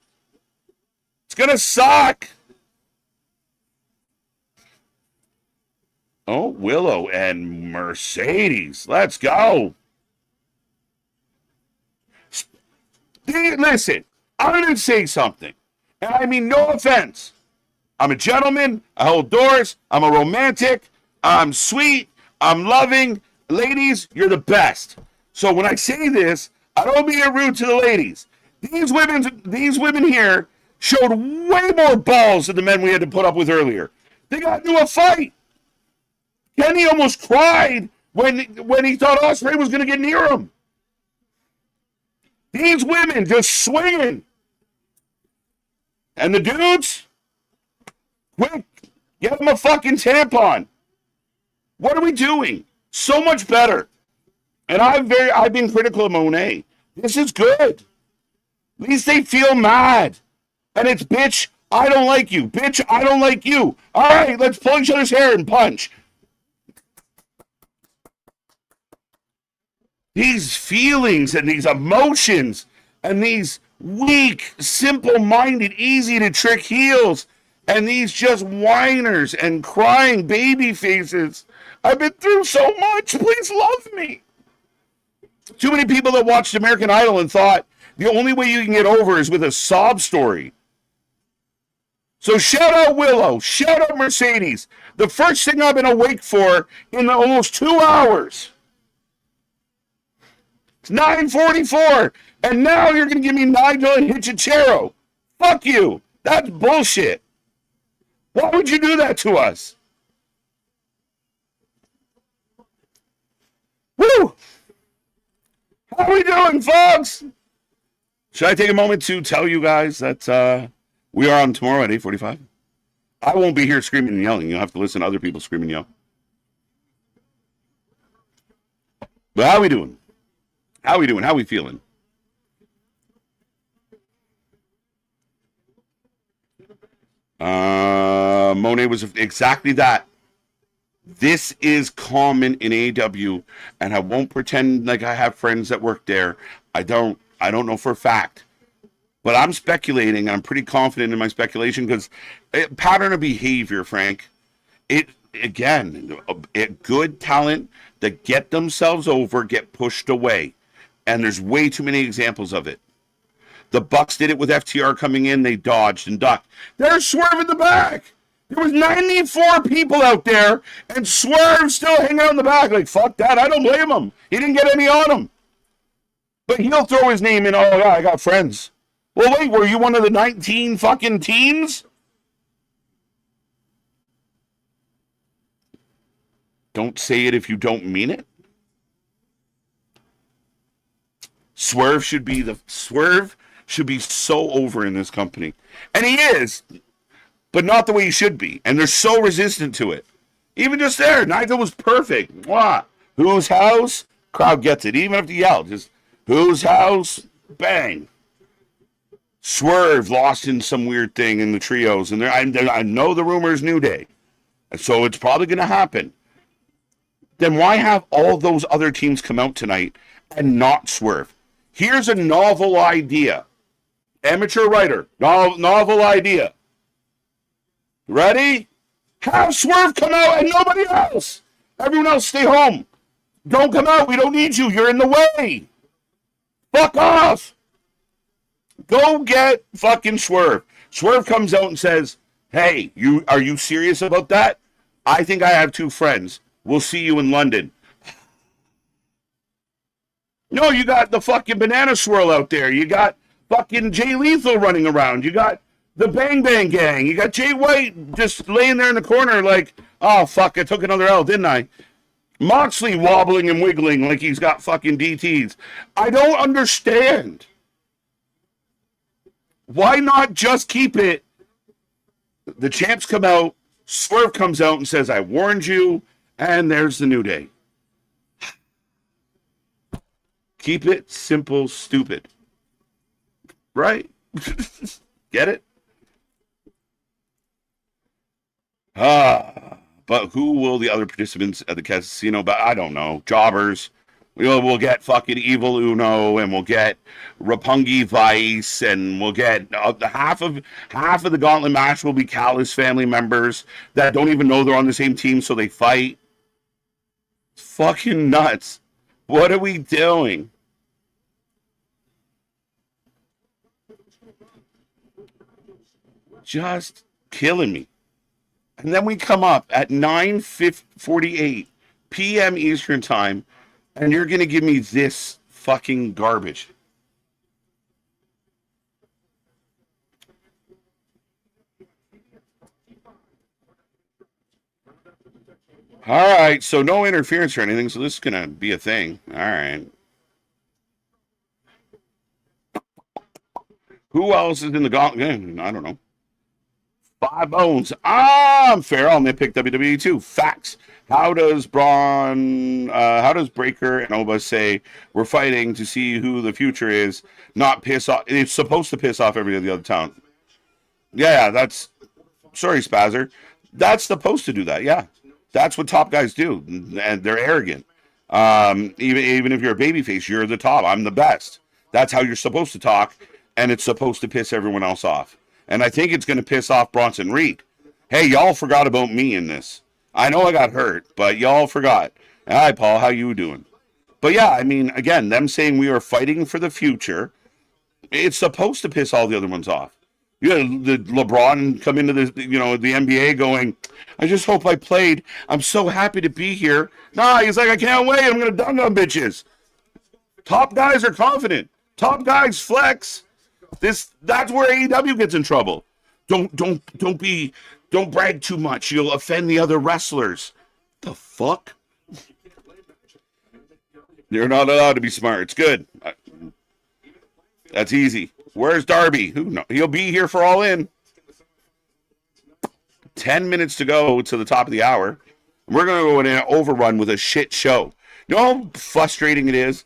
It's going to suck. Oh, Willow and Mercedes. Let's go. Listen, I'm going to say something. And I mean no offense. I'm a gentleman. I hold doors. I'm a romantic. I'm sweet. I'm loving. Ladies, you're the best. So when I say this, I don't mean it rude to the ladies. These women here showed way more balls than the men we had to put up with earlier. They got into a fight. Kenny almost cried when he thought Ospreay was going to get near him. These women just swinging. And the dudes, quick, get them a fucking tampon. What are we doing? So much better. And I've been critical of Monet. This is good. At least they feel mad. And it's, bitch, I don't like you. Bitch, I don't like you. All right, let's pull each other's hair and punch. These feelings and these emotions and these weak, simple-minded, easy-to-trick heels and these just whiners and crying baby faces. I've been through so much. Please love me. Too many people that watched American Idol and thought the only way you can get over is with a sob story. So shout out Willow. Shout out Mercedes. The first thing I've been awake for in almost 2 hours. It's 9:44. And now you're going to give me Nigel and Hichichero. Fuck you. That's bullshit. Why would you do that to us? Woo! How are we doing, folks? Should I take a moment to tell you guys that we are on tomorrow at 8:45? I won't be here screaming and yelling. You'll have to listen to other people scream and yell. But how are we doing? How are we doing? How are we feeling? Monet was exactly that. This is common in AEW, and I won't pretend like I have friends that work there. I don't know for a fact. But I'm speculating. I'm pretty confident in my speculation because pattern of behavior, Frank. It again, good talent that get themselves over get pushed away, and there's way too many examples of it. The Bucks did it with FTR coming in. They dodged and ducked. There's Swerve in the back. There was 94 people out there, and Swerve still hanging out in the back. Like, fuck that. I don't blame him. He didn't get any on him. But he'll throw his name in. Oh, yeah, I got friends. Well, wait, were you one of the 19 fucking teens? Don't say it if you don't mean it. Swerve should be so over in this company. And he is, but not the way he should be. And they're so resistant to it. Even just there, Nigel was perfect. Mwah. Whose house? Crowd gets it. Even if you yell, just whose house? Bang. Swerve lost in some weird thing in the trios, and I know the rumor is New Day, so it's probably going to happen. Then why have all those other teams come out tonight and not Swerve? Here's a novel idea. Amateur writer, novel idea. Ready? Have Swerve come out and nobody else. Everyone else stay home. Don't come out. We don't need you. You're in the way. Fuck off. Go get fucking Swerve. Swerve comes out and says, hey, are you serious about that? I think I have two friends. We'll see you in London. No, you got the fucking Banana Swirl out there. You got fucking Jay Lethal running around. You got the Bang Bang Gang. You got Jay White just laying there in the corner like, oh, fuck, I took another L, didn't I? Moxley wobbling and wiggling like he's got fucking DTs. I don't understand. Why not just keep it? The champs come out, Swerve comes out and says, I warned you, and there's the New Day. Keep it simple, stupid. Right? Get it? But who will the other participants at the casino? But I don't know. Jobbers. We'll get fucking Evil Uno, and we'll get Roppongi Vice, and we'll get half of the gauntlet match will be Callis family members that don't even know they're on the same team, so they fight. It's fucking nuts. What are we doing? Just killing me. And then we come up at 9:48 p.m. Eastern Time, and you're going to give me this fucking garbage. All right, so no interference or anything, so this is going to be a thing. All right. Who else is in the gauntlet? I don't know. 5 Bones. I'm fair. I'll pick WWE too. Facts. How does Breaker and Oba say we're fighting to see who the future is? Not piss off. It's supposed to piss off every other town. Yeah, that's. Sorry, Spazzer. That's supposed to do that. Yeah, that's what top guys do, and they're arrogant. Even if you're a babyface, you're the top. I'm the best. That's how you're supposed to talk, and it's supposed to piss everyone else off. And I think it's going to piss off Bronson Reed. Hey, y'all forgot about me in this. I know I got hurt, but y'all forgot. Hi, Paul. How you doing? But yeah, I mean, again, them saying we are fighting for the future, it's supposed to piss all the other ones off. You know, the LeBron come into the NBA going, I just hope I played. I'm so happy to be here. Nah, he's like, I can't wait. I'm going to dunk on bitches. Top guys are confident. Top guys flex. That's where AEW gets in trouble. Don't brag too much. You'll offend the other wrestlers. The fuck? You're not allowed to be smart. It's good. That's easy. Where's Darby? Who knows? He'll be here for All In. 10 minutes to go to the top of the hour. We're going to go in an overrun with a shit show. You know how frustrating it is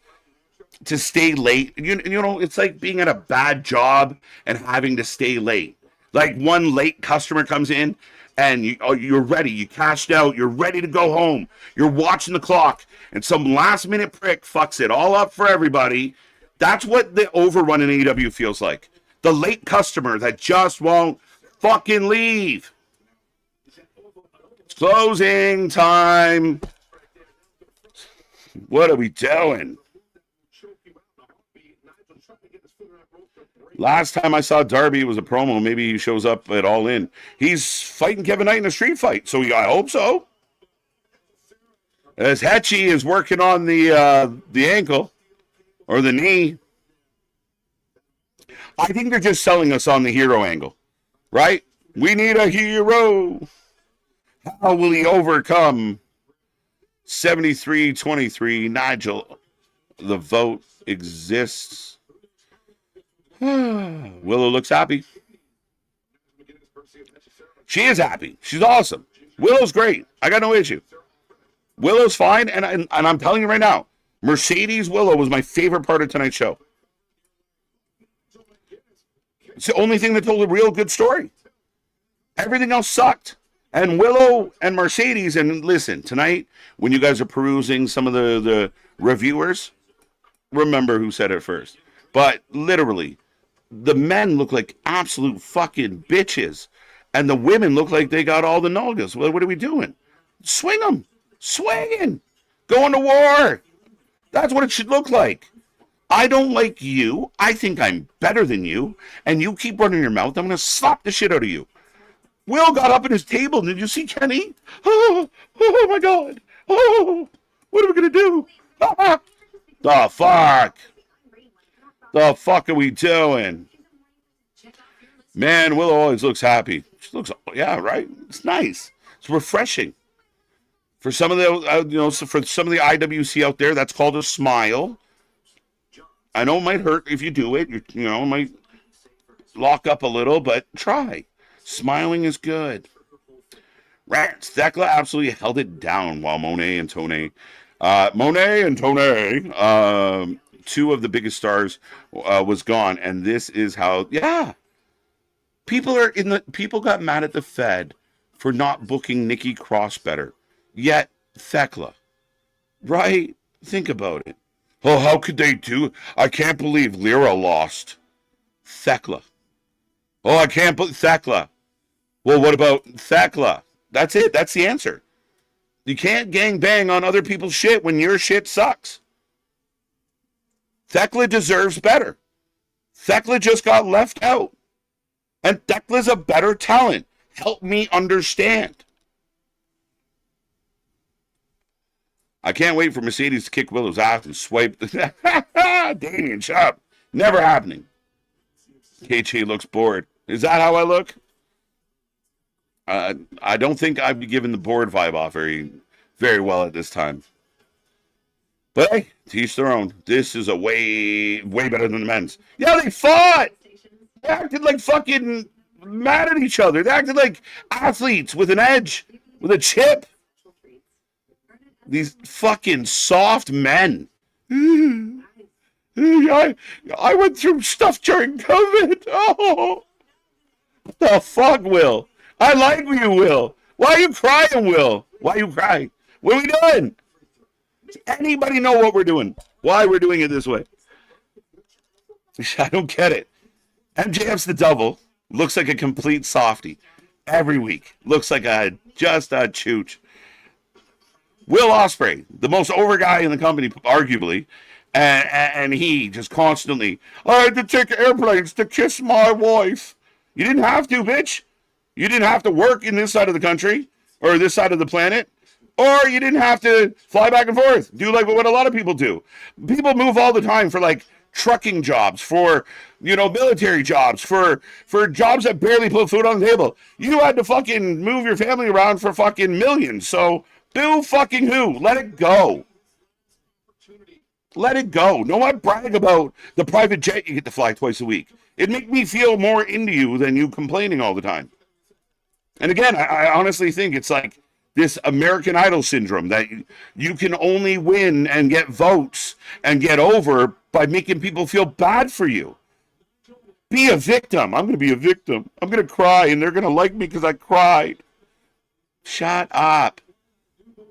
to stay late? You know, it's like being at a bad job and having to stay late. Like one late customer comes in and you're ready. You cashed out. You're ready to go home. You're watching the clock and some last minute prick fucks it all up for everybody. That's what the overrun in AEW feels like. The late customer that just won't fucking leave. It's closing time. What are we doing? Last time I saw Darby, it was a promo. Maybe he shows up at All In. He's fighting Kevin Knight in a street fight, so I hope so. As Hetchy is working on the ankle or the knee. I think they're just selling us on the hero angle, right? We need a hero. How will he overcome? 73-23, Nigel. The vote exists. Willow looks happy. She is happy. She's awesome. Willow's great. I got no issue. Willow's fine, and I'm telling you right now, Mercedes Willow was my favorite part of tonight's show. It's the only thing that told a real good story. Everything else sucked. And Willow and Mercedes, and listen, tonight, when you guys are perusing some of the reviewers, remember who said it first. But literally, the men look like absolute fucking bitches. And the women look like they got all the nulgas. Well, what are we doing? Swing them. Swinging. Going to war. That's what it should look like. I don't like you. I think I'm better than you. And you keep running your mouth. I'm going to slap the shit out of you. Will got up at his table. Did you see Kenny? Oh my God. Oh, what are we going to do? The fuck? The fuck are we doing? Man, Willow always looks happy. She looks, yeah, right? It's nice. It's refreshing. For some of the, for some of the IWC out there, that's called a smile. I know it might hurt if you do it. It might lock up a little, but try. Smiling is good. Rats. Thekla absolutely held it down while Monet and Tone, two of the biggest stars, was gone. And this is how, people got mad at the Fed for not booking Nikki Cross better. Yet Thekla, right? Think about it. Oh, how could they do? I can't believe Lyra lost. Thekla. Oh, I can't believe Thekla. Well, what about Thekla? That's it. That's the answer. You can't gang bang on other people's shit when your shit sucks. Thekla deserves better. Thekla just got left out. And Thekla's a better talent. Help me understand. I can't wait for Mercedes to kick Willow's ass and swipe. Damien, shut up. Never happening. KJ looks bored. Is that how I look? I don't think I'd be giving the bored vibe off very, very well at this time. But hey, to each their own. This is a way, way better than the men's. Yeah, they fought. They acted like fucking mad at each other. They acted like athletes with an edge, with a chip. These fucking soft men. I went through stuff during COVID. Oh, what the fuck, Will? I like you, Will. Why are you crying, Will? Why are you crying? What are we doing? Does anybody know what we're doing? Why we're doing it this way? I don't get it. MJF's the double. Looks like a complete softie. Every week. Looks like just a chooch. Will Ospreay, the most over guy in the company, arguably, and he just constantly, I had to take airplanes to kiss my wife. You didn't have to, bitch. You didn't have to work in this side of the country or this side of the planet, or you didn't have to fly back and forth. Do like what a lot of people do. People move all the time for like trucking jobs, for military jobs, for jobs that barely put food on the table. You had to fucking move your family around for fucking millions. So boo fucking who? Let it go. Let it go. No one brag about the private jet you get to fly twice a week. It'd make me feel more into you than you complaining all the time. And again, I honestly think it's like this American Idol syndrome that you can only win and get votes and get over by making people feel bad for you. Be a victim. I'm going to be a victim. I'm going to cry, and they're going to like me because I cried. Shut up.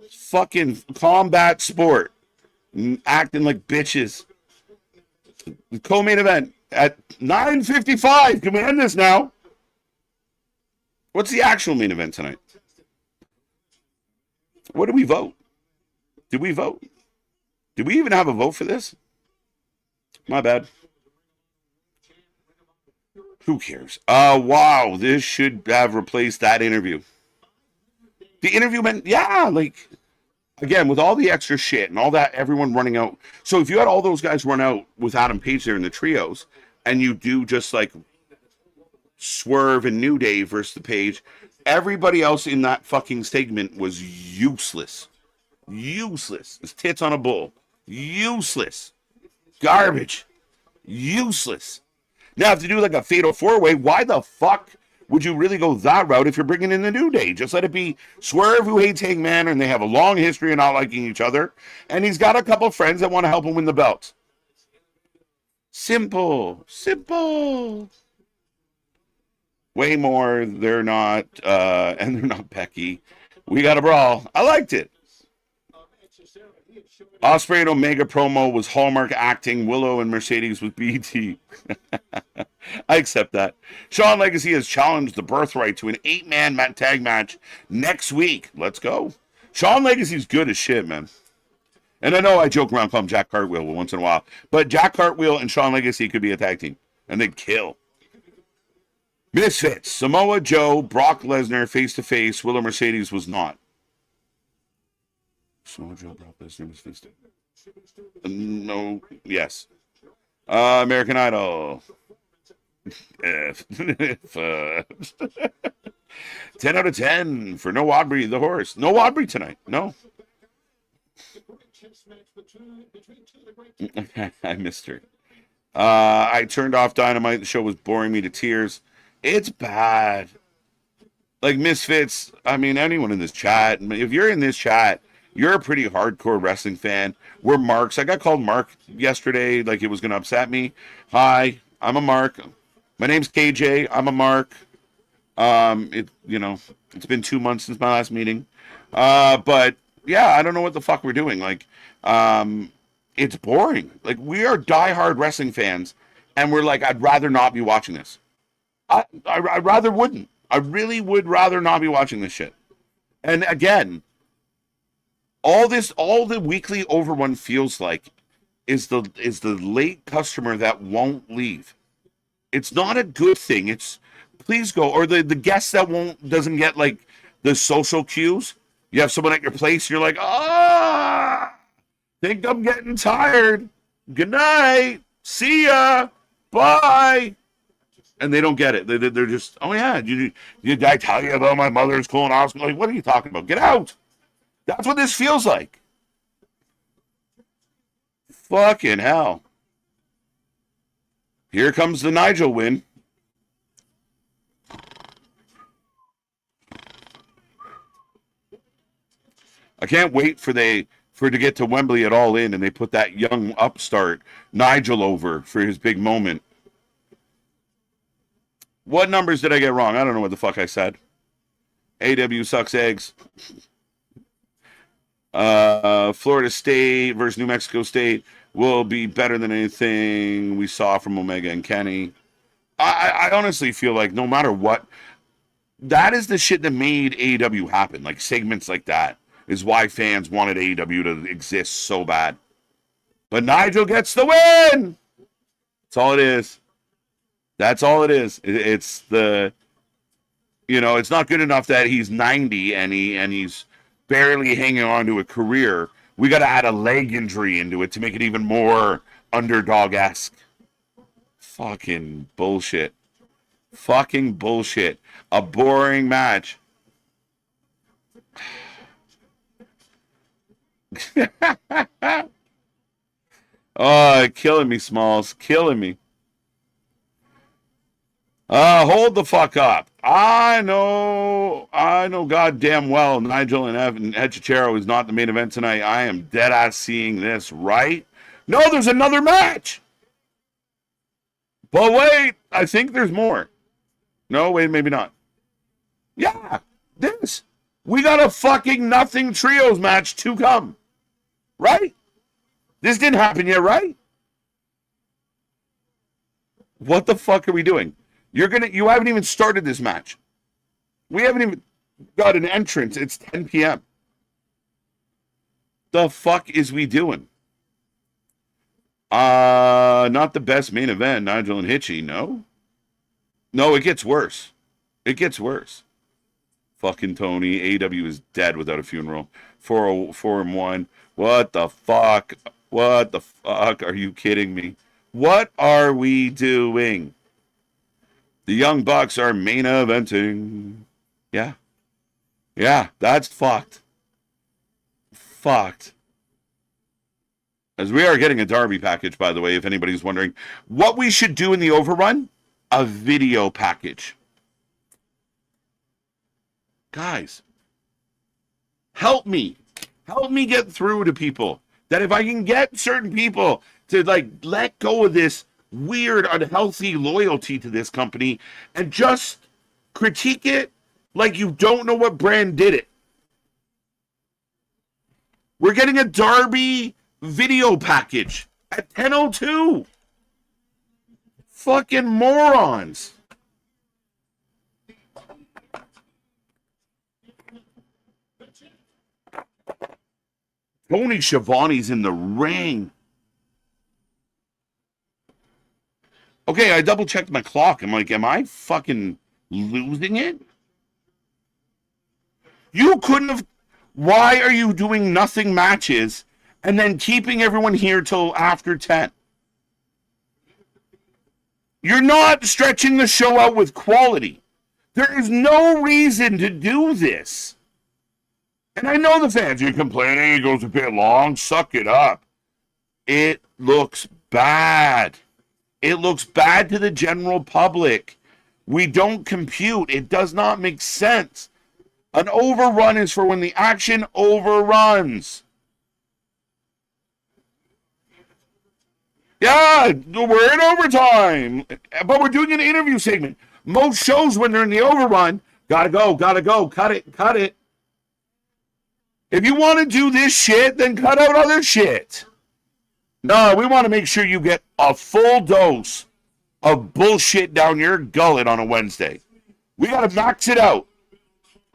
Fucking combat sport. Acting like bitches. The co-main event at 9:55. Can we end this now? What's the actual main event tonight? What do we vote? Did we vote? Did we even have a vote for this? My bad. Who cares? Wow, this should have replaced that interview. The interview meant, yeah, like, again, with all the extra shit and all that, everyone running out. So if you had all those guys run out with Adam Page there in the trios, and you do just like Swerve and New Day versus the Page, everybody else in that fucking segment was useless. Useless. It's tits on a bull. Useless. Garbage. Useless. Now, if you do like a fatal four-way, why the fuck would you really go that route if you're bringing in the New Day? Just let it be Swerve, who hates Hangman, and they have a long history of not liking each other, and he's got a couple friends that want to help him win the belt. Simple. Simple. Way more, they're not, and they're not Becky. We got a brawl. I liked it. Ospreay and Omega promo was Hallmark acting. Willow and Mercedes with BT. I accept that. Shawn Legacy has challenged the Birthright to an 8-man tag match next week. Let's go. Shawn Legacy's good as shit, man. And I know I joke around, call him Jack Cartwheel once in a while, but Jack Cartwheel and Shawn Legacy could be a tag team, and they'd kill. Misfits. Samoa Joe, Brock Lesnar face-to-face. Willow Mercedes was not. Samoa Joe, Brock Lesnar was face-to-face. No. Yes. American Idol. 10 out of 10 for No Aubrey the horse. No Aubrey tonight. No. I missed her. I turned off Dynamite. The show was boring me to tears. It's bad. Like Misfits, I mean, anyone in this chat, if you're in this chat, you're a pretty hardcore wrestling fan. We're Marks. I got called Mark yesterday, like it was going to upset me. Hi, I'm a Mark. My name's KJ. I'm a Mark. It's been 2 months since my last meeting. But yeah, I don't know what the fuck we're doing. Like, it's boring. Like, we are diehard wrestling fans, and we're like, I'd rather not be watching this. I rather wouldn't. I really would rather not be watching this shit. And again, all the weekly over one feels like is the late customer that won't leave. It's not a good thing. It's please go, or the guest that doesn't get like the social cues. You have someone at your place, you're like, think I'm getting tired. Good night. See ya. Bye. And they don't get it. They're just, oh yeah, did I tell you about my mother's colonoscopy? Like, what are you talking about? Get out. That's what this feels like. Fucking hell. Here comes the Nigel win. I can't wait for it to get to Wembley at All In and they put that young upstart Nigel over for his big moment. What numbers did I get wrong? I don't know what the fuck I said. AW sucks eggs. Florida State versus New Mexico State will be better than anything we saw from Omega and Kenny. I honestly feel like no matter what, that is the shit that made AEW happen. Like segments like that is why fans wanted AEW to exist so bad. But Nigel gets the win. That's all it is. That's all it is. It's the, it's not good enough that he's 90 and he's barely hanging on to a career. We got to add a leg injury into it to make it even more underdog-esque. Fucking bullshit. Fucking bullshit. A boring match. Oh, killing me, Smalls. Killing me. Hold the fuck up. I know goddamn well Nigel and Evan Chichero is not the main event tonight. I am dead ass seeing this, right? No, there's another match. But wait, I think there's more. No, wait, maybe not. Yeah, this. We got a fucking nothing trios match to come. Right? This didn't happen yet, right? What the fuck are we doing? You haven't even started this match. We haven't even got an entrance. It's 10 p.m. The fuck is we doing? Not the best main event, Nigel and Hitchy, no? No, it gets worse. It gets worse. Fucking Tony. AEW is dead without a funeral. 4-1. What the fuck? What the fuck? Are you kidding me? What are we doing? The Young Bucks are main eventing. Yeah. Yeah, that's fucked. Fucked. As we are getting a Darby package, by the way, if anybody's wondering. What we should do in the overrun? A video package. Guys, help me. Help me get through to people. That if I can get certain people to let go of this weird, unhealthy loyalty to this company and just critique it like you don't know what brand did it. We're getting a Darby video package at 10:02. Fucking morons. Tony Schiavone's in the ring. Okay, I double checked my clock. I'm like, am I fucking losing it? You couldn't have. Why are you doing nothing matches and then keeping everyone here till after 10? You're not stretching the show out with quality. There is no reason to do this. And I know the fans are complaining it goes a bit long. Suck it up. It looks bad. It looks bad to the general public. We don't compute. It does not make sense. An overrun is for when the action overruns. Yeah, we're in overtime. But we're doing an interview segment. Most shows when they're in the overrun, gotta go, cut it. If you want to do this shit, then cut out other shit. No, we want to make sure you get a full dose of bullshit down your gullet on a Wednesday. We got to max it out.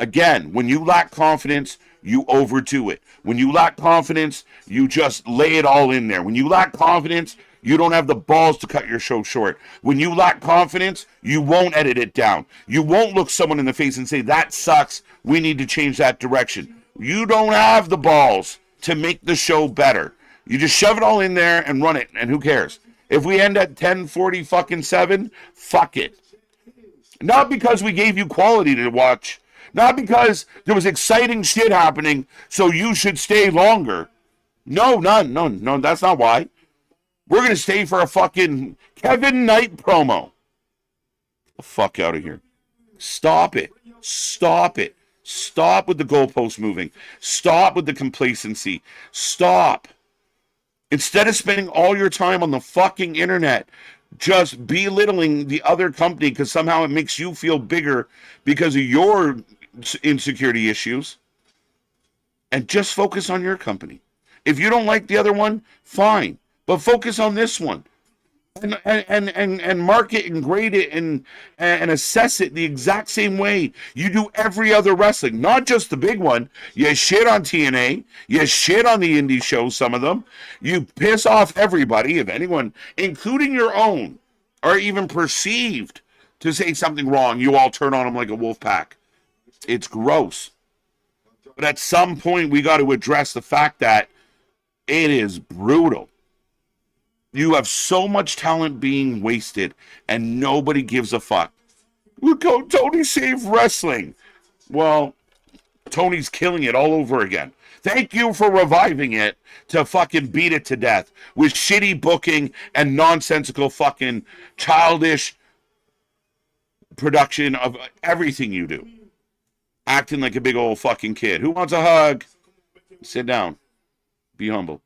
Again, when you lack confidence, you overdo it. When you lack confidence, you just lay it all in there. When you lack confidence, you don't have the balls to cut your show short. When you lack confidence, you won't edit it down. You won't look someone in the face and say, that sucks. We need to change that direction. You don't have the balls to make the show better. You just shove it all in there and run it, and who cares? If we end at 10:47, fuck it. Not because we gave you quality to watch. Not because there was exciting shit happening, so you should stay longer. No, that's not why. We're going to stay for a fucking Kevin Knight promo. Get the fuck out of here. Stop it. Stop with the goalpost moving. Stop with the complacency. Stop. Instead of spending all your time on the fucking internet just belittling the other company because somehow it makes you feel bigger because of your insecurity issues, and just focus on your company. If you don't like the other one, fine, but focus on this one. And mark it and grade it and assess it the exact same way you do every other wrestling, not just the big one. You shit on TNA, you shit on the indie shows, some of them. You piss off everybody, if anyone, including your own, are even perceived to say something wrong, you all turn on them like a wolf pack. It's gross. But at some point, we got to address the fact that it is brutal. You have so much talent being wasted, and nobody gives a fuck. Look how Tony saved wrestling. Well, Tony's killing it all over again. Thank you for reviving it to fucking beat it to death with shitty booking and nonsensical fucking childish production of everything you do. Acting like a big old fucking kid. Who wants a hug? Sit down. Be humble.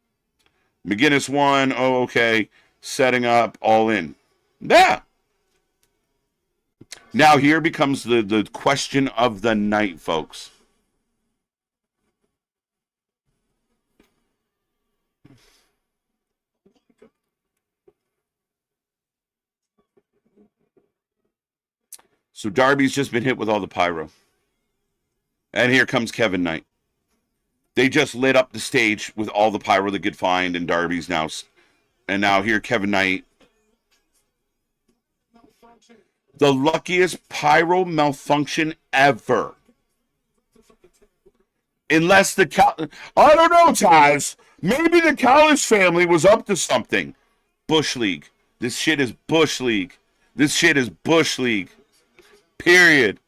McGinnis won. Oh, okay. Setting up. All in. Yeah. Now here becomes the question of the night, folks. So Darby's just been hit with all the pyro. And here comes Kevin Knight. They just lit up the stage with all the pyro they could find, and Darby's now. And now here Kevin Knight. The luckiest pyro malfunction ever. Unless the I don't know, Taz. Maybe the Callis family was up to something. Bush League. This shit is Bush League. This shit is Bush League. Period.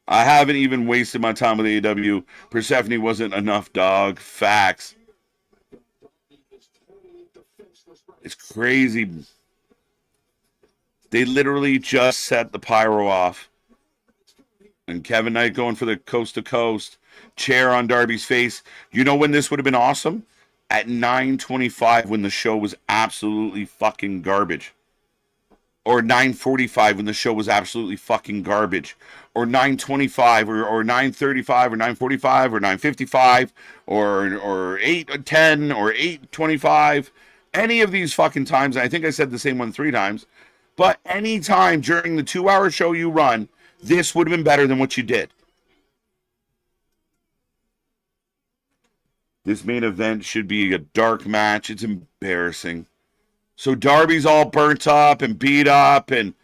I haven't even wasted my time with AEW. Persephone wasn't enough, dog. Facts. It's crazy. They literally just set the pyro off. And Kevin Knight going for the coast to coast. Chair on Darby's face. You know when this would have been awesome? At 9:25 when the show was absolutely fucking garbage. Or 9:45 when the show was absolutely fucking garbage. Or 9:25 or 9:35 or 9:45 or 9:55 or 8:10 or 8:25. Any of these fucking times, I think I said the same one 3 times, but any time during the 2-hour show you run, this would have been better than what you did. This main event should be a dark match. It's embarrassing. So Darby's all burnt up and beat up, and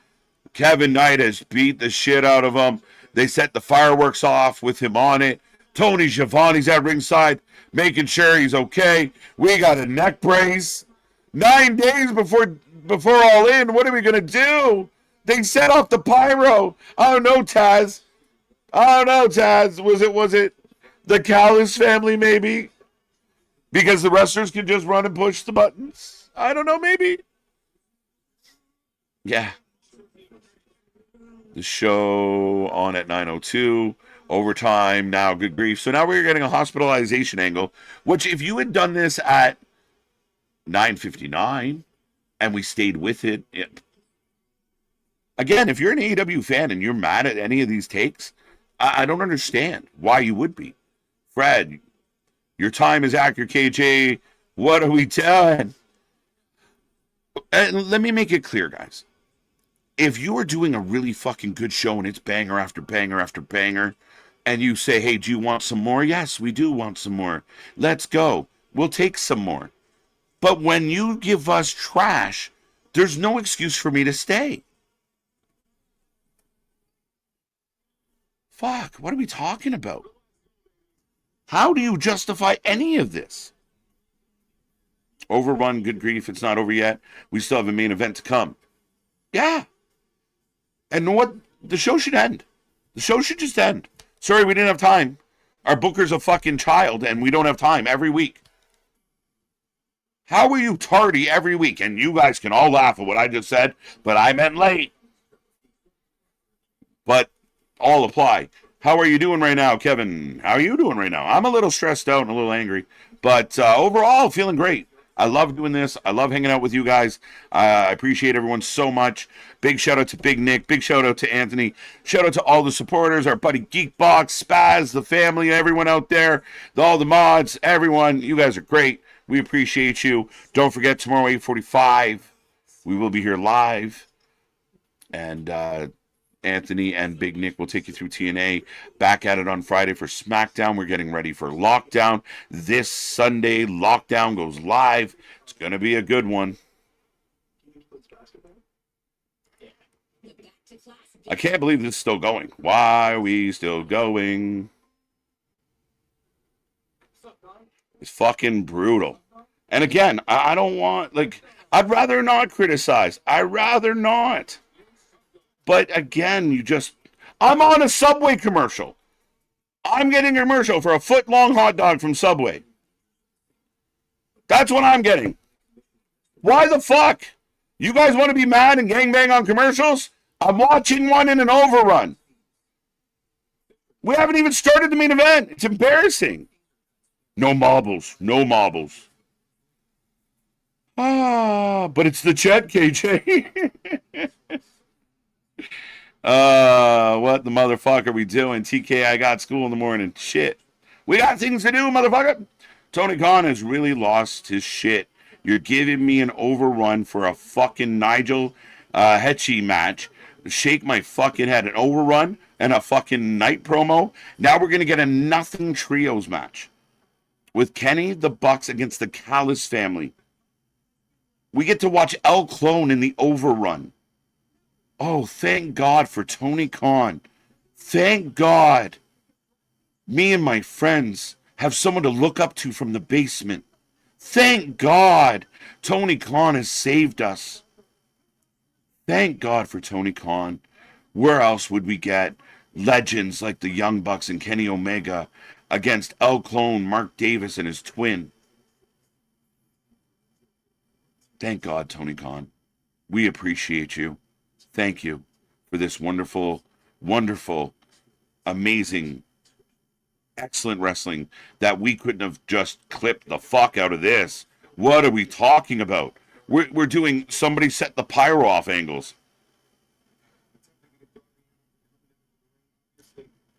Kevin Knight has beat the shit out of him. They set the fireworks off with him on it. Tony Schiavone's at ringside, making sure he's okay. We got a neck brace. 9 days before All In, what are we going to do? They set off the pyro. I don't know, Taz. Was it the Callis family, maybe? Because the wrestlers can just run and push the buttons? I don't know, maybe. Yeah. The show on at 9:02. Overtime, now good grief. So now we're getting a hospitalization angle, which if you had done this at 9:59 and we stayed with it. Again, if you're an AEW fan and you're mad at any of these takes, I don't understand why you would be. Fred, your time is accurate, KJ. What are we doing? And let me make it clear, guys. If you are doing a really fucking good show and it's banger after banger after banger, and you say, hey, do you want some more? Yes, we do want some more. Let's go. We'll take some more. But when you give us trash, there's no excuse for me to stay. Fuck, what are we talking about? How do you justify any of this? Overrun, good grief, it's not over yet. We still have a main event to come. Yeah. And what? The show should end. The show should just end. Sorry, we didn't have time. Our booker's a fucking child, and we don't have time every week. How are you tardy every week? And you guys can all laugh at what I just said, but I meant late. But all apply. How are you doing right now, Kevin? How are you doing right now? I'm a little stressed out and a little angry, but overall, feeling great. I love doing this. I love hanging out with you guys. I appreciate everyone so much. Big shout out to Big Nick. Big shout out to Anthony. Shout out to all the supporters, our buddy Geekbox, Spaz, the family, everyone out there, all the mods, everyone. You guys are great. We appreciate you. Don't forget, tomorrow, 8:45, we will be here live. And Anthony and Big Nick will take you through TNA. Back at it on Friday for SmackDown. We're getting ready for Lockdown. This Sunday, Lockdown goes live. It's going to be a good one. I can't believe this is still going. Why are we still going? It's fucking brutal. And again, I don't want, I'd rather not criticize. I'd rather not. But again, I'm on a Subway commercial. I'm getting a commercial for a foot-long hot dog from Subway. That's what I'm getting. Why the fuck? You guys want to be mad and gangbang on commercials? I'm watching one in an overrun. We haven't even started the main event. It's embarrassing. No marbles. No marbles. But it's the Chet, KJ. What the motherfucker are we doing? TK, I got school in the morning. Shit. We got things to do, motherfucker. Tony Khan has really lost his shit. You're giving me an overrun for a fucking Nigel Hetchy match. Shake my fucking head. An overrun and a fucking night promo. Now we're going to get a nothing trios match with Kenny the Bucks against the Callis family. We get to watch El Clone in the overrun. Oh, thank God for Tony Khan. Thank God. Me and my friends have someone to look up to from the basement. Thank God Tony Khan has saved us. Thank God for Tony Khan. Where else would we get legends like the Young Bucks and Kenny Omega against El Clone, Mark Davis, and his twin? Thank God, Tony Khan. We appreciate you. Thank you for this wonderful, wonderful, amazing, excellent wrestling that we couldn't have just clipped the fuck out of this. What are we talking about? We're doing somebody set the pyro off angles.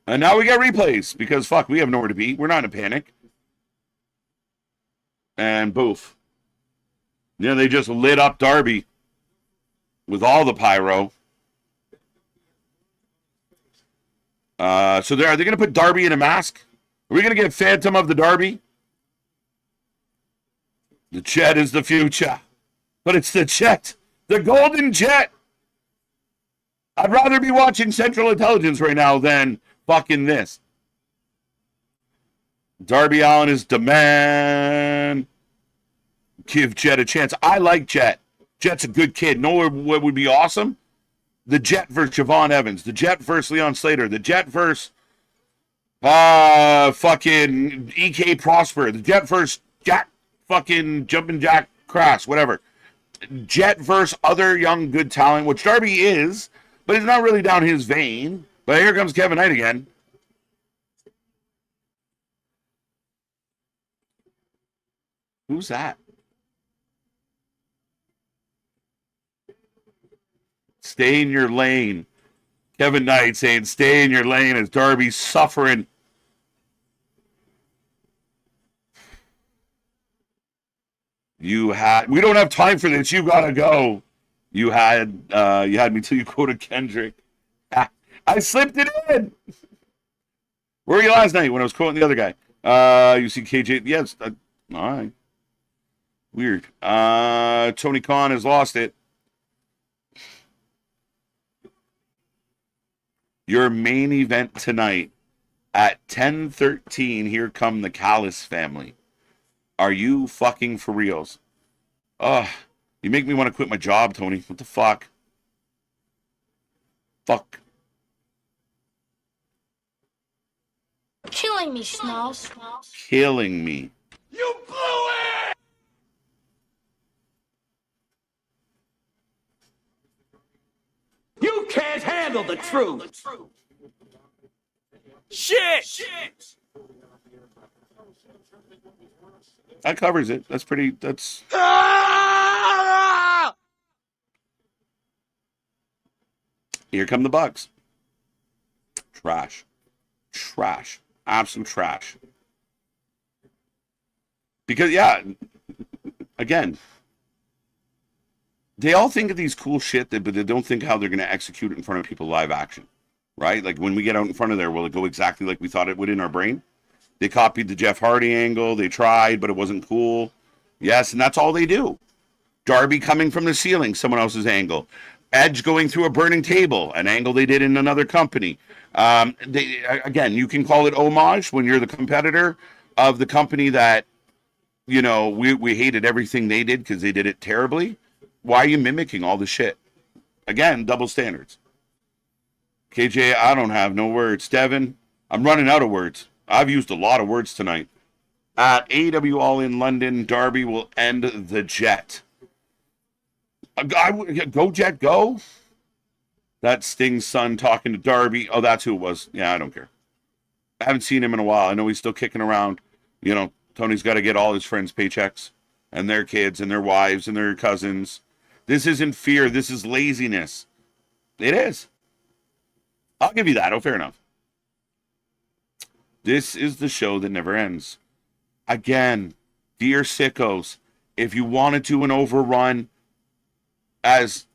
And now we got replays because fuck, we have nowhere to be. We're not in a panic. And boof. Yeah, they just lit up Darby with all the pyro. Are they going to put Darby in a mask? Are we going to get Phantom of the Darby? The Jet is the future. But it's the Jet. The Golden Jet. I'd rather be watching Central Intelligence right now than fucking this. Darby Allin is the man. Give Jet a chance. I like Jet. Jet's a good kid. Know what would be awesome? The Jet versus Javon Evans. The Jet versus Leon Slater. The Jet versus fucking E.K. Prosper. The Jet versus Jack fucking Jumpin' Jack Crass. Whatever. Jet versus other young good talent, which Darby is, but he's not really down his vein. But here comes Kevin Knight again. Who's that? Stay in your lane. Kevin Knight saying stay in your lane as Darby's suffering. We don't have time for this. You gotta go. You had me till you quoted Kendrick. I slipped it in. Where were you last night when I was quoting the other guy? You see KJ? Yes. All right. Weird. Tony Khan has lost it. Your main event tonight at 10:13. Here come the Callis family. Are you fucking for reals? Ugh. You make me want to quit my job, Tony. What the fuck? Fuck. Killing me, Smalls. Killing me. You blew it! You can't handle the truth. Shit! That covers it. That's Ah! Here come the Bucks. Trash. Absolute trash. Because, yeah, again, they all think of these cool shit, but they don't think how they're going to execute it in front of people live action, right? Like, when we get out in front of there, will it go exactly like we thought it would in our brain? They copied the Jeff Hardy angle. They tried, but it wasn't cool. Yes, and that's all they do. Darby coming from the ceiling, someone else's angle. Edge going through a burning table, an angle they did in another company. Again, you can call it homage when you're the competitor of the company that, you know, we hated everything they did because they did it terribly. Why are you mimicking all the shit? Again, double standards. KJ, I don't have no words. Devin, I'm running out of words. I've used a lot of words tonight. At AEW All in London, Darby will end the Jet. Go Jet, go. That's Sting's son talking to Darby. Oh, that's who it was. Yeah, I don't care. I haven't seen him in a while. I know he's still kicking around. You know, Tony's got to get all his friends' paychecks and their kids and their wives and their cousins. This isn't fear. This is laziness. It is. I'll give you that. Oh, fair enough. This is the show that never ends. Again, dear sickos, if you want to do an overrun as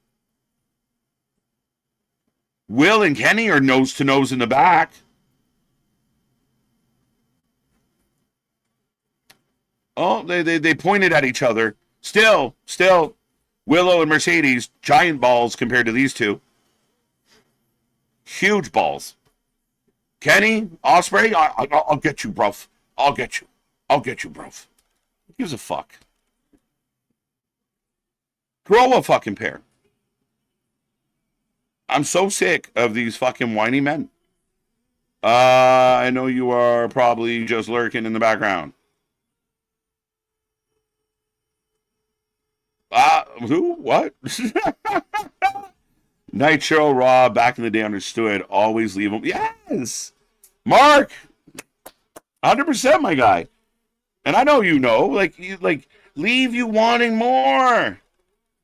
Will and Kenny are nose to nose in the back. Oh, they pointed at each other. Still, Willow and Mercedes, giant balls compared to these two. Huge balls. Kenny, Ospreay, I'll get you, bro. I'll get you, bro. Who gives a fuck? Grow a fucking pair. I'm so sick of these fucking whiny men. I know you are probably just lurking in the background. Who? What? Nitro Raw back in the day understood. Always leave them. Yes! Mark! 100% my guy. And I know you know. Like, leave you wanting more.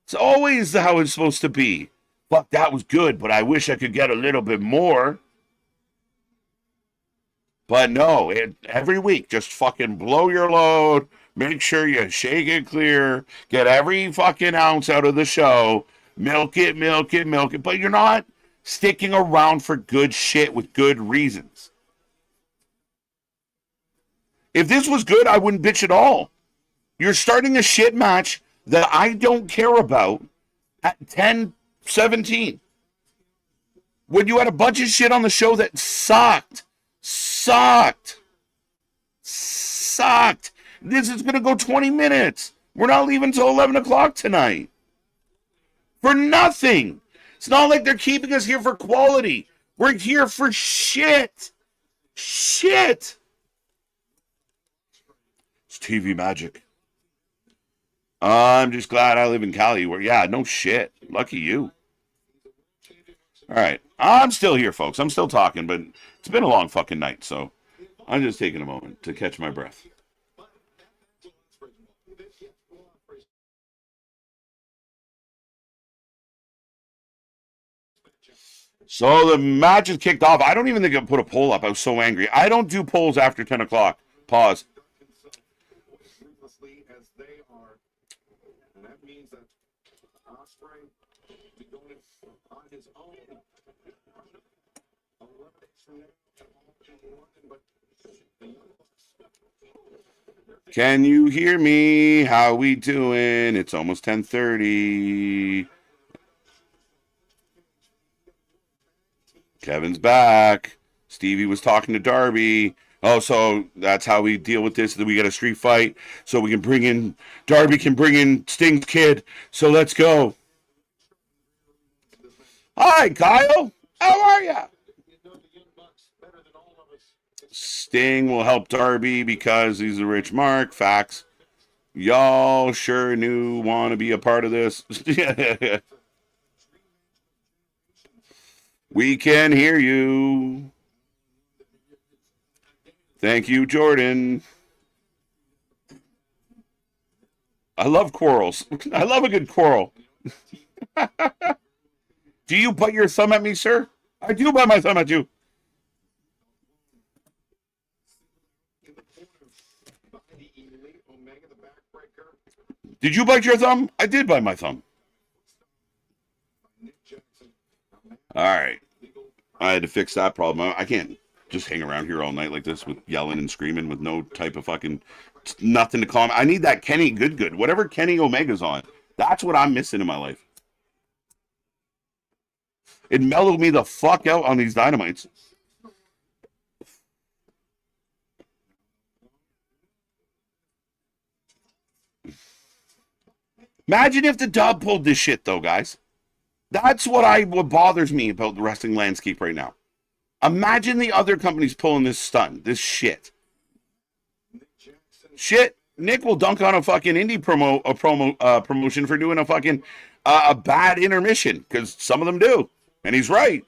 It's always how it's supposed to be. Fuck, that was good, but I wish I could get a little bit more. But no, every week, just fucking blow your load. Make sure you shake it clear. Get every fucking ounce out of the show. Milk it. But you're not sticking around for good shit with good reasons. If this was good, I wouldn't bitch at all. You're starting a shit match that I don't care about at 10:17. When you had a bunch of shit on the show that sucked. This is going to go 20 minutes. We're not leaving until 11 o'clock tonight. For nothing. It's not like they're keeping us here for quality. We're here for shit. Shit. It's TV magic. I'm just glad I live in Cali where, yeah, no shit. Lucky you. All right. I'm still here, folks. I'm still talking, but it's been a long fucking night, so I'm just taking a moment to catch my breath. So the match is kicked off. I don't even think I put a poll up. I was so angry. I don't do polls after 10 o'clock. Pause. Can you hear me? How we doing? It's almost 10:30. Kevin's back. Stevie was talking to Darby. Oh, so that's how we deal with this. That we get a street fight, so we can bring in Darby can bring in Sting's kid. So let's go. Hi, Kyle. How are ya? Sting will help Darby because he's a rich mark. Facts. Y'all sure knew want to be a part of this. We can hear you. Thank you, Jordan. I love quarrels. I love a good quarrel. Do you bite your thumb at me, sir? I do bite my thumb at you. Did you bite your thumb? I did bite my thumb. All right. I had to fix that problem. I can't just hang around here all night like this with yelling and screaming with no type of fucking nothing to calm. I need that Kenny good. Whatever Kenny Omega's on. That's what I'm missing in my life. It mellowed me the fuck out on these Dynamites. Imagine if the dub pulled this shit, though, guys. That's what bothers me about the wrestling landscape right now. Imagine the other companies pulling this stunt, this shit. Shit, Nick will dunk on a fucking indie promotion for doing a fucking a bad intermission, because some of them do, and he's right.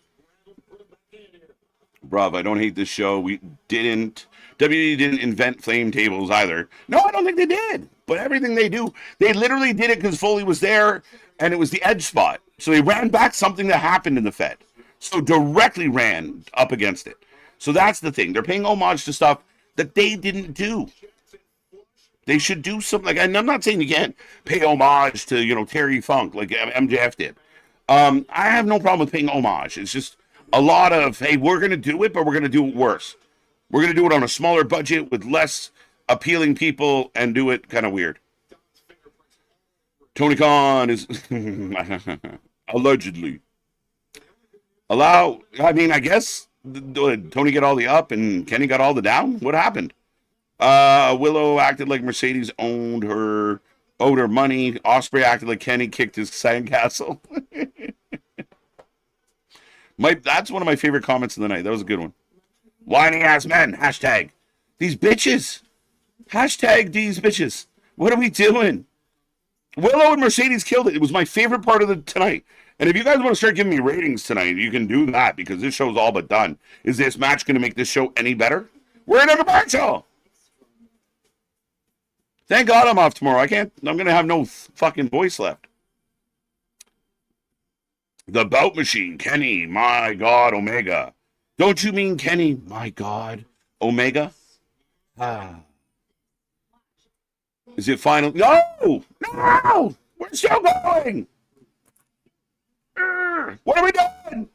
Bruv, I don't hate this show. WWE didn't invent flame tables either. No, I don't think they did. But everything they do, they literally did it because Foley was there and it was the edge spot. So they ran back something that happened in the Fed. So directly ran up against it. So that's the thing. They're paying homage to stuff that they didn't do. They should do something like, and I'm not saying you can't pay homage to, Terry Funk like MJF did. I have no problem with paying homage. It's just a lot of, hey, we're going to do it, but we're going to do it worse. We're going to do it on a smaller budget with less appealing people and do it kind of weird. Tony Khan is allegedly. I guess, did Tony get all the up and Kenny got all the down? What happened? Willow acted like Mercedes owed her money. Ospreay acted like Kenny kicked his sandcastle. That's one of my favorite comments of the night. That was a good one. Whiny ass men. Hashtag. These bitches. Hashtag these bitches. What are we doing? Willow and Mercedes killed it. It was my favorite part of the tonight. And if you guys want to start giving me ratings tonight, you can do that because this show's all but done. Is this match going to make this show any better? We're in a commercial. Thank God I'm off tomorrow. I'm going to have no fucking voice left. The Bout Machine, Kenny, my God, Omega. Don't you mean Kenny, my God, Omega? Is it final? No! We're still going! What are we doing?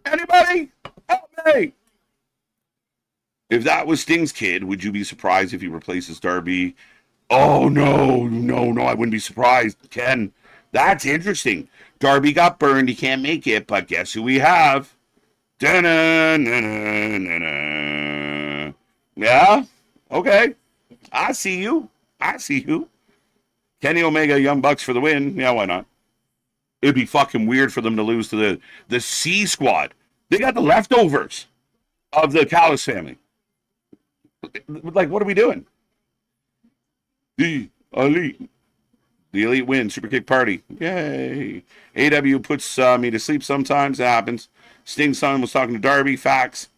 Anybody? Help me! If that was Sting's kid, would you be surprised if he replaces Darby? Oh, no, I wouldn't be surprised. Ken, that's interesting. Darby got burned, he can't make it, but guess who we have? Da-na-na-na-na-na. Yeah? Okay. I see you. Kenny Omega, Young Bucks for the win. Yeah, why not? It'd be fucking weird for them to lose to the C Squad. They got the leftovers of the Callis family. Like, what are we doing? The Elite win. Super Kick Party. Yay. AW puts me to sleep sometimes. It happens. Sting's son was talking to Darby. Facts.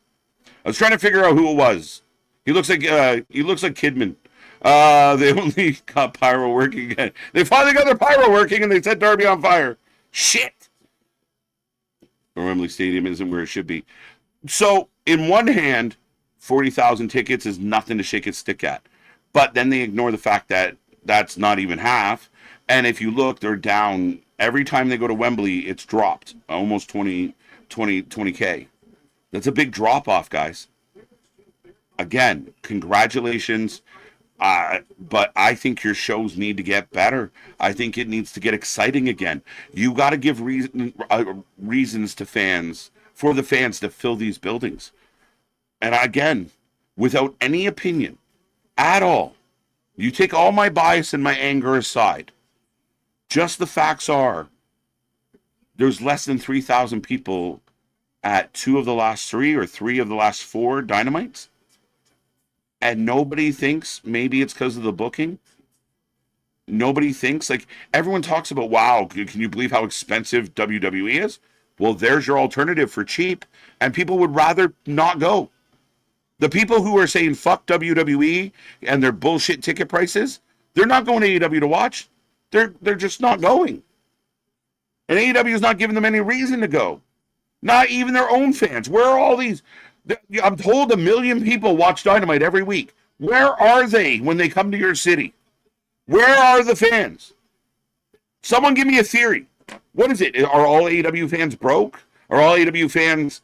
I was trying to figure out who it was. He looks like Kidman. They only got pyro working again. They finally got their pyro working and they set Darby on fire. Shit. Wembley Stadium isn't where it should be. So, in one hand, 40,000 tickets is nothing to shake its stick at. But then they ignore the fact that that's not even half. And if you look, they're down. Every time they go to Wembley, it's dropped. Almost 20K. That's a big drop-off, guys. Again, congratulations. But I think your shows need to get better. I think it needs to get exciting again. You got to give reasons to fans, for the fans to fill these buildings. And again, without any opinion at all, you take all my bias and my anger aside. Just the facts are, there's less than 3,000 people at 2 of the last 3 or 3 of the last 4 Dynamites. And nobody thinks maybe it's because of the booking. Nobody thinks, like, everyone talks about, wow, can you believe how expensive WWE is? Well, there's your alternative for cheap. And people would rather not go. The people who are saying fuck WWE and their bullshit ticket prices, they're not going to AEW to watch. They're just not going. And AEW is not giving them any reason to go. Not even their own fans. Where are all these? I'm told 1 million people watch Dynamite every week. Where are they when they come to your city? Where are the fans? Someone give me a theory. What is it? Are all AEW fans broke? Are all AEW fans,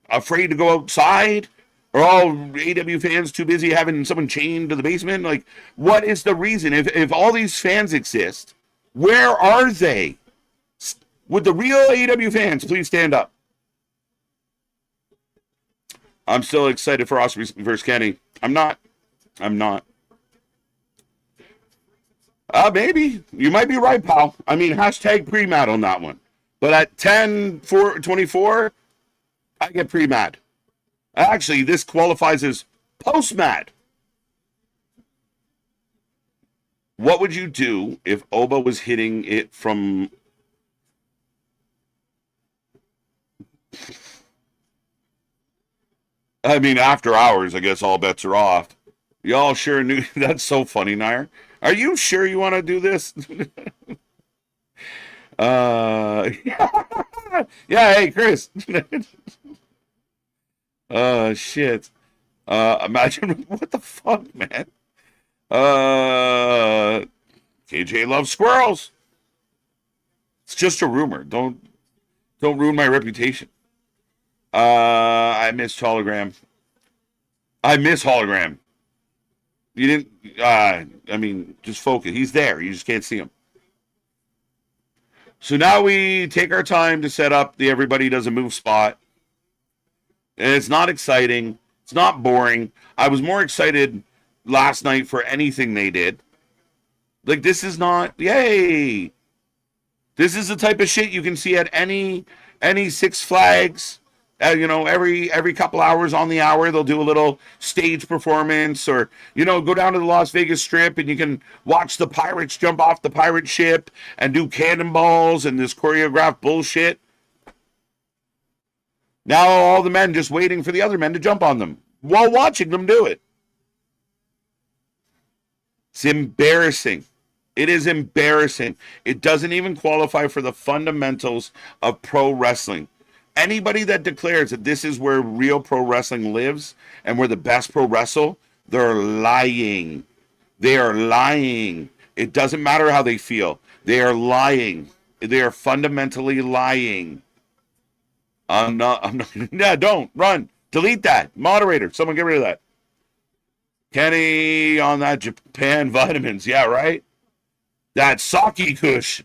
afraid to go outside? Are all AEW fans too busy having someone chained to the basement? Like, what is the reason? If all these fans exist, where are they? Would the real AEW fans please stand up? I'm still excited for Osprey versus Kenny. I'm not. Maybe. You might be right, pal. I mean, hashtag pre-mad on that one. But at 10-4-24, I get pre-mad. Actually, this qualifies as post-mad. What would you do if Oba was hitting it from... I mean, after hours, I guess all bets are off. Y'all sure knew... That's so funny, Nair. Are you sure you want to do this? Yeah, hey, Chris. Shit. Imagine what the fuck, man. KJ loves squirrels. It's just a rumor. Don't ruin my reputation. I missed hologram. I miss hologram. You didn't. I mean, just focus. He's there. You just can't see him. So now we take our time to set up the everybody does a move spot. And it's not exciting. It's not boring. I was more excited last night for anything they did. Like, this is not, yay. This is the type of shit you can see at any Six Flags. Every couple hours on the hour, they'll do a little stage performance, or, go down to the Las Vegas Strip and you can watch the pirates jump off the pirate ship and do cannonballs and this choreographed bullshit. Now all the men just waiting for the other men to jump on them while watching them do it. It's embarrassing. It is embarrassing. It doesn't even qualify for the fundamentals of pro wrestling. Anybody that declares that this is where real pro wrestling lives and where the best pro wrestle, they're lying. They are lying. It doesn't matter how they feel. They are lying. They are fundamentally lying. I'm not. Yeah, don't run. Delete that. Moderator, someone get rid of that. Kenny on that Japan vitamins. Yeah, right? That sake kush.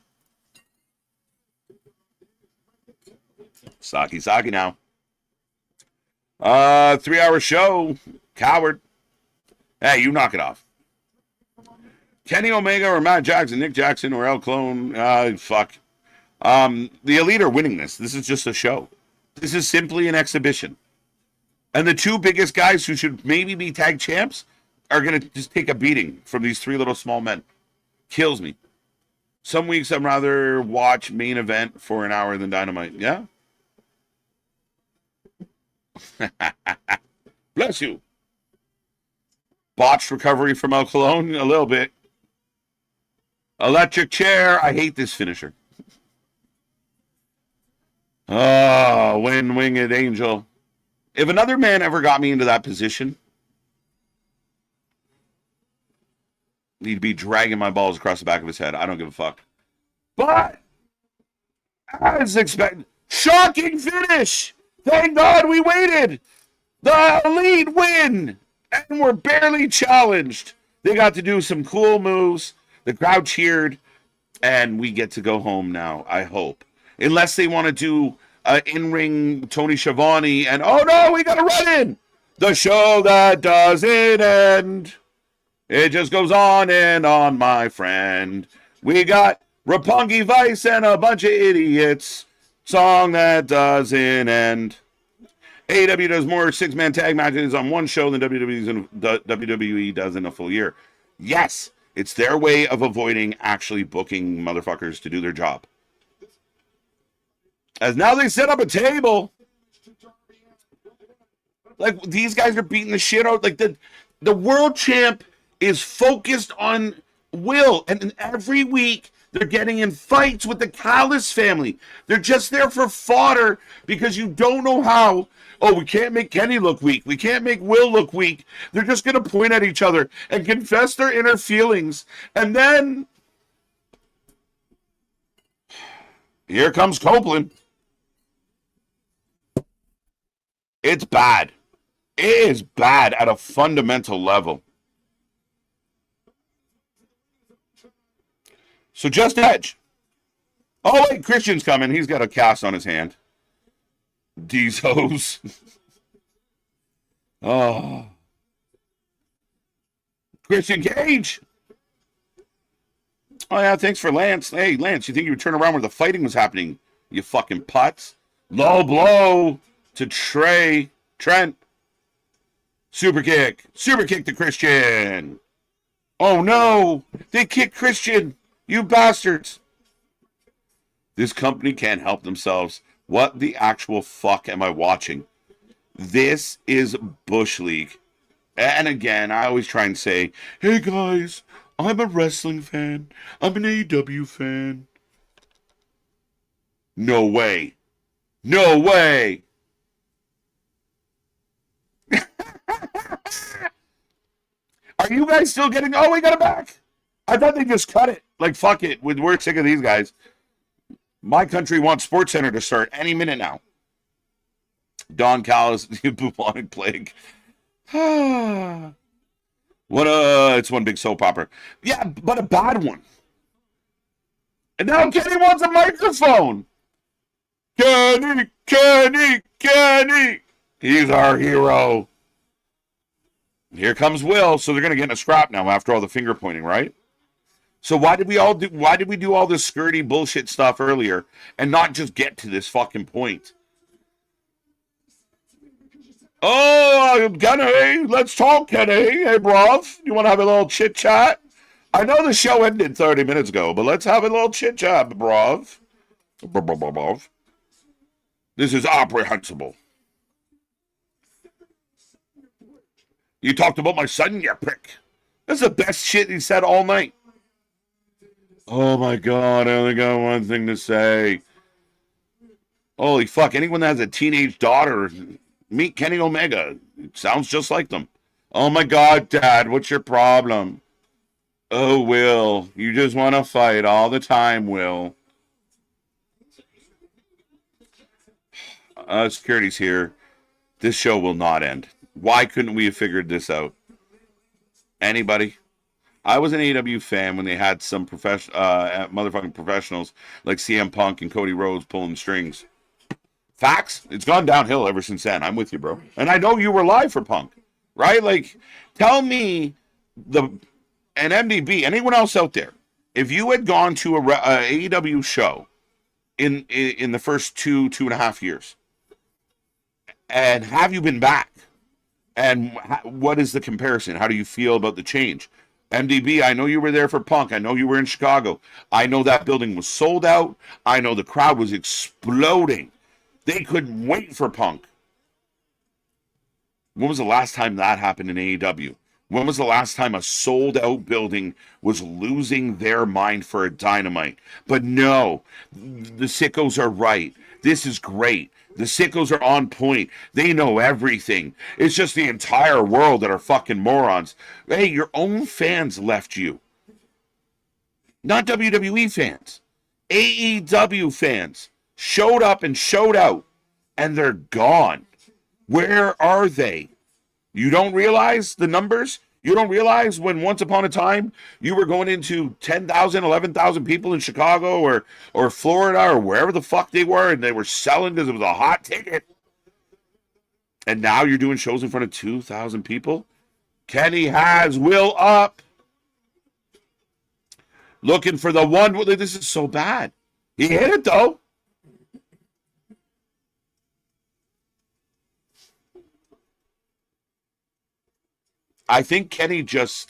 Sake now. 3-hour show. Coward. Hey, you knock it off. Kenny Omega or Matt Jackson, Nick Jackson or El Clone. Fuck. The Elite are winning this. This is just a show. This is simply an exhibition. And the two biggest guys who should maybe be tag champs are going to just take a beating from these three little small men. Kills me. Some weeks I'd rather watch main event for an hour than Dynamite. Yeah? Bless you. Botched recovery from El Cologne? A little bit. Electric chair. I hate this finisher. Oh, winged angel. If another man ever got me into that position, he'd be dragging my balls across the back of his head. I don't give a fuck. But, as expected, shocking finish. Thank God we waited. The Elite win. And we're barely challenged. They got to do some cool moves. The crowd cheered. And we get to go home now, I hope. Unless they want to do in-ring Tony Schiavone and, oh no, we got to run in. The show that doesn't end. It just goes on and on, my friend. We got Roppongi Vice and a bunch of idiots. Song that doesn't end. AEW does more 6-man tag matches on one show than WWE does in a full year. Yes, it's their way of avoiding actually booking motherfuckers to do their job. As now they set up a table. Like, these guys are beating the shit out. Like, the world champ is focused on Will. And every week, they're getting in fights with the Callis family. They're just there for fodder because you don't know how. Oh, we can't make Kenny look weak. We can't make Will look weak. They're just going to point at each other and confess their inner feelings. And then here comes Copeland. It's bad. It is bad at a fundamental level. So just Edge. Oh, wait, Christian's coming. He's got a cast on his hand. These hoes. Oh. Christian Cage. Oh, yeah, thanks for Lance. Hey, Lance, you think you would turn around where the fighting was happening, you fucking putz? Low blow to Trent. Super kick. Super kick to Christian. Oh, no. They kicked Christian. You bastards. This company can't help themselves. What the actual fuck am I watching? This is Bush League. And again, I always try and say, hey guys, I'm a wrestling fan. I'm an AEW fan. No way. No way. Are you guys still getting? Oh, we got it back. I thought they just cut it. Like, fuck it. We're sick of these guys. My country wants SportsCenter to start any minute now. Don Callis, bubonic plague. It's one big soap opera. Yeah, but a bad one. And now Kenny wants a microphone. Kenny. He's our hero. Here comes Will. So they're going to get in a scrap now after all the finger pointing, right? So why did we do all this skirty bullshit stuff earlier and not just get to this fucking point? Oh, Kenny, let's talk, Kenny. Hey, bruv, you want to have a little chit chat? I know the show ended 30 minutes ago, but let's have a little chit chat, bruv. This is apprehensible. You talked about my son, you prick. That's the best shit he said all night. Oh my God, I only got one thing to say. Holy fuck, anyone that has a teenage daughter, meet Kenny Omega. It sounds just like them. Oh my God, Dad, what's your problem? Oh, Will, you just want to fight all the time, Will. Security's here. This show will not end. Why couldn't we have figured this out? Anybody? I was an AEW fan when they had some motherfucking professionals like CM Punk and Cody Rhodes pulling strings. Facts? It's gone downhill ever since then. I'm with you, bro. And I know you were live for Punk, right? Like, tell me, and MDB, anyone else out there, if you had gone to a AEW show in the first two and a half years, and have you been back? And what is the comparison? How do you feel about the change? MDB, I know you were there for Punk. I know you were in Chicago. I know that building was sold out. I know the crowd was exploding. They couldn't wait for Punk. When was the last time that happened in AEW? When was the last time a sold-out building was losing their mind for a Dynamite? But no, the sickos are right. This is great. The sickos are on point. They know everything. It's just the entire world that are fucking morons. Hey, your own fans left you. Not WWE fans. AEW fans showed up and showed out, and they're gone. Where are they? You don't realize the numbers? You don't realize when once upon a time you were going into 10,000, 11,000 people in Chicago or Florida or wherever the fuck they were, and they were selling because it was a hot ticket. And now you're doing shows in front of 2,000 people? Kenny has Will up. Looking for the one. This is so bad. He hit it, though. I think Kenny just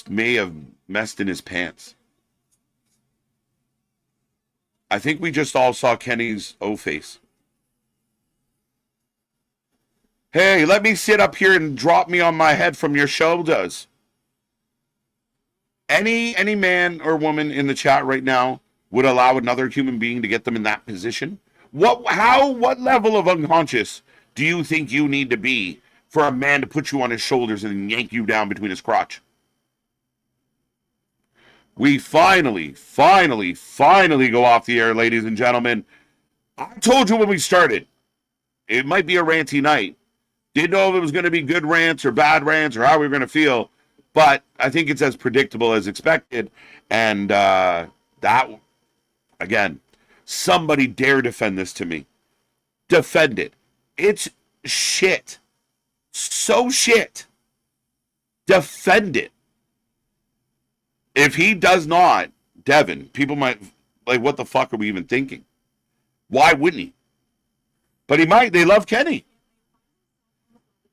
may have messed in his pants. I think we just all saw Kenny's O-face. Hey, let me sit up here and drop me on my head from your shoulders. Any man or woman in the chat right now would allow another human being to get them in that position? What level of unconscious do you think you need to be for a man to put you on his shoulders and yank you down between his crotch? We finally go off the air, ladies and gentlemen. I told you when we started, it might be a ranty night. Didn't know if it was going to be good rants or bad rants or how we were going to feel, but I think it's as predictable as expected. And that, again, somebody dare defend this to me. Defend it. It's shit. So shit. Defend it. If he does not, Devin, people might, like, what the fuck are we even thinking? Why wouldn't he? But he might. They love Kenny.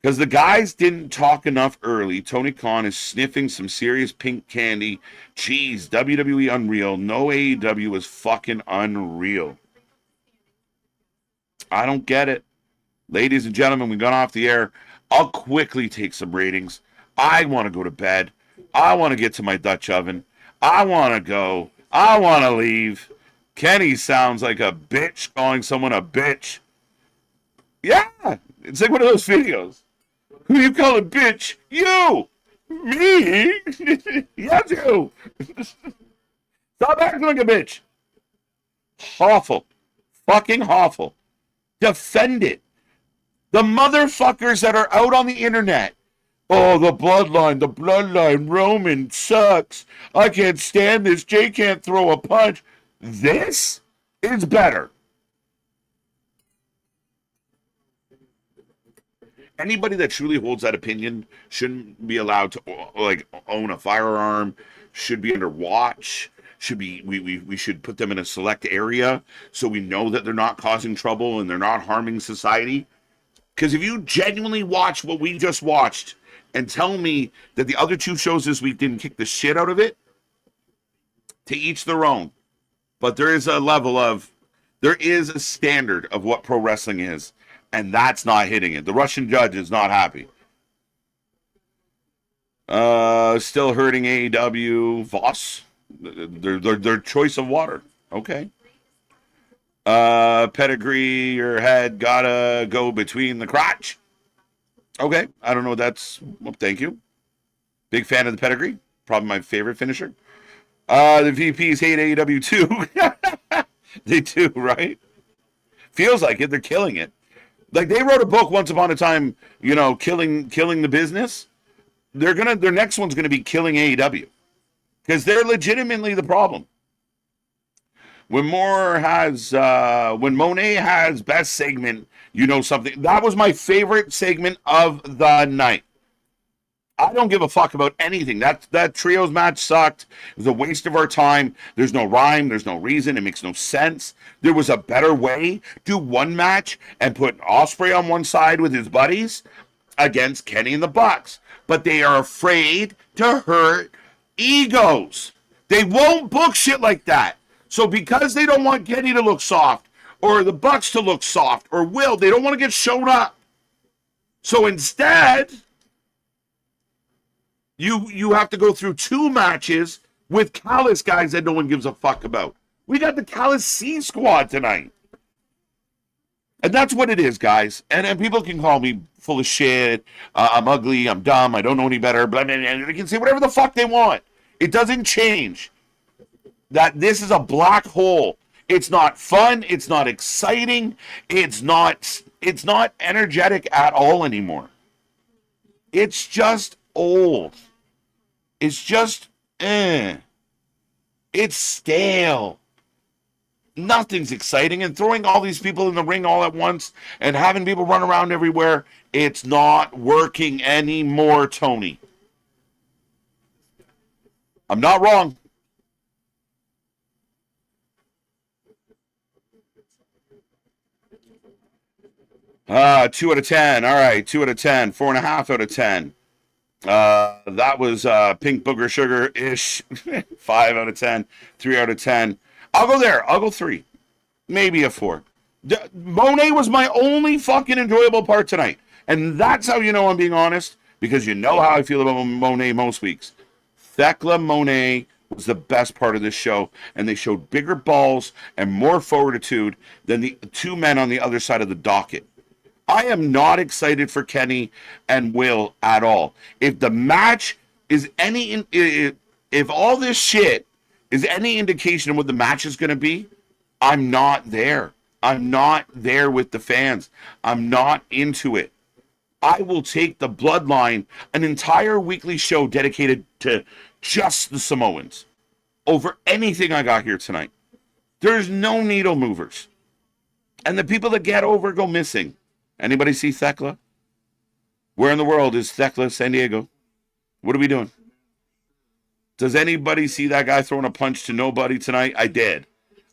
Because the guys didn't talk enough early. Tony Khan is sniffing some serious pink candy. Jeez, WWE unreal. No AEW is fucking unreal. I don't get it. Ladies and gentlemen, we got off the air. I'll quickly take some ratings. I want to go to bed. I want to get to my Dutch oven. I want to go. I want to leave. Kenny sounds like a bitch calling someone a bitch. Yeah, it's like one of those videos. Who you calling bitch? You! Me? Yes, you! Stop acting like a bitch. Awful. Fucking awful. Defend it. The motherfuckers that are out on the internet. Oh, the bloodline, Roman sucks. I can't stand this. Jay can't throw a punch. This is better. Anybody that truly holds that opinion shouldn't be allowed to like own a firearm, should be under watch, should be we should put them in a select area so we know that they're not causing trouble and they're not harming society. Because if you genuinely watch what we just watched and tell me that the other two shows this week didn't kick the shit out of it, to each their own. But there is a standard of what pro wrestling is, and that's not hitting it. The Russian judge is not happy. Still hurting AEW. Voss, their choice of water. Okay. Pedigree, your head gotta go between the crotch. Okay, I don't know what that's. Well, thank you. Big fan of the pedigree. Probably my favorite finisher. The VPs hate AEW too. They do, right? Feels like it. They're killing it. Like they wrote a book once upon a time, you know, killing the business. Their next one's gonna be killing AEW because they're legitimately the problem. When Monet has best segment, you know something. That was my favorite segment of the night. I don't give a fuck about anything. That trios match sucked. It was a waste of our time. There's no rhyme. There's no reason. It makes no sense. There was a better way. Do one match and put Ospreay on one side with his buddies against Kenny and the Bucks. But they are afraid to hurt egos. They won't book shit like that. So because they don't want Kenny to look soft or the Bucks to look soft or they don't want to get shown up. So instead, you have to go through two matches with callous guys that no one gives a fuck about. We got the callous C squad tonight. And that's what it is, guys. And people can call me full of shit. I'm ugly. I'm dumb. I don't know any better. Blah, blah, blah. They can say whatever the fuck they want. It doesn't change that this is a black hole. It's not fun. It's not exciting. It's not energetic at all anymore. It's just old. It's just, It's stale. Nothing's exciting. And throwing all these people in the ring all at once and having people run around everywhere, it's not working anymore, Tony. I'm not wrong. Two out of 10. All right, 2 out of 10. 4.5 out of 10. That was pink booger sugar-ish. 5 out of 10. 3 out of 10. I'll go there. I'll go 3. Maybe a 4. Monet was my only fucking enjoyable part tonight. And that's how you know I'm being honest, because you know how I feel about Monet most weeks. Thekla Monet was the best part of this show, and they showed bigger balls and more fortitude than the two men on the other side of the docket. I am not excited for Kenny and Will at all. If the match is if all this shit is any indication of what the match is going to be, I'm not there. I'm not there with the fans. I'm not into it. I will take the Bloodline, an entire weekly show dedicated to just the Samoans, over anything I got here tonight. There's no needle movers. And the people that get over go missing. Anybody see Thekla? Where in the world is Thekla San Diego? What are we doing? Does anybody see that guy throwing a punch to nobody tonight? I did.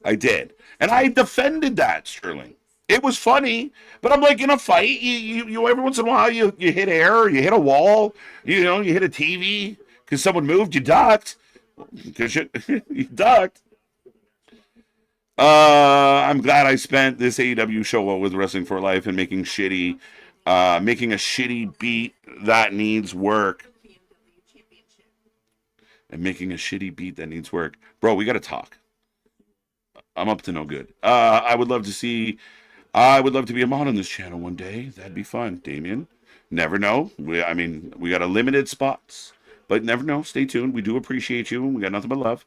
And I defended that, Sterling. It was funny, but I'm like, in a fight, you every once in a while, you hit air, or you hit a wall, you hit a TV, because someone moved, you ducked. Because you ducked. I'm glad I spent this AEW show with Wrestling for Life and making a shitty beat that needs work. Bro, we got to talk. I'm up to no good. I would love to see. I would love to be a mod on this channel one day. That'd be fun, Damien. Never know. I mean, we got a limited spots, but never know. Stay tuned. We do appreciate you. We got nothing but love.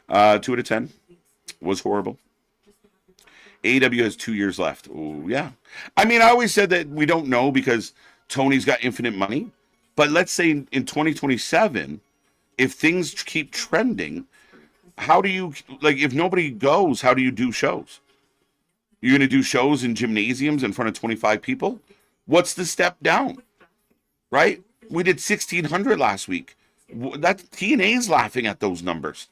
2 out of 10 was horrible. AEW has 2 years left. Oh, yeah. I mean, I always said that we don't know because Tony's got infinite money. But let's say in 2027, if things keep trending, how do you, like, if nobody goes, how do you do shows? You're going to do shows in gymnasiums in front of 25 people? What's the step down? Right? We did 1,600 last week. That TNA's laughing at those numbers.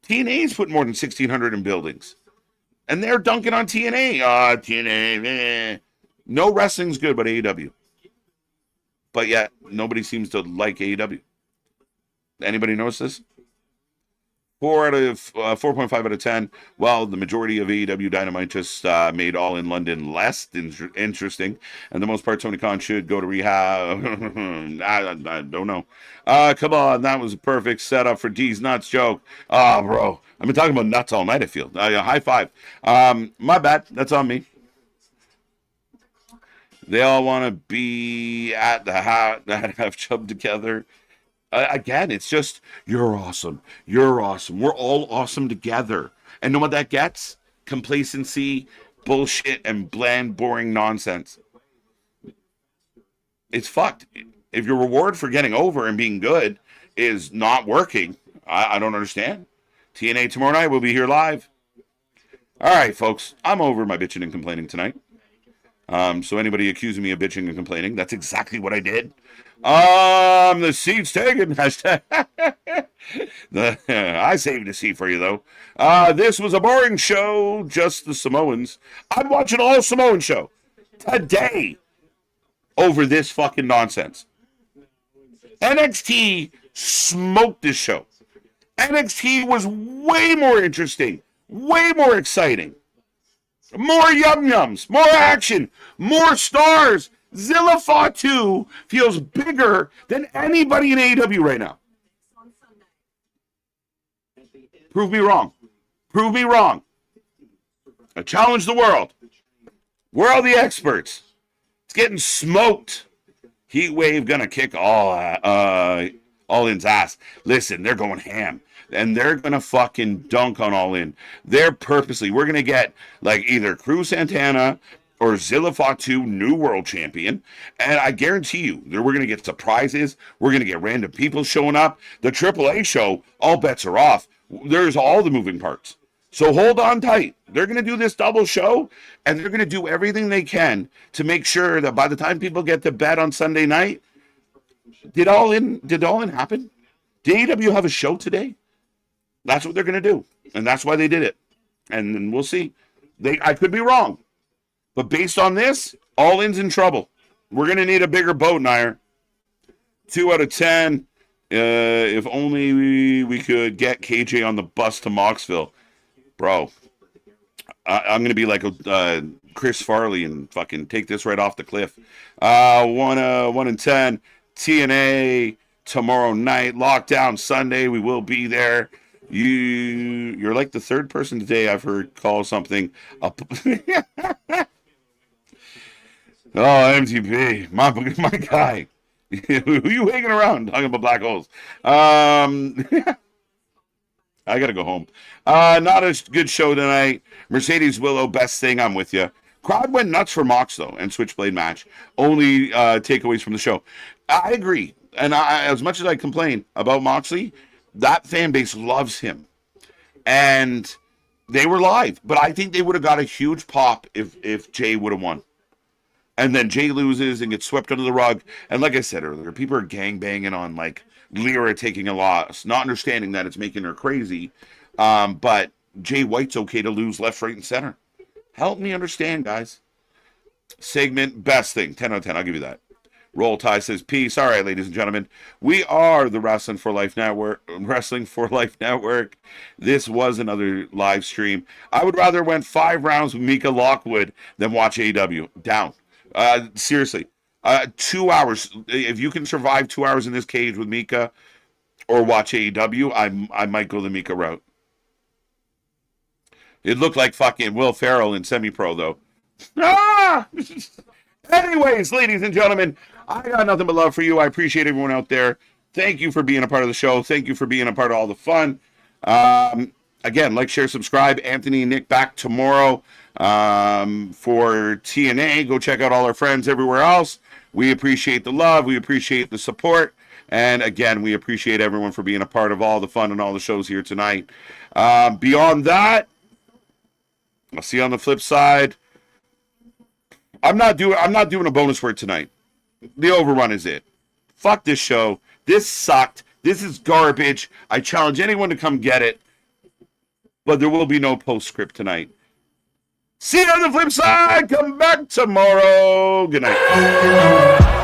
TNA's put more than 1,600 in buildings. And they're dunking on TNA. TNA, eh. No wrestling's good but AEW. But yet, nobody seems to like AEW. Anybody notice this? 4.5 out of 10. Well, the majority of AEW Dynamite just made All in London less interesting. And the most part, Tony Khan should go to rehab. I don't know. Come on, that was a perfect setup for D's nuts joke. Bro, I've been talking about nuts all night, I feel. High five. My bad. That's on me. They all want to be at the hat that have chubbed together. Again, it's just, you're awesome. You're awesome. We're all awesome together. And know what that gets? Complacency, bullshit, and bland, boring nonsense. It's fucked. If your reward for getting over and being good is not working, I don't understand. TNA tomorrow night, we'll be here live. All right, folks. I'm over my bitching and complaining tonight. So anybody accusing me of bitching and complaining, that's exactly what I did. The seat's taken. Hashtag. I saved a seat for you, though. This was a boring show, just the Samoans. I'd watch an all-Samoan show today over this fucking nonsense. NXT smoked this show. NXT was way more interesting, way more exciting. More yum-yums, more action, more stars. Zilla Fatu feels bigger than anybody in AEW right now. Prove me wrong. Prove me wrong. I challenge the world. Where are the experts? It's getting smoked. Heat Wave gonna kick All In's ass. Listen, they're going ham. And they're going to fucking dunk on All In. They're purposely, we're going to get like either Cruz Santana or Zilla Fatu, new world champion. And I guarantee you, we're going to get surprises. We're going to get random people showing up. The AAA show, all bets are off. There's all the moving parts. So hold on tight. They're going to do this double show, and they're going to do everything they can to make sure that by the time people get to bed on Sunday night, did All In happen? Did AEW have a show today? That's what they're going to do. And that's why they did it. And then we'll see. I could be wrong. But based on this, All In's in trouble. We're going to need a bigger boat, Nair. 2 out of 10. If only we could get KJ on the bus to Moxville. Bro, I'm going to be like Chris Farley and fucking take this right off the cliff. 1 in 10. TNA tomorrow night. Lockdown Sunday. We will be there. You're like the third person today I've heard call something up. MTP, my guy. Who you hanging around talking about black holes? I gotta go home. Not a good show tonight. Mercedes Willow, best thing. I'm with you. Crowd went nuts for Mox though, and Switchblade match. Only takeaways from the show. I agree, and as much as I complain about Moxley, that fan base loves him. And they were live. But I think they would have got a huge pop if Jay would have won. And then Jay loses and gets swept under the rug. And like I said earlier, people are gangbanging on like Lyra taking a loss, not understanding that it's making her crazy. But Jay White's okay to lose left, right, and center. Help me understand, guys. Segment, best thing. 10 out of 10. I'll give you that. Roll Tide says, peace. All right, ladies and gentlemen. We are the Wrestling for Life Network. This was another live stream. I would rather went 5 rounds with Mika Lockwood than watch AEW. Down. Seriously. 2 hours. If you can survive 2 hours in this cage with Mika or watch AEW, I might go the Mika route. It looked like fucking Will Ferrell in semi-pro, though. Ah! Anyways, ladies and gentlemen, I got nothing but love for you. I appreciate everyone out there. Thank you for being a part of the show. Thank you for being a part of all the fun. Again, like, share, subscribe. Anthony and Nick back tomorrow for TNA. Go check out all our friends everywhere else. We appreciate the love. We appreciate the support. And again, we appreciate everyone for being a part of all the fun and all the shows here tonight. Beyond that, I'll see you on the flip side. I'm not doing a bonus word tonight. The overrun is it. Fuck this show. This sucked. This is garbage. I challenge anyone to come get it. But there will be no postscript tonight. See you on the flip side. Come back tomorrow. Good night.